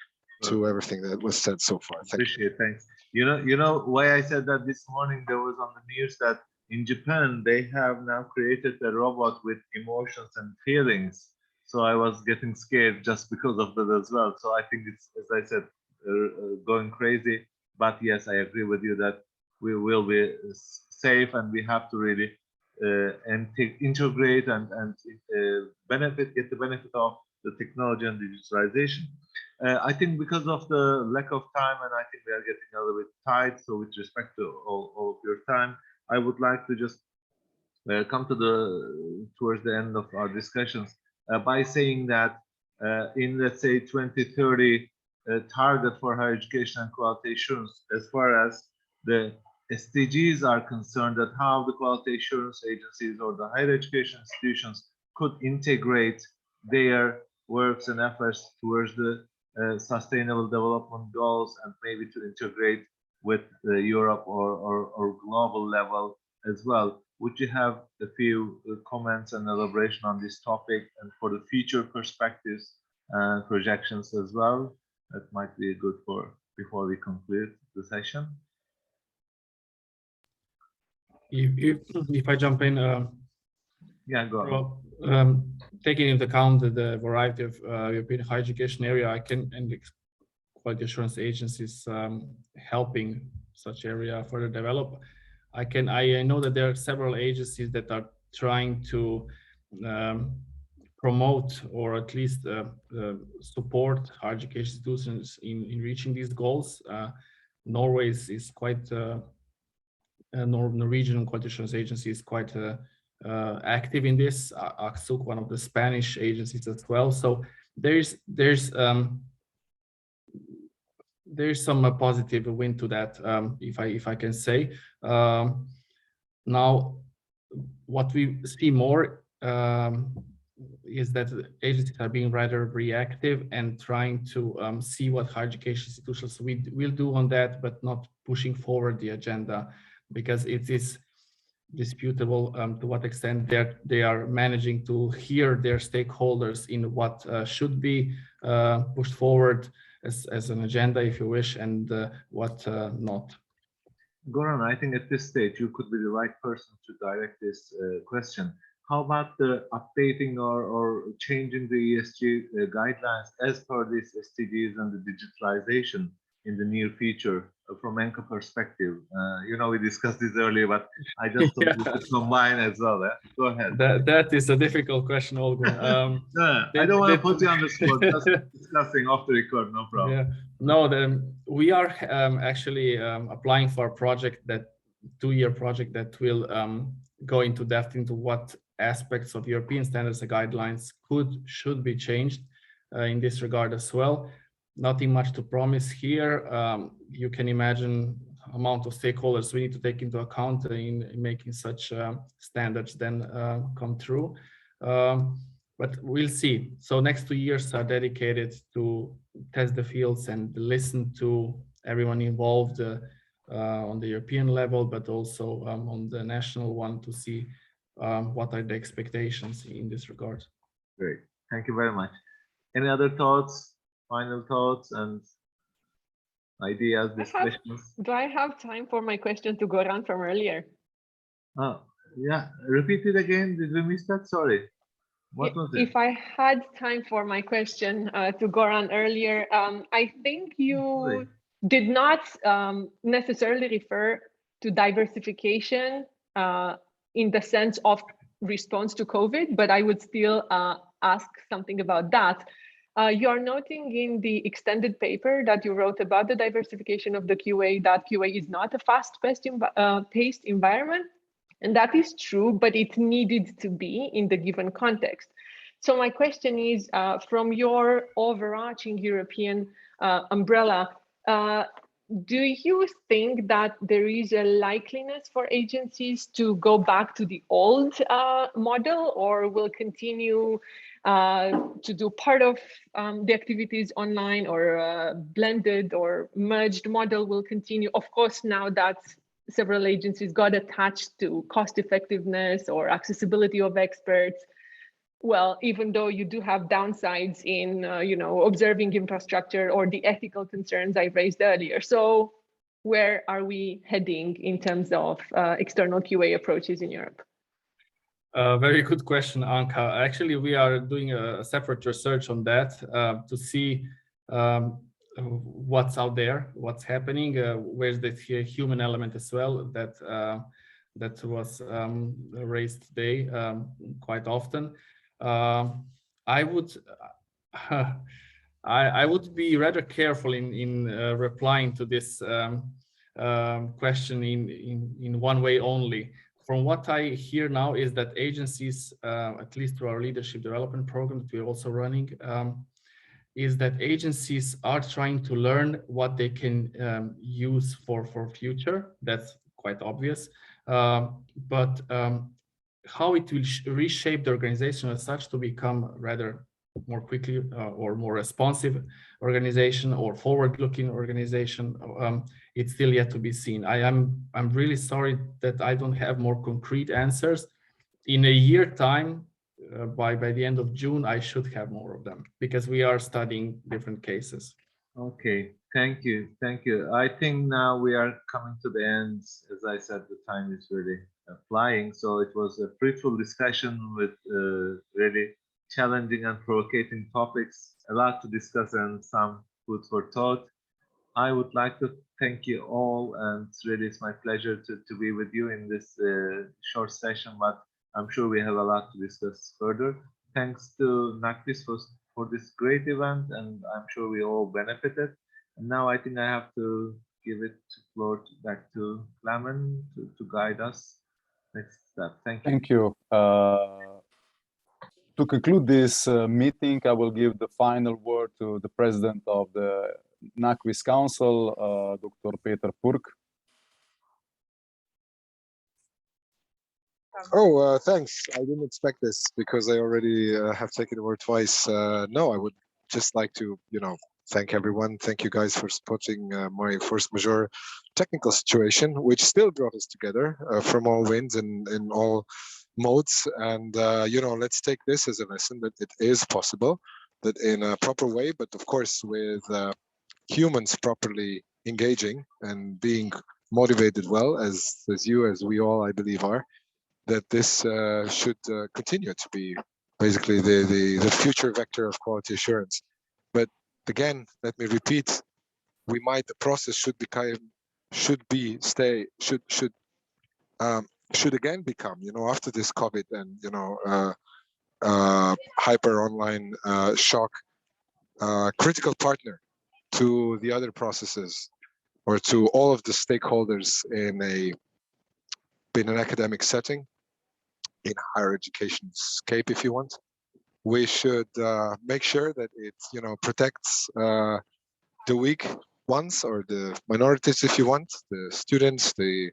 to everything that was said so far. Appreciate, thanks. You know why I said that this morning? There was on the news that in Japan they have now created a robot with emotions and feelings. So I was getting scared just because of that as well. So I think it's, as I said, going crazy. But yes, I agree with you that we will be safe, and we have to really integrate and get the benefit of the technology and digitalization. I think because of the lack of time, and I think we are getting a little bit tight, so with respect to all of your time, I would like to just come to towards the end of our discussions by saying that in, let's say, 2030 target for higher education and quality assurance, as far as the SDGs are concerned, that how the quality assurance agencies or the higher education institutions could integrate their works and efforts towards the sustainable development goals, and maybe to integrate with Europe or global level as well. Would you have a few comments and elaboration on this topic, and for the future perspectives and projections as well? That might be good for before we conclude the session. If I jump in, yeah, go on. Taking into account the variety of European higher education area, I can, and quality assurance agencies helping such area further develop. I know that there are several agencies that are trying to promote, or at least support higher education institutions in reaching these goals. Norway is quite Norwegian quality assurance agency is quite active in this. ACSUC, one of the Spanish agencies as well. So there's some positive wind to that, if I can say. Now, what we see more is that agencies are being rather reactive and trying to see what higher education institutions will do on that, but not pushing forward the agenda, because it is disputable to what extent they are managing to hear their stakeholders in what should be pushed forward as an agenda, if you wish, and what not. Goran, I think at this stage you could be the right person to direct this question. How about the updating or changing the ESG guidelines as per these SDGs and the digitalization in the near future from ENCA perspective? We discussed this earlier, but I just thought we could combine as well. Go ahead. That is a difficult question, Olga. I don't want to put you on the spot. Just discussing off the record, no problem. Yeah. No, we are actually applying for a project, that 2-year project that will go into depth into what aspects of European standards and guidelines should be changed. in this regard as well. Nothing much to promise here. You can imagine amount of stakeholders we need to take into account in making such standards then come true. But we'll see. So next 2 years are dedicated to test the fields and listen to everyone involved on the European level, but also on the national one, to see what are the expectations in this regard. Great, thank you very much. Any other thoughts, final thoughts and ideas, discussions? Do I have time for my question to Goran from earlier? Oh, yeah, repeat it again. Did we miss that? Sorry. What was it? If I had time for my question to Goran earlier, I think you did not necessarily refer to diversification in the sense of response to COVID, but I would still ask something about that. You are noting in the extended paper that you wrote about the diversification of the QA that QA is not a fast-paced environment. And that is true, but it needed to be in the given context. So my question is, from your overarching European umbrella, do you think that there is a likeliness for agencies to go back to the old model, or will continue to do part of the activities online, or blended or merged model will continue? Of course, now that several agencies got attached to cost effectiveness or accessibility of experts, well, even though you do have downsides in observing infrastructure or the ethical concerns I raised earlier. So where are we heading in terms of external QA approaches in Europe? Very good question, Anka. Actually, we are doing a separate research on that to see what's out there, what's happening, where's the human element as well that was raised today quite often. I would be rather careful in replying to this question in one way only. From what I hear now is that agencies, at least through our leadership development program that we're also running, is that agencies are trying to learn what they can use for future. That's quite obvious. But how it will reshape the organization as such to become rather more quickly or more responsive organization or forward-looking organization, it's still yet to be seen. I'm really sorry that I don't have more concrete answers. In a year time, by the end of June, I should have more of them, because we are studying different cases. Okay, thank you. I think now we are coming to the end. As I said, the time is really flying. So it was a fruitful discussion with really challenging and provocating topics, a lot to discuss and some food for thought. I would like to thank you all, and really it's my pleasure to be with you in this short session, but I'm sure we have a lot to discuss further. Thanks to NAKVIS for this great event, and I'm sure we all benefited. And now I think I have to give it the floor back to Clement to guide us next step. Thank you. Thank you. To conclude this meeting, I will give the final word to the president of the NAKVIS Council, Dr. Peter Purk. Oh, thanks. I didn't expect this because I already have taken the word twice. No, I would just like to, thank everyone. Thank you guys for supporting my force majeure technical situation, which still brought us together from all winds and in all modes. And, let's take this as a lesson that it is possible, that in a proper way, but of course with humans properly engaging and being motivated well, as we all, I believe, are, that this should continue to be basically the future vector of quality assurance. But again, let me repeat, the process should again become, after this COVID and hyper online shock, critical partner to the other processes or to all of the stakeholders in an academic setting, in higher education scape, if you want, we should make sure that it, protects the weak ones or the minorities, if you want, the students, the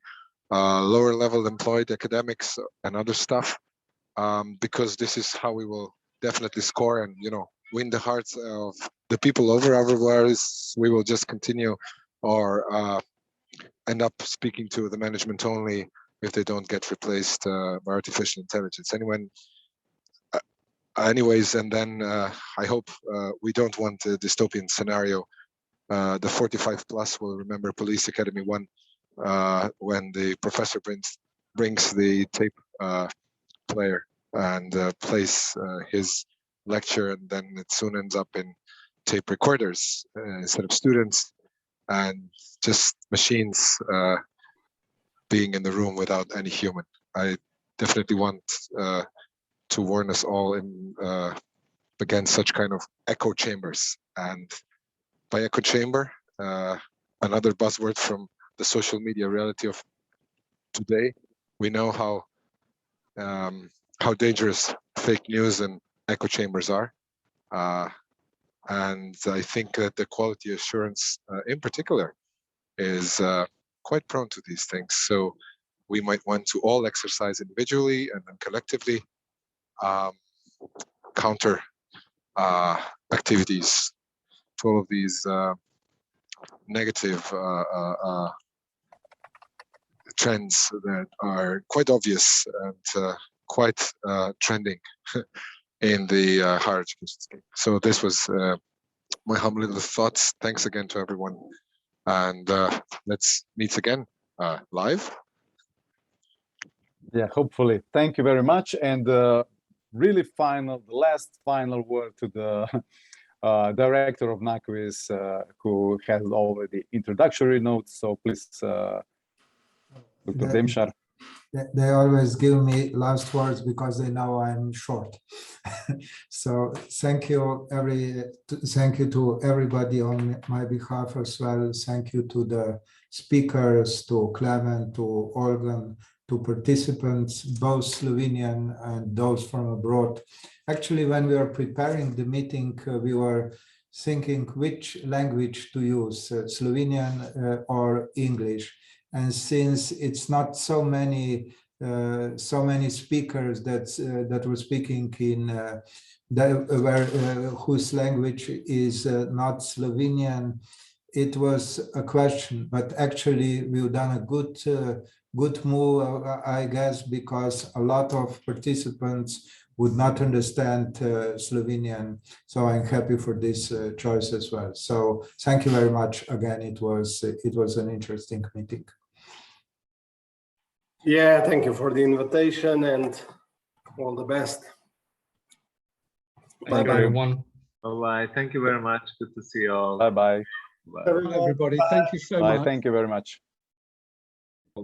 lower level employed academics and other stuff, because this is how we will definitely score and, win the hearts of the people over. Otherwise, we will just continue or end up speaking to the management only if they don't get replaced by artificial intelligence. Anyways, and then I hope we don't want a dystopian scenario. The 45 plus will remember Police Academy 1 when the professor brings the tape player and plays his lecture, and then it soon ends up in tape recorders instead of students, and just machines being in the room without any human. I definitely want to warn us all against such kind of echo chambers. And by echo chamber, another buzzword from the social media reality of today, we know how dangerous fake news and echo chambers are. And I think that the quality assurance in particular is quite prone to these things. So we might want to all exercise individually and then collectively counter activities to all of these negative trends that are quite obvious and quite trending in the higher education scheme. So this was my humble little thoughts. Thanks again to everyone, and let's meet again live. Yeah, hopefully. Thank you very much. And really the last final word to the director of NAKVIS, who has already introductory notes. So please, Dr. Demšar. They always give me last words because they know I'm short. So thank you to everybody on my behalf as well. Thank you to the speakers, to Clement, to Olgan, to participants, both Slovenian and those from abroad. Actually, when we were preparing the meeting, we were thinking which language to use, Slovenian or English. And since it's not so many speakers that were speaking in whose language is not Slovenian, it was a question. But actually, we've done a good move, I guess, because a lot of participants would not understand Slovenian. So I'm happy for this choice as well. So thank you very much again. It was an interesting meeting. Yeah, thank you for the invitation and all the best. Thank you, everyone. Bye-bye. Thank you very much. Good to see you all. Bye-bye. Everybody, thank you so much. Thank you very much.